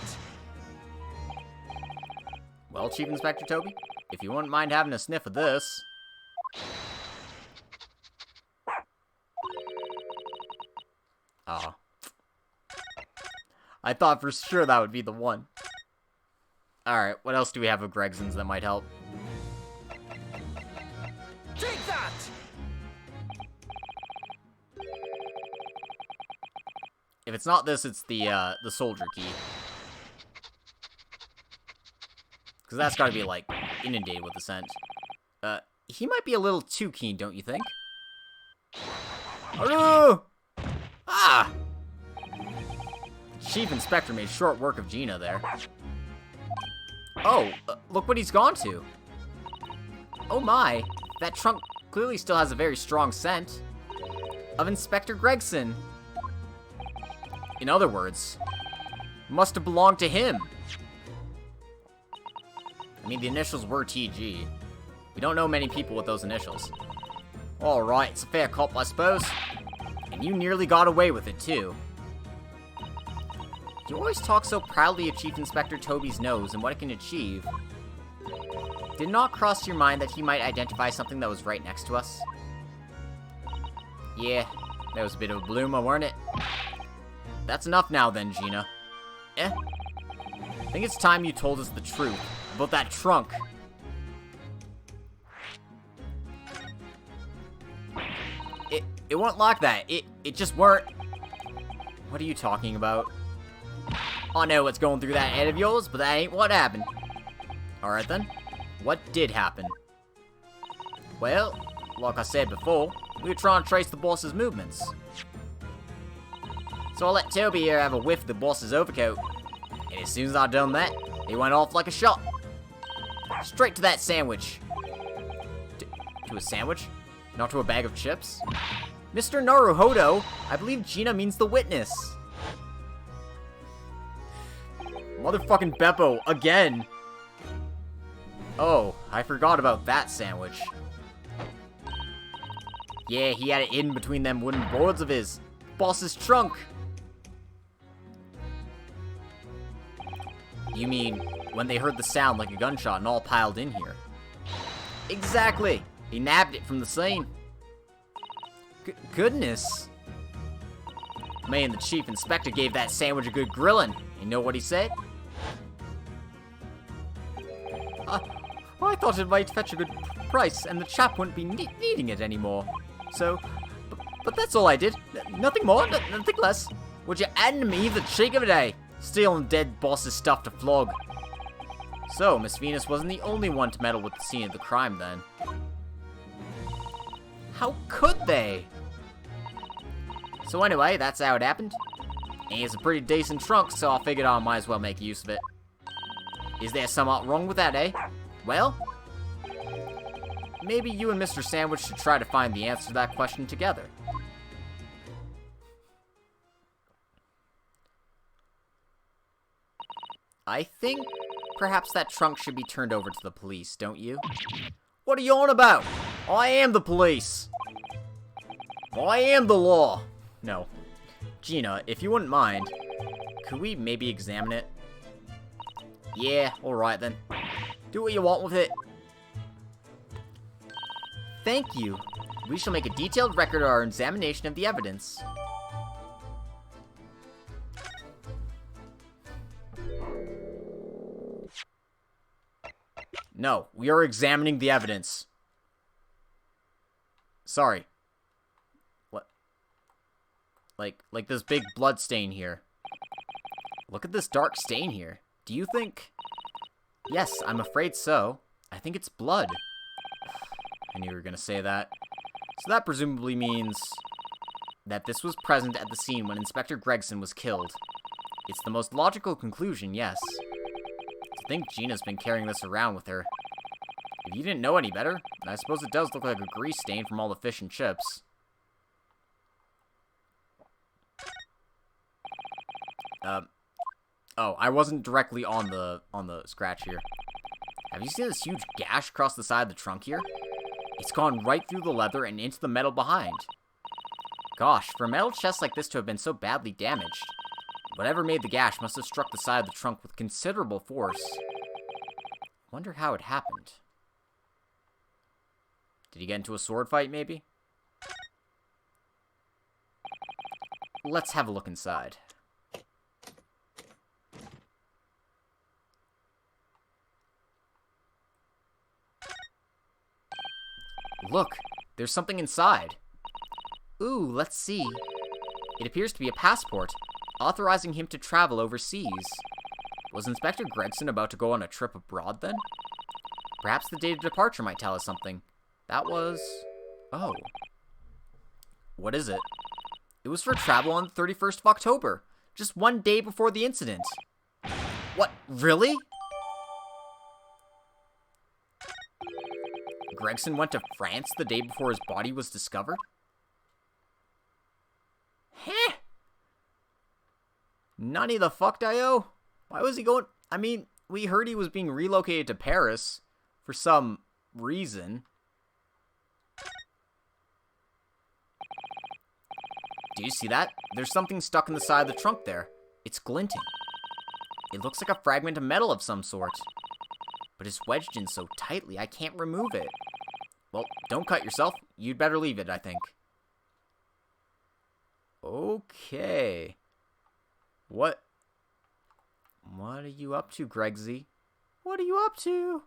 Well, Chief Inspector Toby, if you wouldn't mind having a sniff of this. Aw. I thought for sure that would be the one. Alright, what else do we have of Gregson's that might help? Take that! If it's not this, it's the soldier key. Because that's gotta be, like, inundated with the scent. He might be a little too keen, don't you think? Oh! Ah! Chief Inspector made short work of Gina there. Oh, look what he's gone to. Oh my, that trunk clearly still has a very strong scent of Inspector Gregson. In other words, must have belonged to him. I mean, the initials were TG. We don't know many people with those initials. Alright, it's a fair cop, I suppose. And you nearly got away with it, too. You always talk so proudly of Chief Inspector Toby's nose and what it can achieve. Did it not cross your mind that he might identify something that was right next to us? Yeah, that was a bit of a bloomer, weren't it? That's enough now then, Gina. I think it's time you told us the truth about that trunk. It weren't like that. It just weren't... What are you talking about? I know what's going through that head of yours, but that ain't what happened. Alright then. What did happen? Well, like I said before, we were trying to trace the boss's movements. So I let Toby here have a whiff of the boss's overcoat. And as soon as I done that, he went off like a shot. Straight to that sandwich. To a sandwich? Not to a bag of chips? Mr. Naruhodo, I believe Gina means the witness. Motherfucking Beppo, again. Oh, I forgot about that sandwich. Yeah, he had it hidden between them wooden boards of his. Boss's trunk. You mean, when they heard the sound like a gunshot and all piled in here? Exactly. He nabbed it from the scene. Goodness. Man, the chief inspector gave that sandwich a good grilling. You know what he said? I thought it might fetch a good price, and the chap wouldn't be needing it anymore. So, but that's all I did. Nothing more, nothing less. Would you add me the cheek of a day? Stealing dead boss's stuff to flog. So, Miss Venus wasn't the only one to meddle with the scene of the crime then. How could they? So anyway, that's how it happened. And it's a pretty decent trunk, so I figured I might as well make use of it. Is there something wrong with that, eh? Well, maybe you and Mr. Sandwich should try to find the answer to that question together. I think perhaps that trunk should be turned over to the police, don't you? What are you on about? I am the police. I am the law. No. Gina, if you wouldn't mind, could we maybe examine it? Yeah, alright then. Do what you want with it. Thank you. We shall make a detailed record of our examination of the evidence. No, we are examining the evidence. Sorry. What? Like this big blood stain here. Look at this dark stain here. Do you think... Yes, I'm afraid so. I think it's blood. I knew you were gonna say that. So that presumably means that this was present at the scene when Inspector Gregson was killed. It's the most logical conclusion, yes. To think Gina's been carrying this around with her. If you didn't know any better, I suppose it does look like a grease stain from all the fish and chips. Oh, I wasn't directly on the scratch here. Have you seen this huge gash across the side of the trunk here? It's gone right through the leather and into the metal behind. Gosh, for a metal chest like this to have been so badly damaged, whatever made the gash must have struck the side of the trunk with considerable force. Wonder how it happened. Did he get into a sword fight, maybe? Let's have a look inside. Look, there's something inside. Ooh, let's see. It appears to be a passport, authorizing him to travel overseas. Was Inspector Gregson about to go on a trip abroad then? Perhaps the date of departure might tell us something. That was... Oh. What is it? It was for travel on the 31st of October, just one day before the incident. What, really? Gregson went to France the day before his body was discovered? Heh! Nani the fuck, Dio? Why was he going... I mean, we heard he was being relocated to Paris for some reason. Do you see that? There's something stuck in the side of the trunk there. It's glinting. It looks like a fragment of metal of some sort. But it's wedged in so tightly, I can't remove it. Well, don't cut yourself. You'd better leave it, I think. Okay. What are you up to, Gregsy? What are you up to?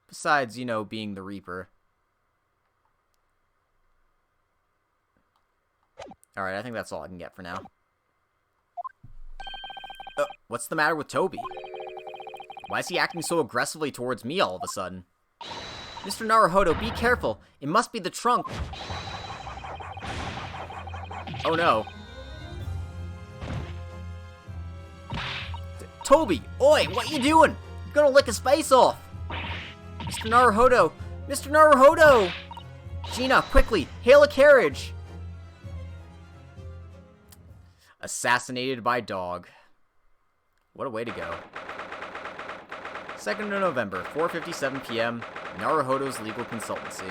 Besides, you know, being the Reaper. Alright, I think that's all I can get for now. What's the matter with Toby? Why is he acting so aggressively towards me all of a sudden? Mr. Naruhodo, be careful. It must be the trunk. Oh no. Toby! Oi! What you doing? You're gonna lick his face off! Mr. Naruhodo! Mr. Naruhodo! Gina, quickly! Hail a carriage! Assassinated by dog. What a way to go. 2nd of November, 4:57 p.m., Naruhodo's Legal Consultancy.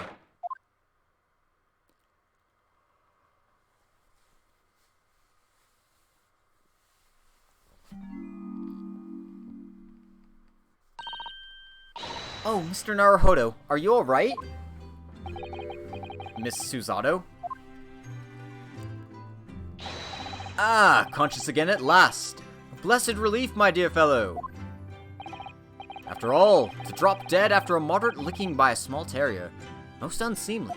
Oh, Mr. Naruhodo, are you alright? Miss Susato? Ah, conscious again at last. A blessed relief, my dear fellow. After all, to drop dead after a moderate licking by a small terrier, most unseemly.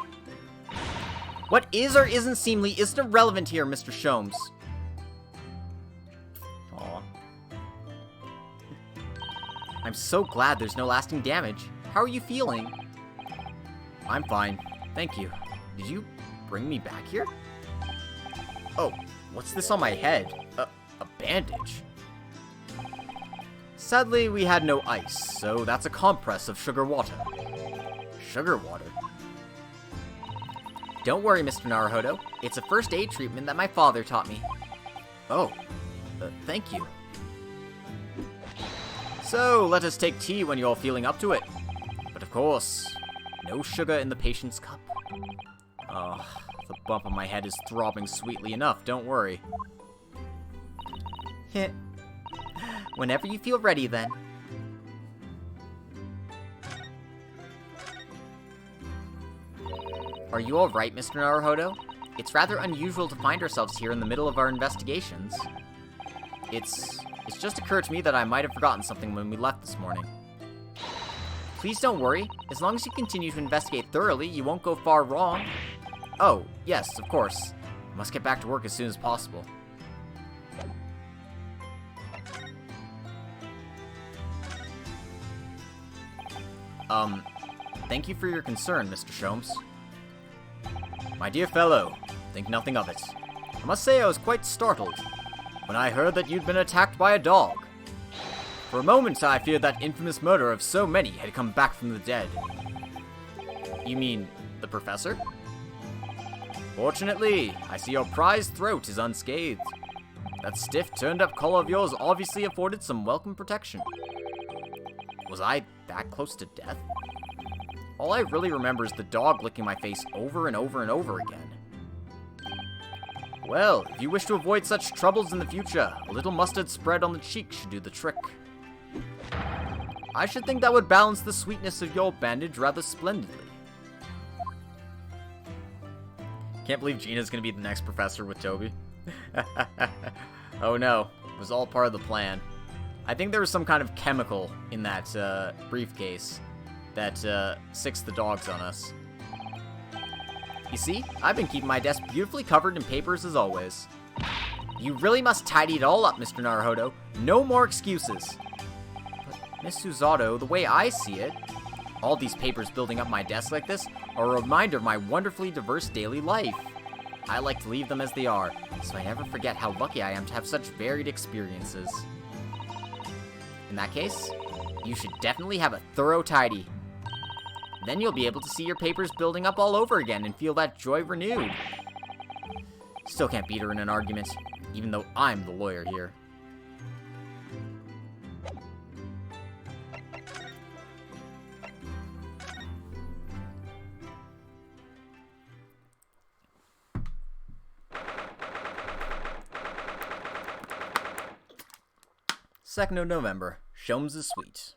What is or isn't seemly isn't irrelevant here, Mr. Sholmes. Aw. I'm so glad there's no lasting damage. How are you feeling? I'm fine, thank you. Did you bring me back here? Oh, what's this on my head? A bandage. Sadly, we had no ice, so that's a compress of sugar water. Sugar water? Don't worry, Mr. Naruhodo. It's a first aid treatment that my father taught me. Oh, thank you. So, let us take tea when you're feeling up to it. But of course, no sugar in the patient's cup. Oh, the bump on my head is throbbing sweetly enough, don't worry. Heh. Whenever you feel ready, then. Are you alright, Mr. Naruhodo? It's rather unusual to find ourselves here in the middle of our investigations. It's just occurred to me that I might have forgotten something when we left this morning. Please don't worry. As long as you continue to investigate thoroughly, you won't go far wrong. Oh, yes, of course. I must get back to work as soon as possible. Thank you for your concern, Mr. Sholmes. My dear fellow, think nothing of it. I must say I was quite startled when I heard that you'd been attacked by a dog. For a moment, I feared that infamous murder of so many had come back from the dead. You mean, the professor? Fortunately, I see your prized throat is unscathed. That stiff, turned-up collar of yours obviously afforded some welcome protection. Was I that close to death? All I really remember is the dog licking my face over and over and over again. Well, if you wish to avoid such troubles in the future, a little mustard spread on the cheek should do the trick. I should think that would balance the sweetness of your bandage rather splendidly. Can't believe Gina's gonna be the next professor with Toby. Oh no, it was all part of the plan. I think there was some kind of chemical in that briefcase that sicks the dogs on us. You see, I've been keeping my desk beautifully covered in papers as always. You really must tidy it all up, Mr. Naruhodo. No more excuses. But, Miss Susato, the way I see it, all these papers building up my desk like this are a reminder of my wonderfully diverse daily life. I like to leave them as they are, so I never forget how lucky I am to have such varied experiences. In that case, you should definitely have a thorough tidy. Then you'll be able to see your papers building up all over again and feel that joy renewed. Still can't beat her in an argument, even though I'm the lawyer here. Second of November, Sholmes' Suite.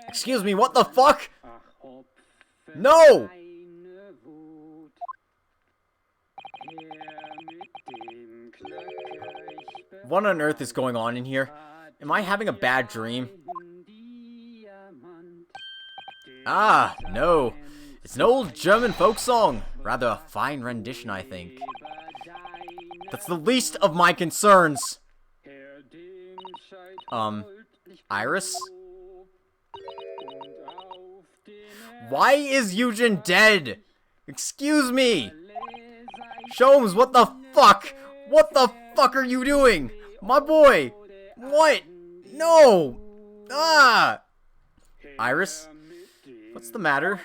Excuse me, what the fuck? No! What on earth is going on in here? Am I having a bad dream? Ah, no. It's an old German folk song. Rather a fine rendition, I think. That's the least of my concerns. Iris? Why is Eugen dead? Excuse me. Sholmes, what the fuck? What the fuck are you doing? My boy. What? No. Ah. Iris? What's the matter?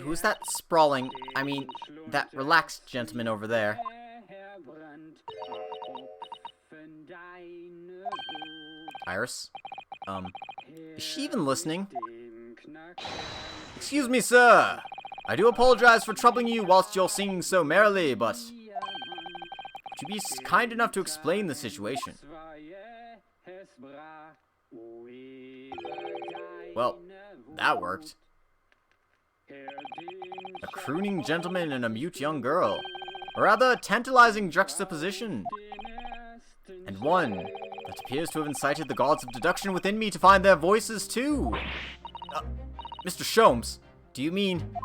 Who's that sprawling, that relaxed gentleman over there? Iris? Is she even listening? Excuse me, sir! I do apologize for troubling you whilst you're singing so merrily, but would you be kind enough to explain the situation? Well, that worked. A crooning gentleman and a mute young girl. A rather tantalizing juxtaposition. And one that appears to have incited the gods of deduction within me to find their voices too. Mr. Sholmes, do you mean...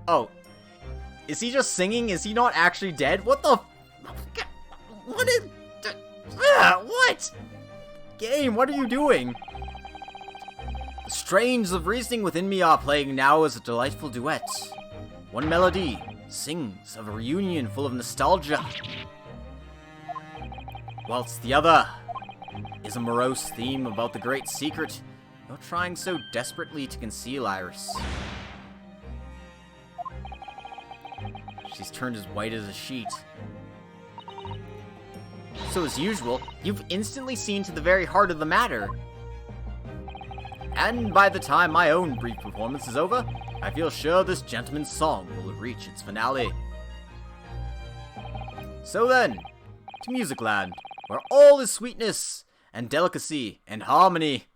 Oh. Is he just singing? Is he not actually dead? What the... What is... What? Game, what are you doing? The strains of reasoning within me are playing now as a delightful duet. One melody sings of a reunion full of nostalgia, whilst the other is a morose theme about the great secret you're trying so desperately to conceal, Iris. She's turned as white as a sheet. So as usual, you've instantly seen to the very heart of the matter. And by the time my own brief performance is over, I feel sure this gentleman's song will reach its finale. So then, to Music Land, where all is sweetness and delicacy and harmony.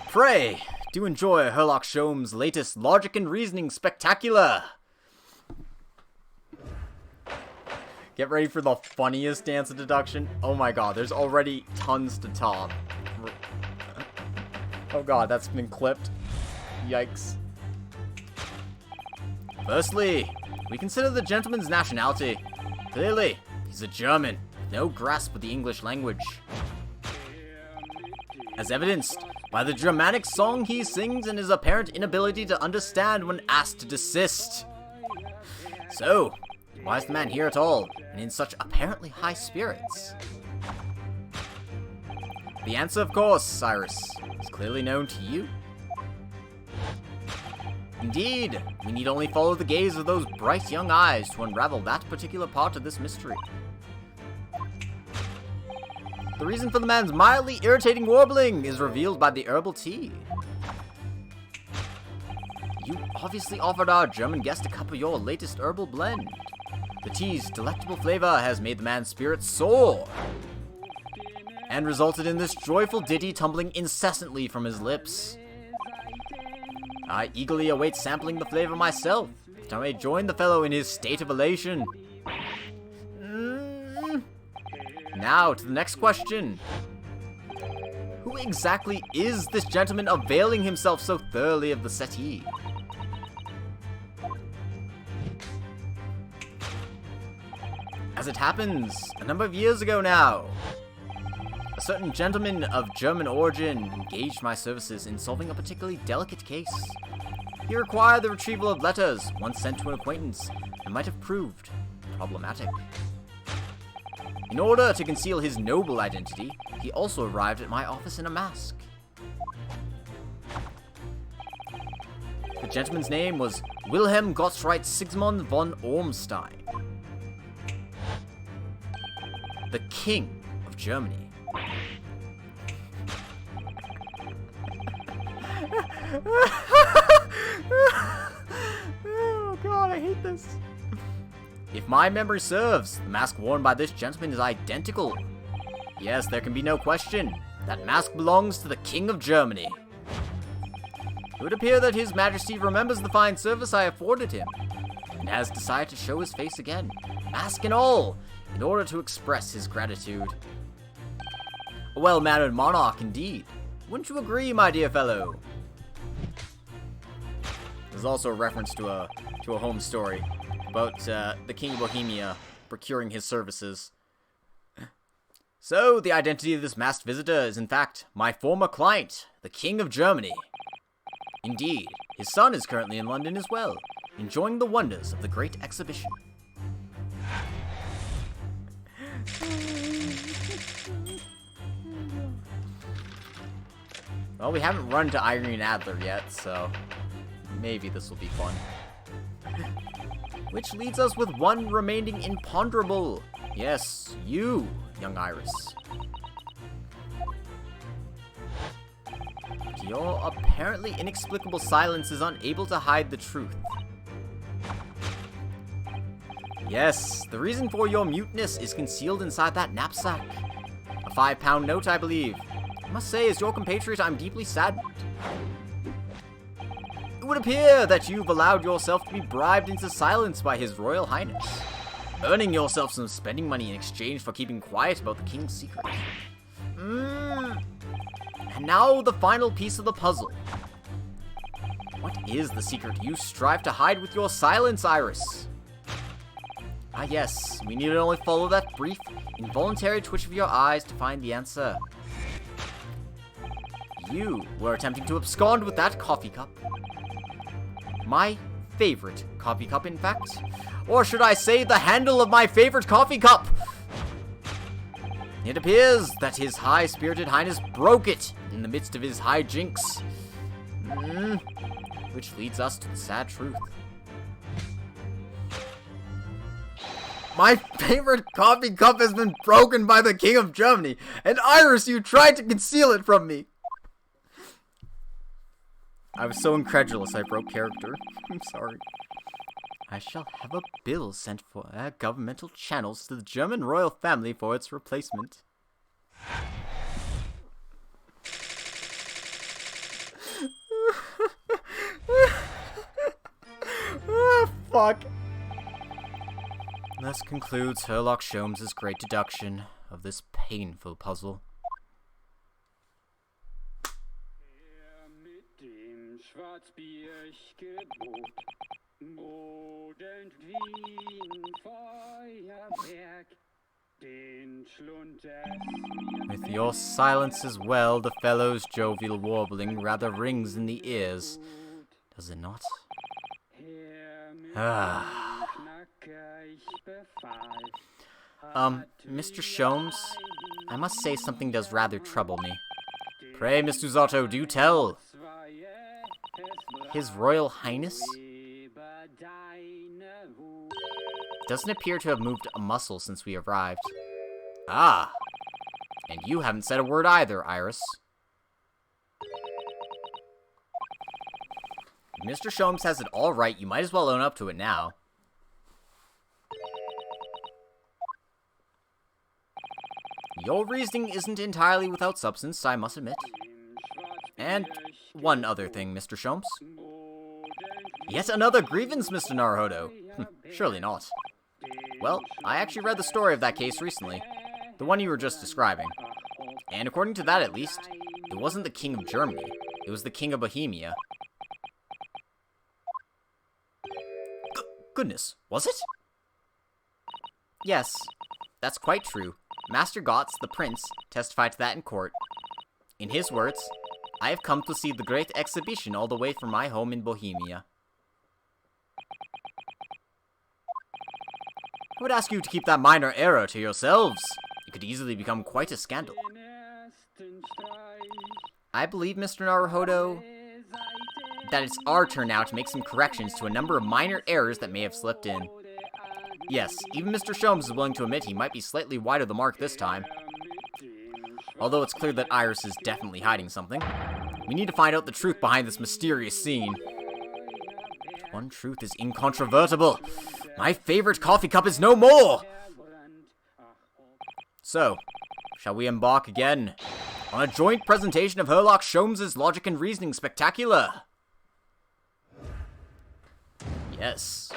Pray, do enjoy Herlock Sholmes' latest Logic and Reasoning Spectacular. Get ready for the funniest dance of deduction. Oh my god, there's already tons to top. Oh god, that's been clipped. Yikes. Firstly, we consider the gentleman's nationality. Clearly, he's a German, with no grasp of the English language. As evidenced by the Germanic song he sings and his apparent inability to understand when asked to desist. So, why is the man here at all, and in such apparently high spirits? The answer, of course, Cyrus, is clearly known to you. Indeed, we need only follow the gaze of those bright young eyes to unravel that particular part of this mystery. The reason for the man's mildly irritating warbling is revealed by the herbal tea. You obviously offered our German guest a cup of your latest herbal blend. The tea's delectable flavor has made the man's spirits soar, and resulted in this joyful ditty tumbling incessantly from his lips. I eagerly await sampling the flavor myself, that I may join the fellow in his state of elation. Now, to the next question. Who exactly is this gentleman availing himself so thoroughly of the settee? As it happens, a number of years ago now, a certain gentleman of German origin engaged my services in solving a particularly delicate case. He required the retrieval of letters once sent to an acquaintance and might have proved problematic. In order to conceal his noble identity, he also arrived at my office in a mask. The gentleman's name was Wilhelm Gottfried Sigismund von Ormstein, the King of Germany. Oh god, I hate this. If my memory serves, the mask worn by this gentleman is identical. Yes, there can be no question. That mask belongs to the King of Germany. It would appear that His Majesty remembers the fine service I afforded him, and has decided to show his face again, mask and all, in order to express his gratitude. A well-mannered monarch indeed. Wouldn't you agree, my dear fellow? There's also a reference to a home story about the King of Bohemia procuring his services. So, the identity of this masked visitor is in fact my former client, the King of Germany. Indeed, his son is currently in London as well, enjoying the wonders of the Great Exhibition. Well, we haven't run to Irene Adler yet, so maybe this will be fun. Which leads us with one remaining imponderable. Yes, you, young Iris. Your apparently inexplicable silence is unable to hide the truth. Yes, the reason for your muteness is concealed inside that knapsack. A 5-pound note, I believe. I must say, as your compatriot, I'm deeply saddened. It would appear that you've allowed yourself to be bribed into silence by His Royal Highness, earning yourself some spending money in exchange for keeping quiet about the king's secret. And now the final piece of the puzzle. What is the secret you strive to hide with your silence, Iris? Ah yes, we need to only follow that brief, involuntary twitch of your eyes to find the answer. You were attempting to abscond with that coffee cup. My favorite coffee cup, in fact. Or should I say, the handle of my favorite coffee cup! It appears that His High-Spirited Highness broke it in the midst of his hijinks. Which leads us to the sad truth. My favorite coffee cup has been broken by the King of Germany, and Iris, you tried to conceal it from me! I was so incredulous I broke character. I'm sorry. I shall have a bill sent for governmental channels to the German royal family for its replacement. Oh, fuck. Thus concludes Herlock Sholmes' great deduction of this painful puzzle. With your silence as well, the fellow's jovial warbling rather rings in the ears, does it not? Mr. Sholmes, I must say something does rather trouble me. Pray, Mr. Zotto, do tell. His Royal Highness doesn't appear to have moved a muscle since we arrived. Ah, and you haven't said a word either, Iris. If Mr. Sholmes has it all right, you might as well own up to it now. Your reasoning isn't entirely without substance, I must admit. And one other thing, Mr. Sholmes. Yet another grievance, Mr. Naruhodo. Surely not. Well, I actually read the story of that case recently. The one you were just describing. And according to that, at least, it wasn't the King of Germany. It was the King of Bohemia. Goodness, was it? Yes, that's quite true. Master Gotz, the prince, testified to that in court. In his words, I have come to see the great exhibition all the way from my home in Bohemia. I would ask you to keep that minor error to yourselves. It could easily become quite a scandal. I believe, Mr. Naruhodo, that it's our turn now to make some corrections to a number of minor errors that may have slipped in. Yes, even Mr. Sholmes is willing to admit he might be slightly wide of the mark this time. Although it's clear that Iris is definitely hiding something. We need to find out the truth behind this mysterious scene. One truth is incontrovertible. My favorite coffee cup is no more! So, shall we embark again on a joint presentation of Herlock Sholmes' Logic and Reasoning Spectacular? Yes.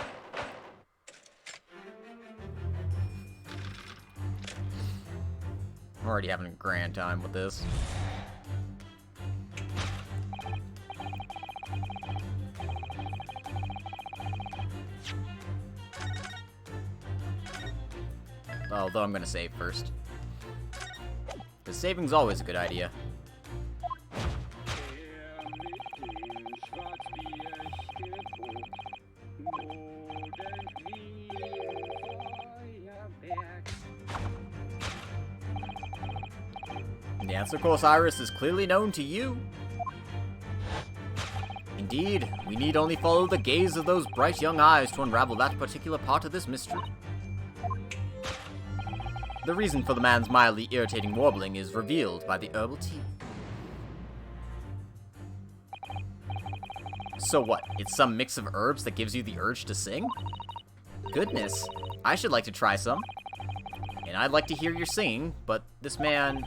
I'm already having a grand time with this. Although I'm gonna save first. Because saving's always a good idea. The answer course, Iris, is clearly known to you. Indeed, we need only follow the gaze of those bright young eyes to unravel that particular part of this mystery. The reason for the man's mildly irritating warbling is revealed by the herbal tea. So what, it's some mix of herbs that gives you the urge to sing? Goodness, I should like to try some. And I'd like to hear your singing, but this man...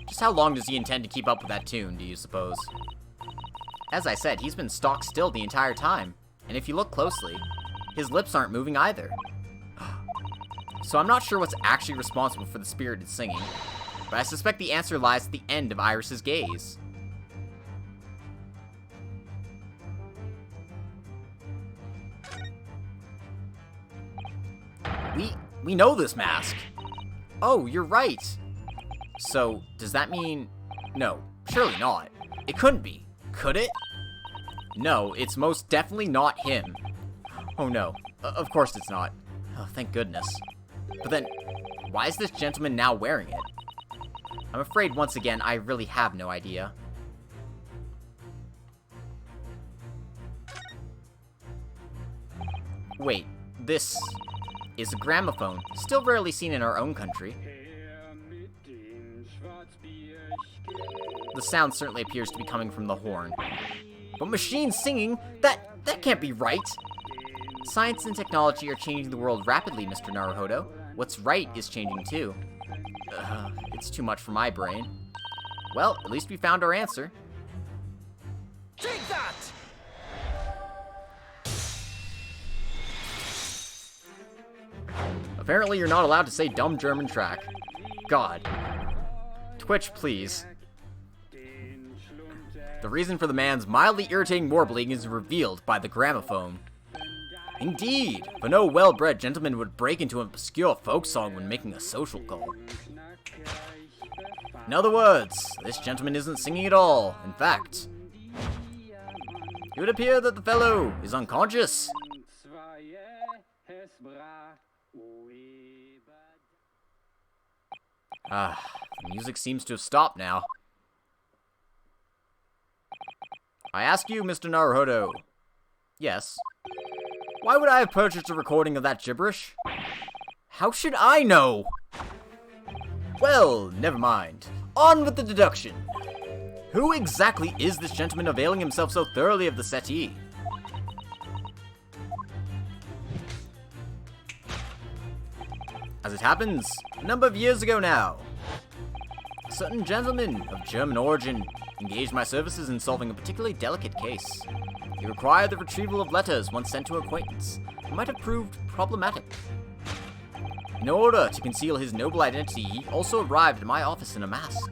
Just how long does he intend to keep up with that tune, do you suppose? As I said, he's been stock still the entire time, and if you look closely, his lips aren't moving either. So I'm not sure what's actually responsible for the spirited singing, but I suspect the answer lies at the end of Iris's gaze. We know this mask. Oh, you're right. So, does that mean... No, surely not. It couldn't be. Could it? No, it's most definitely not him. Oh no, of course it's not. Oh, thank goodness. But then, why is this gentleman now wearing it? I'm afraid once again, I really have no idea. Wait, this is a gramophone, still rarely seen in our own country. The sound certainly appears to be coming from the horn. But machines singing? That can't be right! Science and technology are changing the world rapidly, Mr. Naruhodo. What's right is changing too. It's too much for my brain. Well, at least we found our answer. Take that! Apparently you're not allowed to say dumb German track. God. Twitch, please. The reason for the man's mildly irritating warbling is revealed by the gramophone. Indeed, for no well-bred gentleman would break into an obscure folk song when making a social call. In other words, this gentleman isn't singing at all. In fact, it would appear that the fellow is unconscious. The music seems to have stopped now. I ask you, Mr. Naruhodo. Yes. Why would I have purchased a recording of that gibberish? How should I know? Well, never mind. On with the deduction. Who exactly is this gentleman availing himself so thoroughly of the settee? As it happens, a number of years ago now, a certain gentleman of German origin engaged my services in solving a particularly delicate case. He required the retrieval of letters once sent to an acquaintance who might have proved problematic. In order to conceal his noble identity, he also arrived at my office in a mask.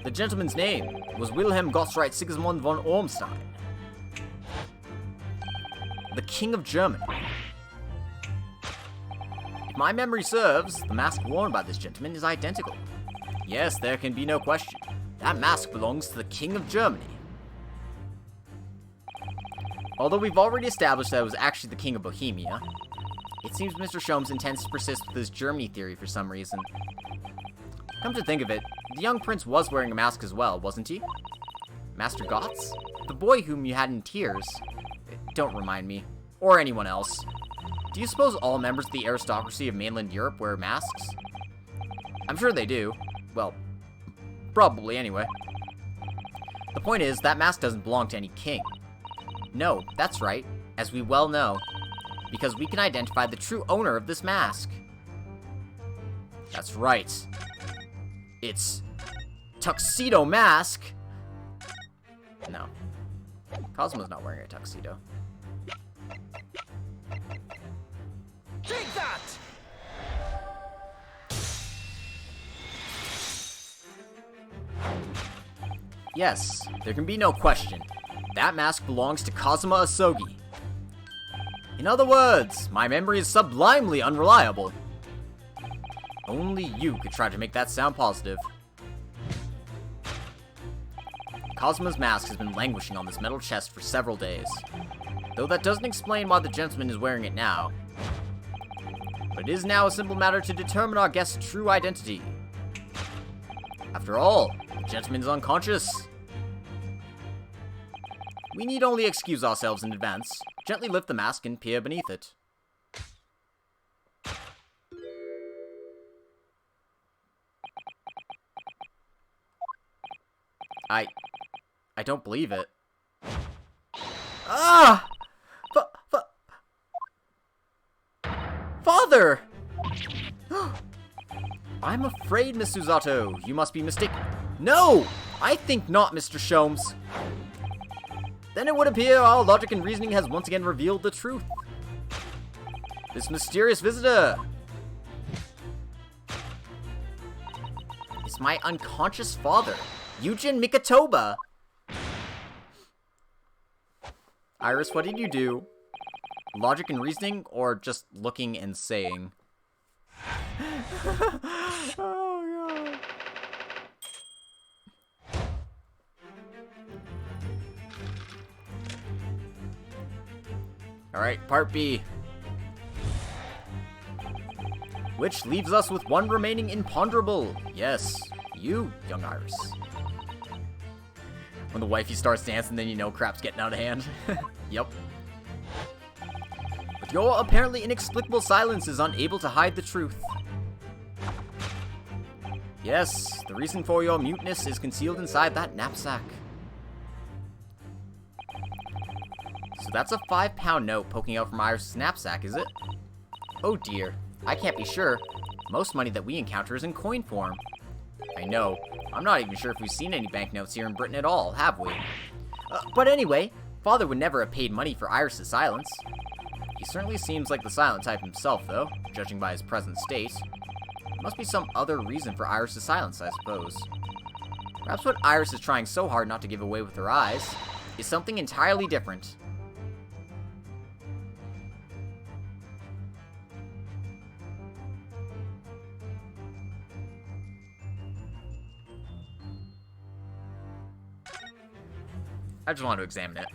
The gentleman's name was Wilhelm Gottsreich Sigismund von Ormstein, the King of Germany. If my memory serves, the mask worn by this gentleman is identical. Yes, there can be no question. That mask belongs to the King of Germany. Although we've already established that it was actually the King of Bohemia, it seems Mr. Sholmes intends to persist with his Germany theory for some reason. Come to think of it, the young prince was wearing a mask as well, wasn't he? Master Gotts? The boy whom you had in tears? Don't remind me. Or anyone else. Do you suppose all members of the aristocracy of mainland Europe wear masks? I'm sure they do. Well, probably anyway. The point is, that mask doesn't belong to any king. No, that's right, as we well know, because we can identify the true owner of this mask. That's right. It's Tuxedo Mask. No. Cosmo's not wearing a tuxedo. Take that! Yes, there can be no question. That mask belongs to Kazuma Asogi. In other words, my memory is sublimely unreliable. Only you could try to make that sound positive. Kazuma's mask has been languishing on this metal chest for several days. Though that doesn't explain why the gentleman is wearing it now. But it is now a simple matter to determine our guest's true identity. After all, the gentleman is unconscious. We need only excuse ourselves in advance, gently lift the mask and peer beneath it. I don't believe it. Ah! Father! I'm afraid, Miss Susato, you must be mistaken. No! I think not, Mr. Sholmes. Then it would appear our logic and reasoning has once again revealed the truth. This mysterious visitor is my unconscious father, Yujin Mikatoba. Iris, what did you do? Logic and reasoning, or just looking and saying? Oh, God. Alright, part B. Which leaves us with one remaining imponderable. Yes, you, young Iris. When the wifey starts dancing, then you know crap's getting out of hand. Yep. But your apparently inexplicable silence is unable to hide the truth. Yes, the reason for your muteness is concealed inside that knapsack. So that's a £5 note poking out from Iris' knapsack, is it? Oh dear, I can't be sure. Most money that we encounter is in coin form. I know. I'm not even sure if we've seen any banknotes here in Britain at all, have we? But anyway, Father would never have paid money for Iris' silence. He certainly seems like the silent type himself, though, judging by his present state. There must be some other reason for Iris' silence, I suppose. Perhaps what Iris is trying so hard not to give away with her eyes is something entirely different. I just want to examine it.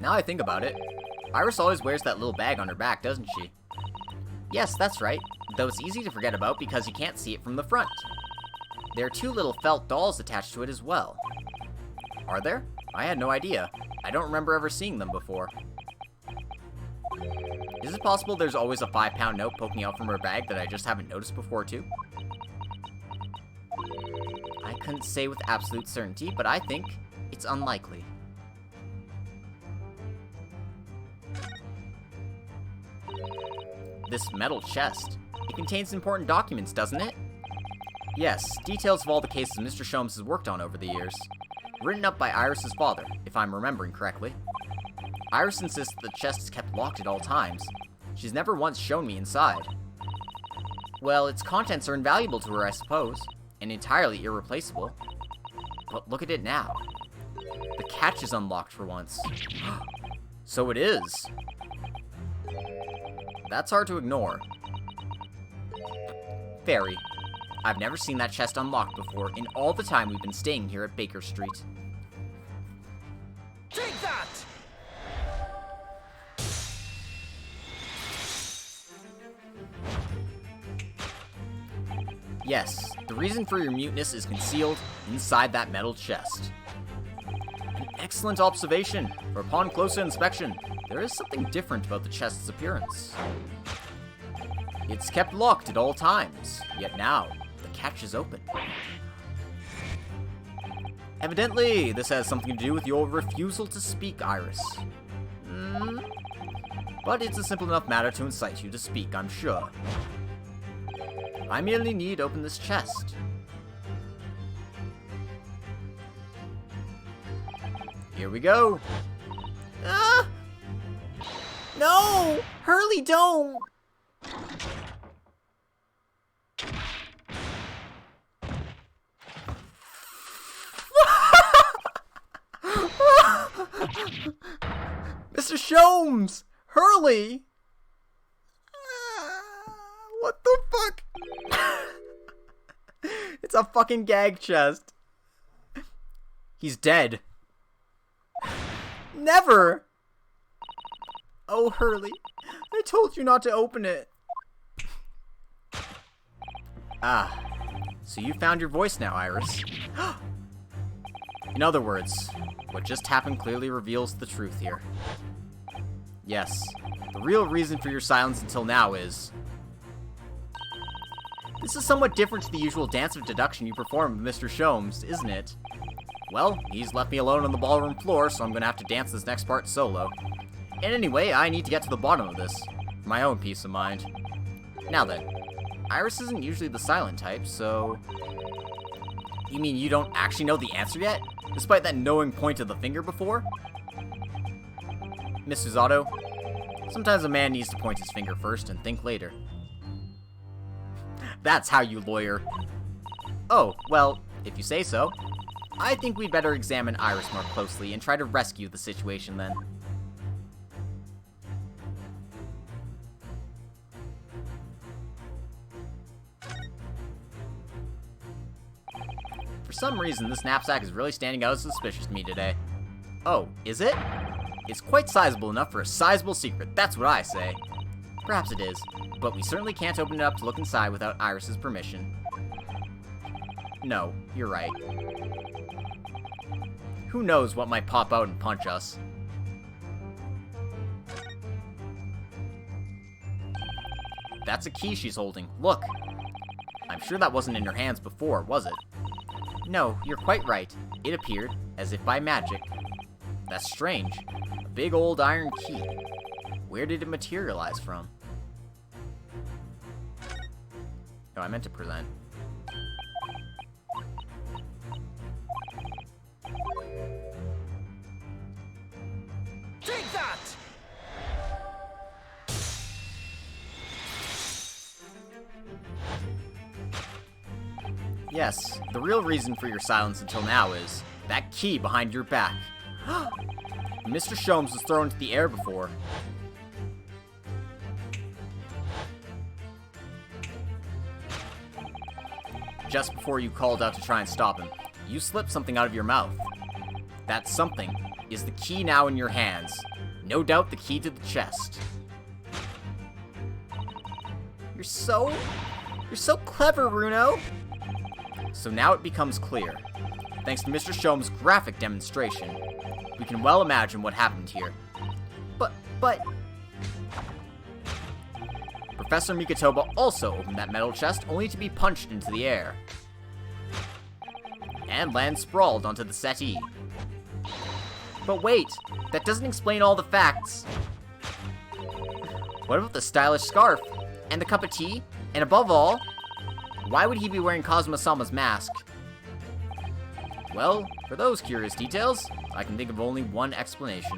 Now I think about it, Iris always wears that little bag on her back, doesn't she? Yes, that's right, though it's easy to forget about because you can't see it from the front. There are 2 little felt dolls attached to it as well. Are there? I had no idea. I don't remember ever seeing them before. Is it possible there's always a £5 note poking out from her bag that I just haven't noticed before too? I couldn't say with absolute certainty, but I think it's unlikely. This metal chest. It contains important documents, doesn't it? Yes, details of all the cases Mr. Sholmes has worked on over the years. Written up by Iris' father, if I'm remembering correctly. Iris insists that the chest is kept locked at all times. She's never once shown me inside. Well, its contents are invaluable to her, I suppose, and entirely irreplaceable. But look at it now. The catch is unlocked for once. So it is. That's hard to ignore. Fairy. I've never seen that chest unlocked before in all the time we've been staying here at Baker Street. Take that! Yes, the reason for your muteness is concealed inside that metal chest. An excellent observation, for upon closer inspection, there is something different about the chest's appearance. It's kept locked at all times, yet now, the catch is open. Evidently, this has something to do with your refusal to speak, Iris. But it's a simple enough matter to incite you to speak, I'm sure. I merely need open this chest. Here we go. Ah! No! Hurley, don't! Mr. Sholmes! Hurley! What the fuck? It's a fucking gag chest. He's dead. Never! Oh, Hurley. I told you not to open it. Ah. So you found your voice now, Iris. In other words, what just happened clearly reveals the truth here. Yes, the real reason for your silence until now is... This is somewhat different to the usual dance of deduction you perform with Mr. Sholmes, isn't it? Well, he's left me alone on the ballroom floor, so I'm gonna have to dance this next part solo. And anyway, I need to get to the bottom of this, for my own peace of mind. Now then, Iris isn't usually the silent type, so... You mean you don't actually know the answer yet? Despite that knowing point of the finger before? Miss Usato, sometimes a man needs to point his finger first and think later. That's how you lawyer. Oh, well, if you say so. I think we'd better examine Iris more closely and try to rescue the situation then. For some reason, this knapsack is really standing out as suspicious to me today. Oh, is it? It's quite sizable enough for a sizable secret, that's what I say. Perhaps it is, but we certainly can't open it up to look inside without Iris's permission. No, you're right. Who knows what might pop out and punch us? That's a key she's holding. Look! I'm sure that wasn't in her hands before, was it? No, you're quite right. It appeared, as if by magic. That's strange. A big old iron key. Where did it materialize from? Oh, I meant to present. Take that! Yes, the real reason for your silence until now is that key behind your back. Mr. Sholmes was thrown into the air before. Just before you called out to try and stop him, you slipped something out of your mouth. That something is the key now in your hands. No doubt the key to the chest. You're so clever, Runo! So now it becomes clear. Thanks to Mr. Sholmes' graphic demonstration, we can well imagine what happened here. But... Professor Mikotoba also opened that metal chest only to be punched into the air. And land sprawled onto the settee. But wait, that doesn't explain all the facts. What about the stylish scarf? And the cup of tea? And above all, why would he be wearing Kazuma-sama's mask? Well, for those curious details, I can think of only one explanation.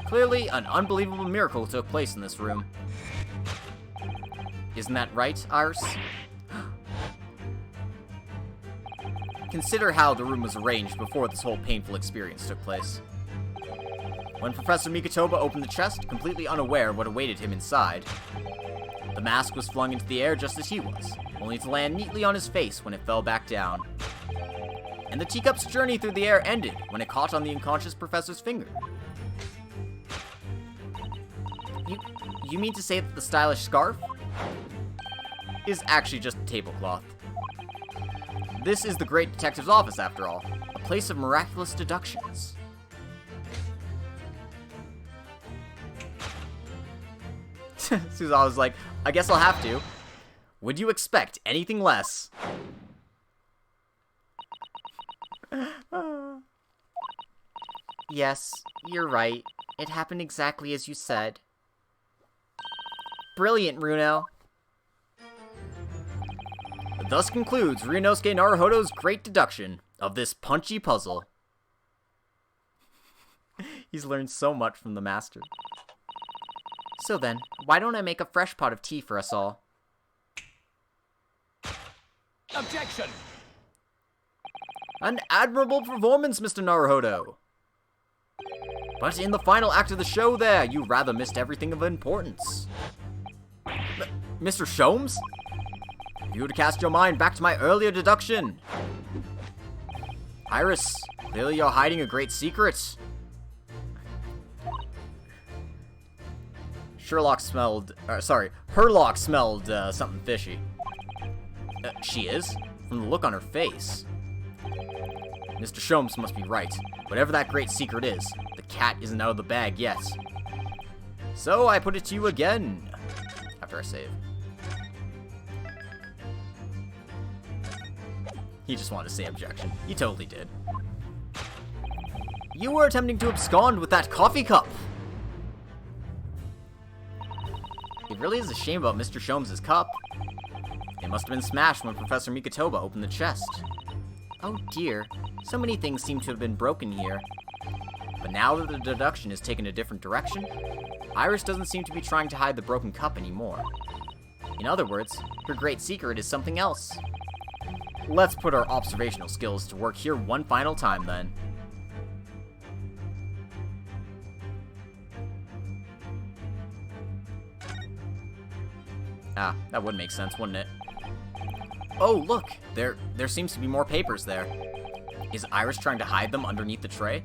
Clearly, an unbelievable miracle took place in this room. Isn't that right, Iris? Consider how the room was arranged before this whole painful experience took place. When Professor Mikotoba opened the chest, completely unaware of what awaited him inside, the mask was flung into the air just as he was, only to land neatly on his face when it fell back down. And the teacup's journey through the air ended when it caught on the unconscious professor's finger. You mean to say that the stylish scarf is actually just a tablecloth? This is the great detective's office, after all, a place of miraculous deductions. Suzawa was like, I guess I'll have to. Would you expect anything less? Yes, you're right. It happened exactly as you said. Brilliant, Runo. Thus concludes Ryunosuke Naruhodo's great deduction of this punchy puzzle. He's learned so much from the master. So then, why don't I make a fresh pot of tea for us all? Objection! An admirable performance, Mr. Naruhodo! But in the final act of the show there, you rather missed everything of importance. Mr. Sholmes? If you would cast your mind back to my earlier deduction. Iris, clearly you're hiding a great secret. Herlock smelled something fishy. She is? From the look on her face. Mr. Sholmes must be right. Whatever that great secret is, the cat isn't out of the bag yet. So I put it to you again. After I save. He just wanted to say objection. He totally did. You were attempting to abscond with that coffee cup. It really is a shame about Mr. Sholmes' cup. It must have been smashed when Professor Mikotoba opened the chest. Oh dear, so many things seem to have been broken here. But now that the deduction has taken a different direction, Iris doesn't seem to be trying to hide the broken cup anymore. In other words, her great secret is something else. Let's put our observational skills to work here one final time then. Ah, that would make sense, wouldn't it? Oh, look! There seems to be more papers there. Is Iris trying to hide them underneath the tray?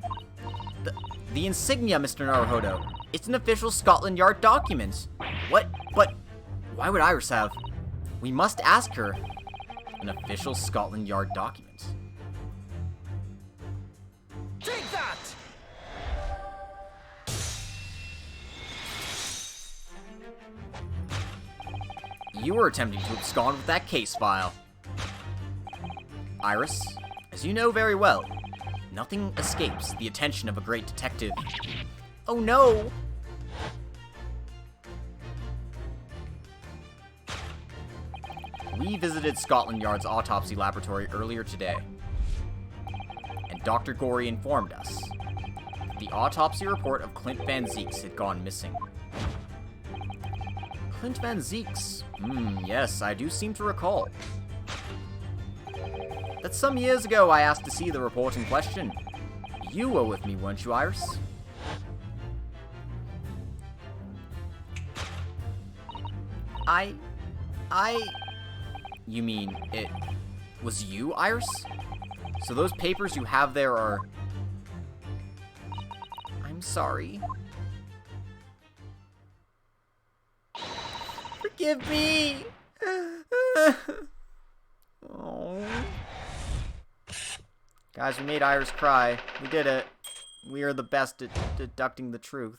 The insignia, Mr. Naruhodo. It's an official Scotland Yard document. What? But why would Iris have? We must ask her. An official Scotland Yard document. Take that! You were attempting to abscond with that case file. Iris, as you know very well, nothing escapes the attention of a great detective. Oh no! We visited Scotland Yard's autopsy laboratory earlier today, and Dr. Gorey informed us that the autopsy report of Clint Van Zeeks had gone missing. Clint Van Zeeks? Yes, I do seem to recall. That some years ago I asked to see the report in question. You were with me, weren't you, Iris? You mean, it was you, Iris? So those papers you have there are... I'm sorry. Forgive me! Oh. Guys, we made Iris cry. We did it. We are the best at deducting the truth.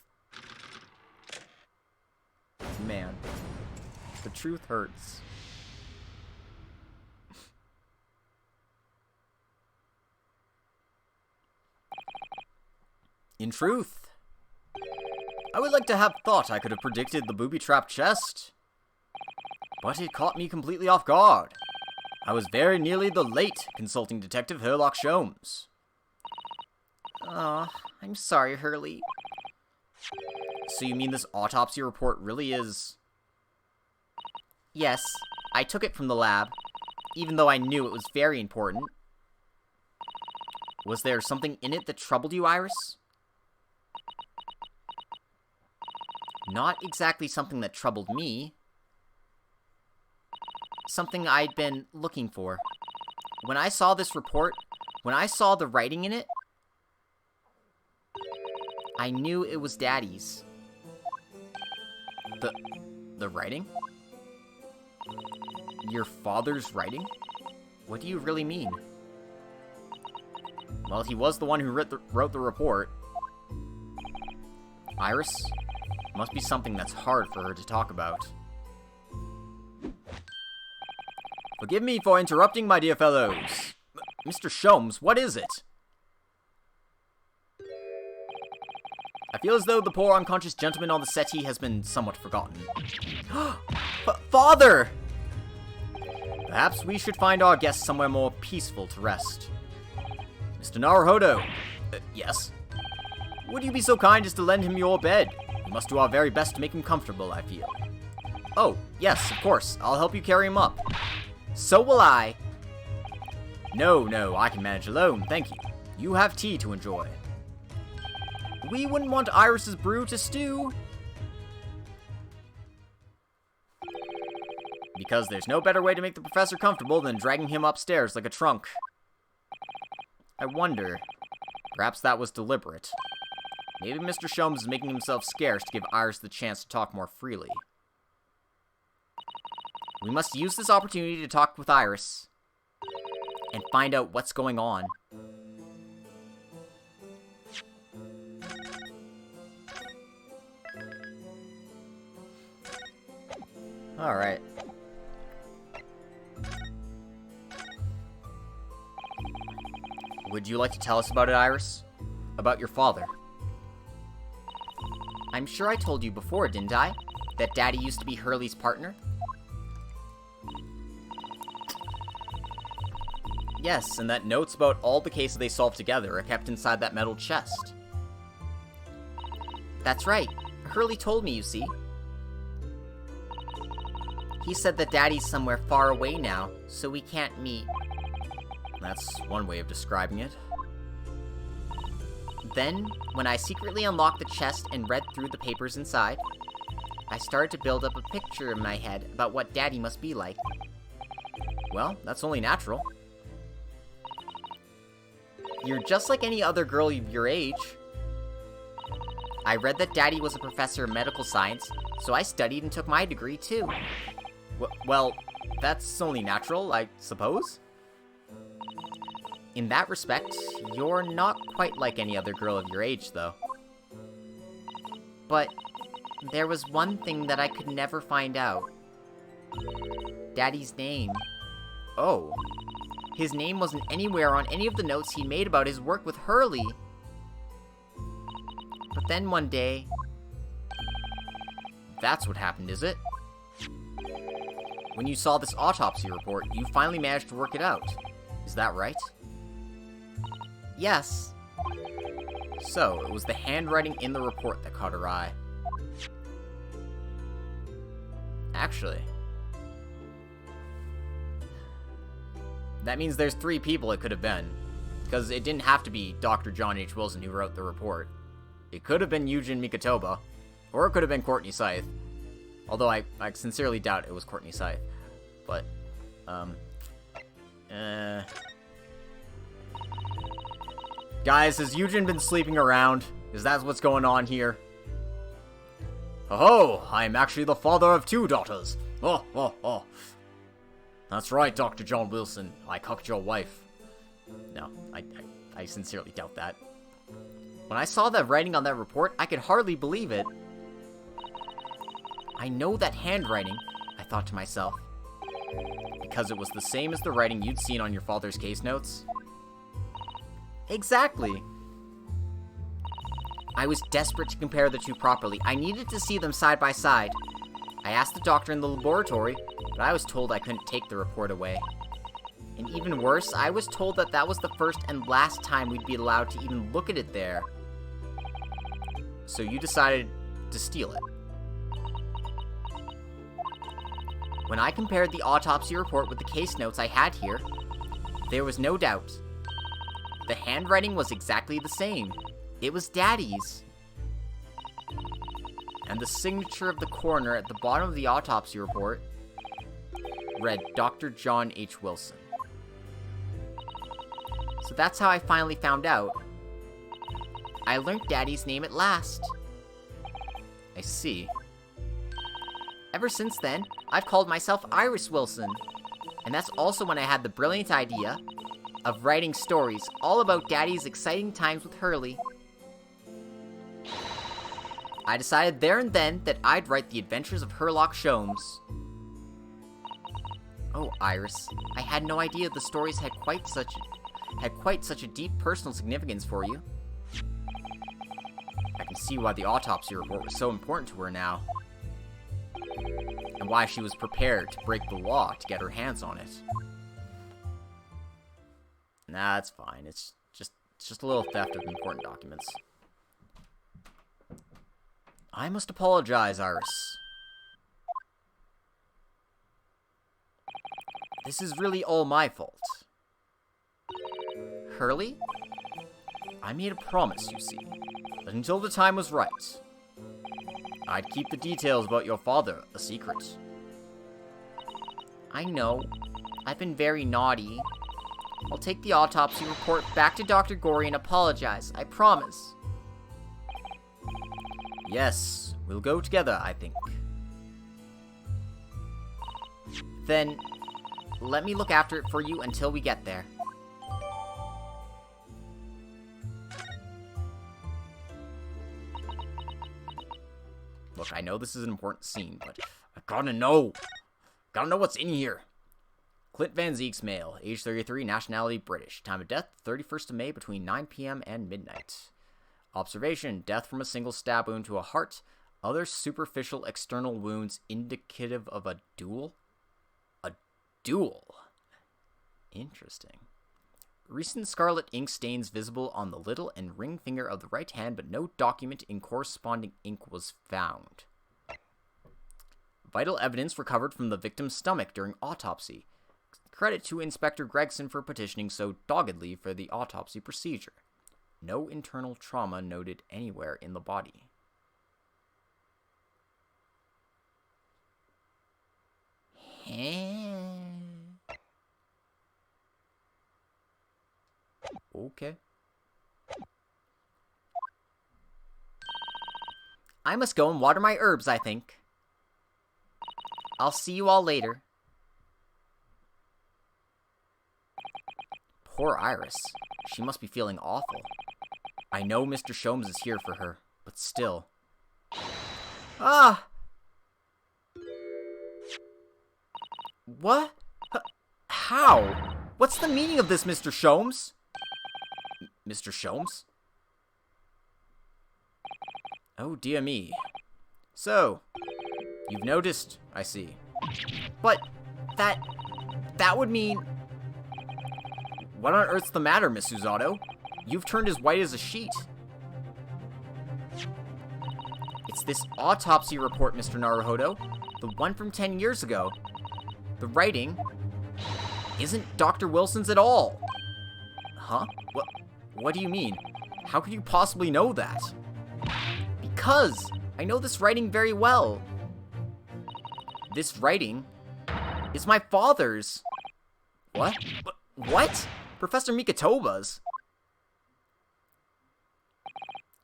Man. The truth hurts. In truth, I would like to have thought I could have predicted the booby-trapped chest. But it caught me completely off guard. I was very nearly the late consulting detective Herlock Sholmes. Aw, I'm sorry, Hurley. So you mean this autopsy report really is... Yes, I took it from the lab, even though I knew it was very important. Was there something in it that troubled you, Iris? Not exactly something that troubled me. Something I'd been looking for. When I saw this report, when I saw the writing in it, I knew it was Daddy's. The writing? Your father's writing? What do you really mean? Well, he was the one who wrote the report. Iris, must be something that's hard for her to talk about. Forgive me for interrupting, my dear fellows. Mr. Sholmes, what is it? I feel as though the poor unconscious gentleman on the settee has been somewhat forgotten. Father! Perhaps we should find our guest somewhere more peaceful to rest. Mr. Naruhodo. Yes? Would you be so kind as to lend him your bed? We must do our very best to make him comfortable, I feel. Oh, yes, of course. I'll help you carry him up. So will I. No, I can manage alone, thank you. You have tea to enjoy. We wouldn't want Iris's brew to stew. Because there's no better way to make the professor comfortable than dragging him upstairs like a trunk. I wonder, perhaps that was deliberate. Maybe Mr. Sholmes is making himself scarce to give Iris the chance to talk more freely. We must use this opportunity to talk with Iris and find out what's going on. Alright. Would you like to tell us about it, Iris? About your father? I'm sure I told you before, didn't I? That Daddy used to be Hurley's partner? Yes, and that notes about all the cases they solved together are kept inside that metal chest. That's right. Hurley told me, you see. He said that Daddy's somewhere far away now, so we can't meet. That's one way of describing it. Then, when I secretly unlocked the chest and read through the papers inside, I started to build up a picture in my head about what Daddy must be like. Well, that's only natural. You're just like any other girl of your age. I read that Daddy was a professor of medical science, so I studied and took my degree too. Well, that's only natural, I suppose. In that respect, you're not quite like any other girl of your age, though. But there was one thing that I could never find out. Daddy's name. Oh. His name wasn't anywhere on any of the notes he made about his work with Hurley. But then one day... That's what happened, is it? When you saw this autopsy report, you finally managed to work it out. Is that right? Yes. So, it was the handwriting in the report that caught her eye. Actually... that means there's 3 people it could have been. Because it didn't have to be Dr. John H. Wilson who wrote the report. It could have been Yujin Mikotoba. Or it could have been Courtney Scythe. Although I sincerely doubt it was Courtney Scythe. But, guys, has Yujin been sleeping around? Is that what's going on here? Oh, I'm actually the father of 2 daughters. Oh. That's right, Dr. John Wilson. I cucked your wife. No, I sincerely doubt that. When I saw that writing on that report, I could hardly believe it. I know that handwriting, I thought to myself. Because it was the same as the writing you'd seen on your father's case notes? Exactly. I was desperate to compare the 2 properly. I needed to see them side by side. I asked the doctor in the laboratory, but I was told I couldn't take the report away. And even worse, I was told that that was the first and last time we'd be allowed to even look at it there. So you decided to steal it. When I compared the autopsy report with the case notes I had here, there was no doubt. The handwriting was exactly the same. It was Daddy's. And the signature of the coroner at the bottom of the autopsy report read Dr. John H. Wilson. So that's how I finally found out. I learned Daddy's name at last. I see. Ever since then, I've called myself Iris Wilson. And that's also when I had the brilliant idea of writing stories all about Daddy's exciting times with Hurley. I decided there and then that I'd write the adventures of Herlock Sholmes. Oh, Iris, I had no idea the stories had quite such a deep personal significance for you. I can see why the autopsy report was so important to her now. And why she was prepared to break the law to get her hands on it. Nah, that's fine. It's just a little theft of important documents. I must apologize, Iris. This is really all my fault. Hurley? I made a promise, you see. A until the time was right. I'd keep the details about your father a secret. I know. I've been very naughty. I'll take the autopsy report back to Dr. Gory and apologize, I promise. Yes, we'll go together, I think. Then, let me look after it for you until we get there. Look, I know this is an important scene, but I gotta know. Gotta know what's in here. Clint Van Zeeks, male, age 33, nationality British. Time of death, 31st of May between 9 p.m. and midnight. Observation, death from a single stab wound to a heart. Other superficial external wounds indicative of a duel? A duel? Interesting. Recent scarlet ink stains visible on the little and ring finger of the right hand, but no document in corresponding ink was found. Vital evidence recovered from the victim's stomach during autopsy. Credit to Inspector Gregson for petitioning so doggedly for the autopsy procedure. No internal trauma noted anywhere in the body. Okay. I must go and water my herbs, I think. I'll see you all later. Poor Iris. She must be feeling awful. I know Mr. Sholmes is here for her, but still. Ah! What? How? What's the meaning of this, Mr. Sholmes? Mr. Sholmes? Oh, dear me. So, you've noticed, I see. But that would mean... What on earth's the matter, Miss Susato? You've turned as white as a sheet. It's this autopsy report, Mr. Naruhodo. The one from 10 years ago. The writing isn't Dr. Wilson's at all. Huh? What do you mean? How could you possibly know that? Because I know this writing very well. This writing? Is my father's. What? What? Professor Mikotoba's?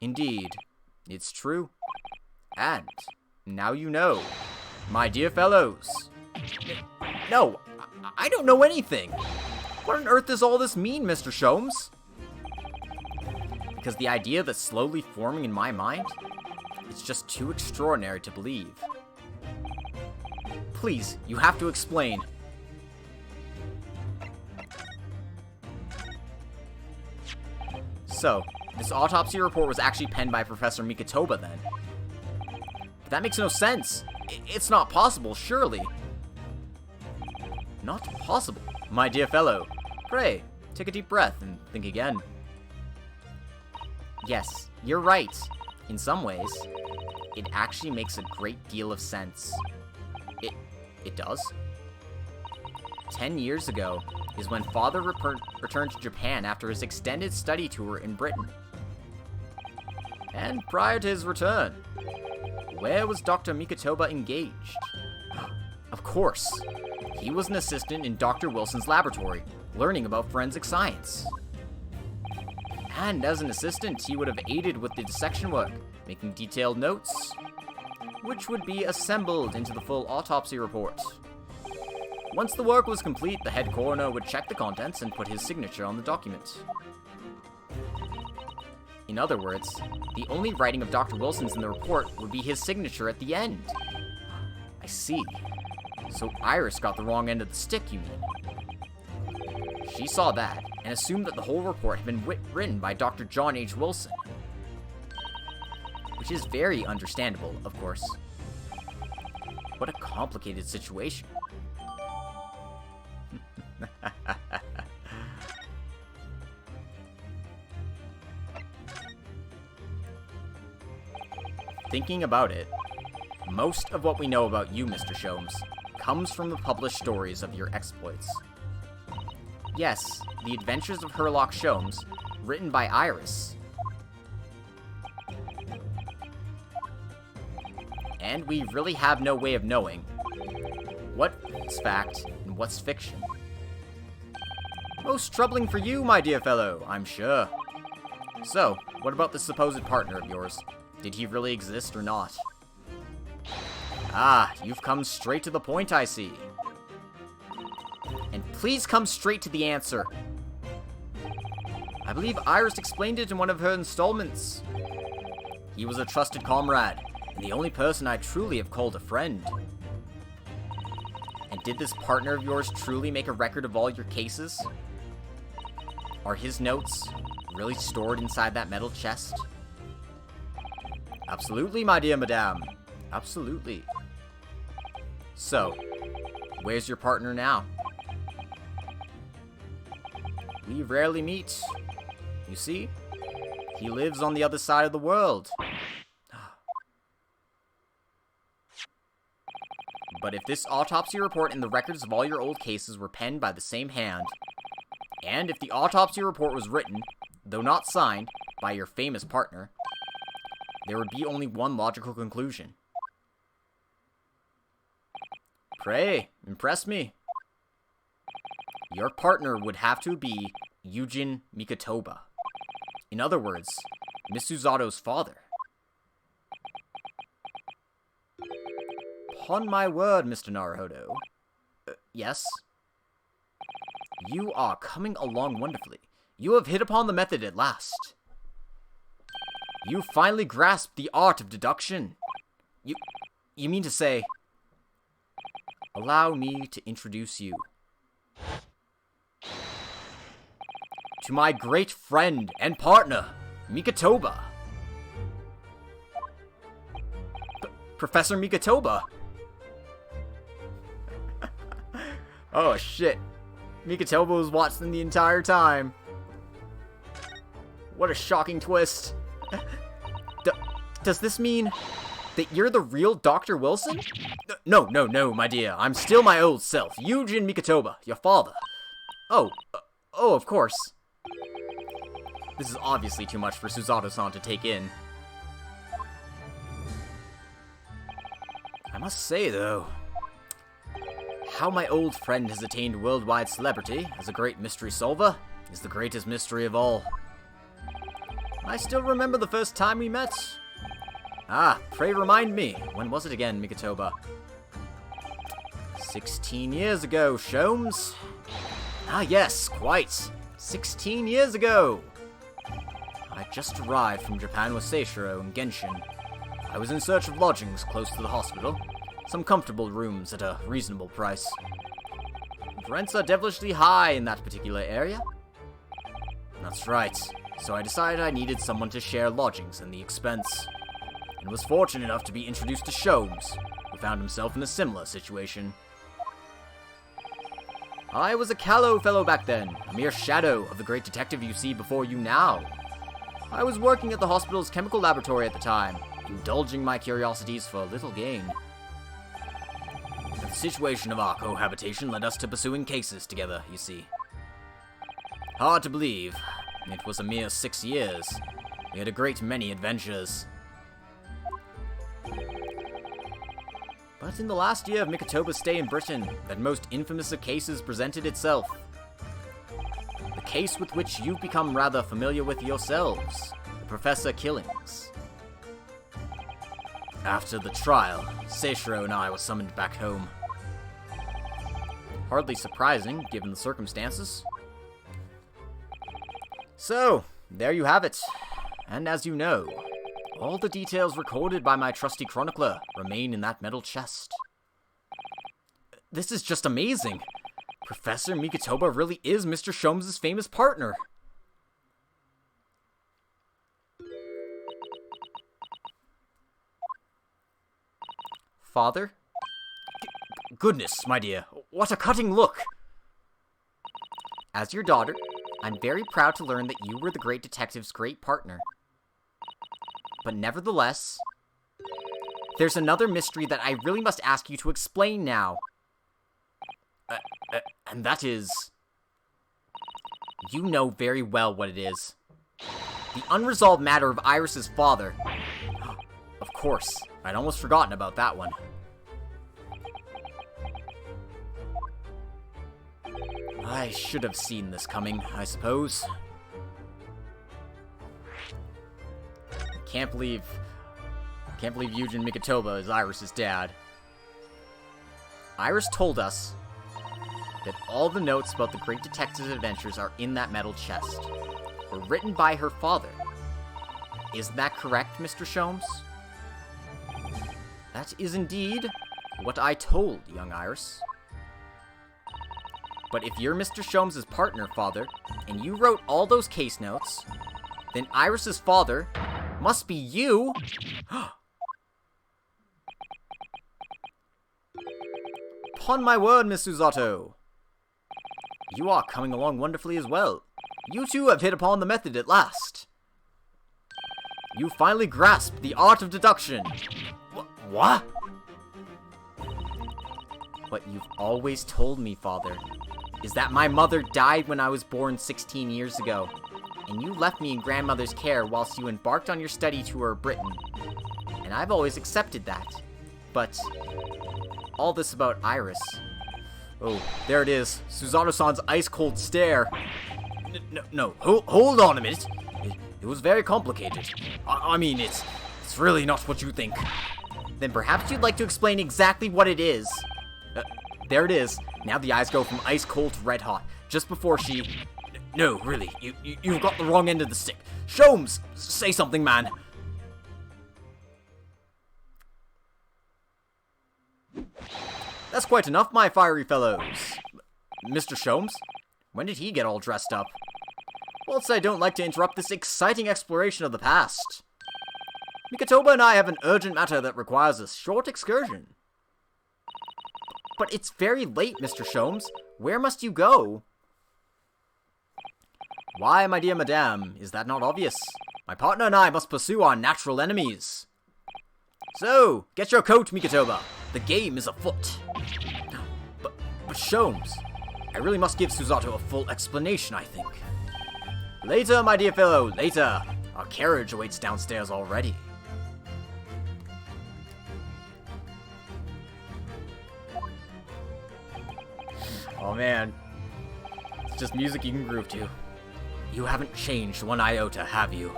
Indeed, it's true. And now you know. My dear fellows. No, I don't know anything. What on earth does all this mean, Mr. Sholmes? Because the idea that's slowly forming in my mind, it's just too extraordinary to believe. Please, you have to explain. So, this autopsy report was actually penned by Professor Mikotoba then. But that makes no sense. It's not possible, surely. Not possible. My dear fellow, pray, take a deep breath and think again. Yes, you're right. In some ways, it actually makes a great deal of sense. It does? 10 years ago is when Father returned to Japan after his extended study tour in Britain. And prior to his return, where was Dr. Mikotoba engaged? Of course, he was an assistant in Dr. Wilson's laboratory, learning about forensic science. And as an assistant, he would have aided with the dissection work, making detailed notes, which would be assembled into the full autopsy report. Once the work was complete, the head coroner would check the contents and put his signature on the document. In other words, the only writing of Dr. Wilson's in the report would be his signature at the end. I see. So Iris got the wrong end of the stick, you mean? She saw that, and assumed that the whole report had been written by Dr. John H. Wilson. Which is very understandable, of course. What a complicated situation. Thinking about it, most of what we know about you, Mr. Sholmes, comes from the published stories of your exploits. Yes, The Adventures of Herlock Sholmes, written by Iris. And we really have no way of knowing what's fact and what's fiction. Most troubling for you, my dear fellow, I'm sure. So, what about the supposed partner of yours? Did he really exist or not? Ah, you've come straight to the point, I see. And please come straight to the answer. I believe Iris explained it in one of her installments. He was a trusted comrade, and the only person I truly have called a friend. And did this partner of yours truly make a record of all your cases? Are his notes really stored inside that metal chest? Absolutely, my dear madame. Absolutely. So, where's your partner now? We rarely meet. You see, he lives on the other side of the world. But if this autopsy report and the records of all your old cases were penned by the same hand, and if the autopsy report was written, though not signed, by your famous partner, there would be only one logical conclusion. Pray, impress me. Your partner would have to be Yujin Mikotoba. In other words, Miss Susato's father. Upon my word, Mr. Naruhodo. Yes? You are coming along wonderfully. You have hit upon the method at last. You finally grasped the art of deduction. You mean to say... Allow me to introduce you to my great friend and partner, Mikotoba. Professor Mikotoba. Oh shit. Mikotoba was watching the entire time. What a shocking twist. Does this mean that you're the real Dr. Wilson? No, my dear. I'm still my old self, Yujin Mikotoba, your father. Oh, of course. This is obviously too much for Susato-san to take in. I must say, though, how my old friend has attained worldwide celebrity as a great mystery solver is the greatest mystery of all. I still remember the first time we met. Ah, pray remind me, when was it again, Mikotoba? 16 years ago, Sholmes. Ah yes, quite. 16 years ago. I just arrived from Japan with Seishiro and Genshin. I was in search of lodgings close to the hospital. Some comfortable rooms at a reasonable price. The rents are devilishly high in that particular area. That's right. So I decided I needed someone to share lodgings and the expense. And was fortunate enough to be introduced to Sholmes, who found himself in a similar situation. I was a callow fellow back then, a mere shadow of the great detective you see before you now. I was working at the hospital's chemical laboratory at the time, indulging my curiosities for little gain. The situation of our cohabitation led us to pursuing cases together, you see. Hard to believe. It was a mere 6 years. We had a great many adventures. But in the last year of Mikotoba's stay in Britain, that most infamous of cases presented itself. The case with which you've become rather familiar with yourselves, the Professor killings. After the trial, Seishiro and I were summoned back home. Hardly surprising, given the circumstances. So, there you have it. And as you know, all the details recorded by my trusty chronicler remain in that metal chest. This is just amazing. Professor Mikotoba really is Mr. Sholmes' famous partner. Father? Goodness, my dear, what a cutting look! As your daughter, I'm very proud to learn that you were the great detective's great partner. But nevertheless, there's another mystery that I really must ask you to explain now. And that is... You know very well what it is. The unresolved matter of Iris's father. Of course, I'd almost forgotten about that one. I should have seen this coming, I suppose. Can't believe Yujin Mikotoba is Iris' dad. Iris told us that all the notes about the great detective's adventures are in that metal chest. Were written by her father. Isn't that correct, Mr. Sholmes? That is indeed what I told young Iris. But if you're Mr. Sholmes' partner, father, and you wrote all those case notes, then Iris' father must be you. Upon my word, Miss Susato. You are coming along wonderfully as well. You too have hit upon the method at last. You finally grasped the art of deduction. What? What you've always told me, father, is that my mother died when I was born 16 years ago, and you left me in grandmother's care whilst you embarked on your study tour of Britain. And I've always accepted that. But all this about Iris. Oh, there it is. Susato-san's ice-cold stare. No, hold on a minute. It was very complicated. I mean, it's really not what you think. Then perhaps you'd like to explain exactly what it is. There it is. Now the eyes go from ice-cold to red-hot. Just before she... No, really, you've got the wrong end of the stick. Sholmes, say something, man. That's quite enough, my fiery fellows. Mr. Sholmes, when did he get all dressed up? Whilst I don't like to interrupt this exciting exploration of the past, Mikotoba and I have an urgent matter that requires a short excursion. But it's very late, Mr. Sholmes. Where must you go? Why, my dear madame, is that not obvious? My partner and I must pursue our natural enemies. So, get your coat, Mikotoba. The game is afoot. But Sholmes, I really must give Susato a full explanation, I think. Later, my dear fellow, later. Our carriage awaits downstairs already. Oh man, it's just music you can groove to. You haven't changed one iota, have you?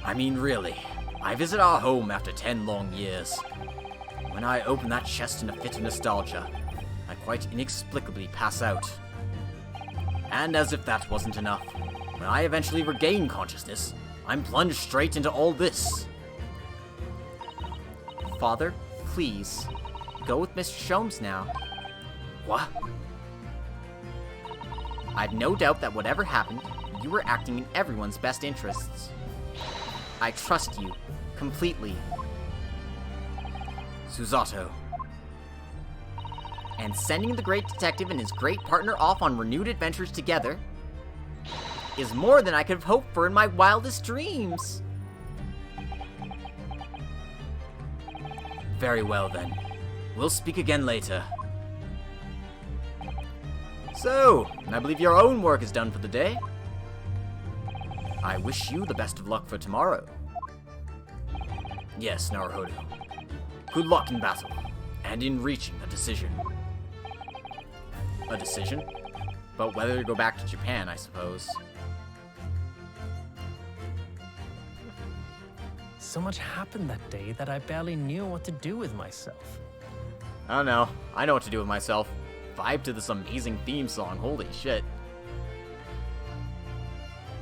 I mean, really, I visit our home after 10 long years. When I open that chest in a fit of nostalgia, I quite inexplicably pass out. And as if that wasn't enough, when I eventually regain consciousness, I'm plunged straight into all this. Father, please, go with Mr. Sholmes now. What? I've no doubt that whatever happened, you were acting in everyone's best interests. I trust you, completely. Susato. And sending the great detective and his great partner off on renewed adventures together is more than I could have hoped for in my wildest dreams. Very well then. We'll speak again later. So, I believe your own work is done for the day. I wish you the best of luck for tomorrow. Yes, Naruhodo. Good luck in battle, and in reaching a decision. A decision? But whether to go back to Japan, I suppose. So much happened that day that I barely knew what to do with myself. I don't know. I know what to do with myself. Vibe to this amazing theme song, holy shit.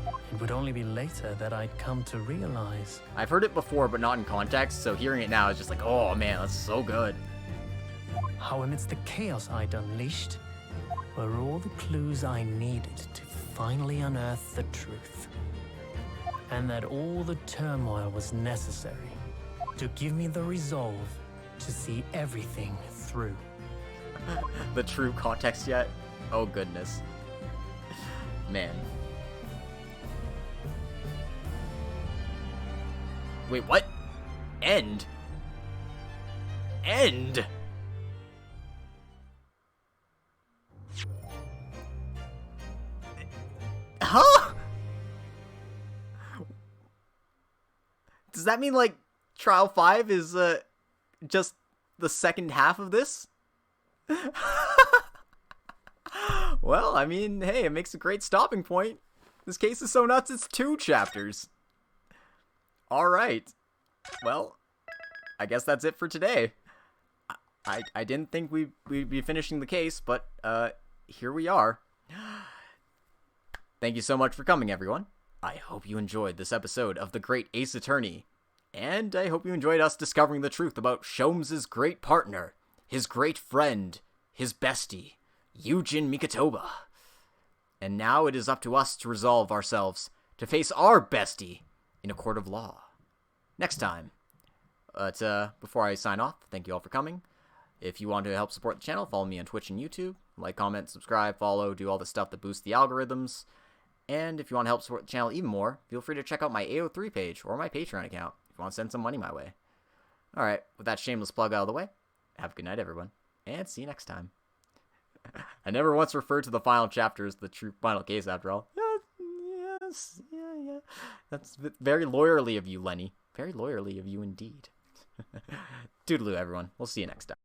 It would only be later that I'd come to realize. I've heard it before, but not in context, so hearing it now is just like, oh man, that's so good. How amidst the chaos I'd unleashed were all the clues I needed to finally unearth the truth. And that all the turmoil was necessary to give me the resolve to see everything through. The true context yet? Oh goodness. Man. Wait, what? End? End? Huh? Does that mean, like, Trial 5 is, just the second half of this? Well, I mean, hey, it makes a great stopping point. This case is so nuts, it's 2 chapters. Alright. Well, I guess that's it for today. I didn't think we'd be finishing the case, but, here we are. Thank you so much for coming, everyone. I hope you enjoyed this episode of The Great Ace Attorney. And I hope you enjoyed us discovering the truth about Sholmes' great partner, his great friend, his bestie, Yujin Mikotoba. And now it is up to us to resolve ourselves to face our bestie in a court of law. Next time. But before I sign off, thank you all for coming. If you want to help support the channel, follow me on Twitch and YouTube. Like, comment, subscribe, follow, do all the stuff that boosts the algorithms. And if you want to help support the channel even more, feel free to check out my AO3 page or my Patreon account if you want to send some money my way. Alright, with that shameless plug out of the way, have a good night, everyone, and see you next time. I never once referred to the final chapter as the true final case, after all. Yes, yeah. That's very lawyerly of you, Lenny. Very lawyerly of you indeed. Toodaloo, everyone. We'll see you next time.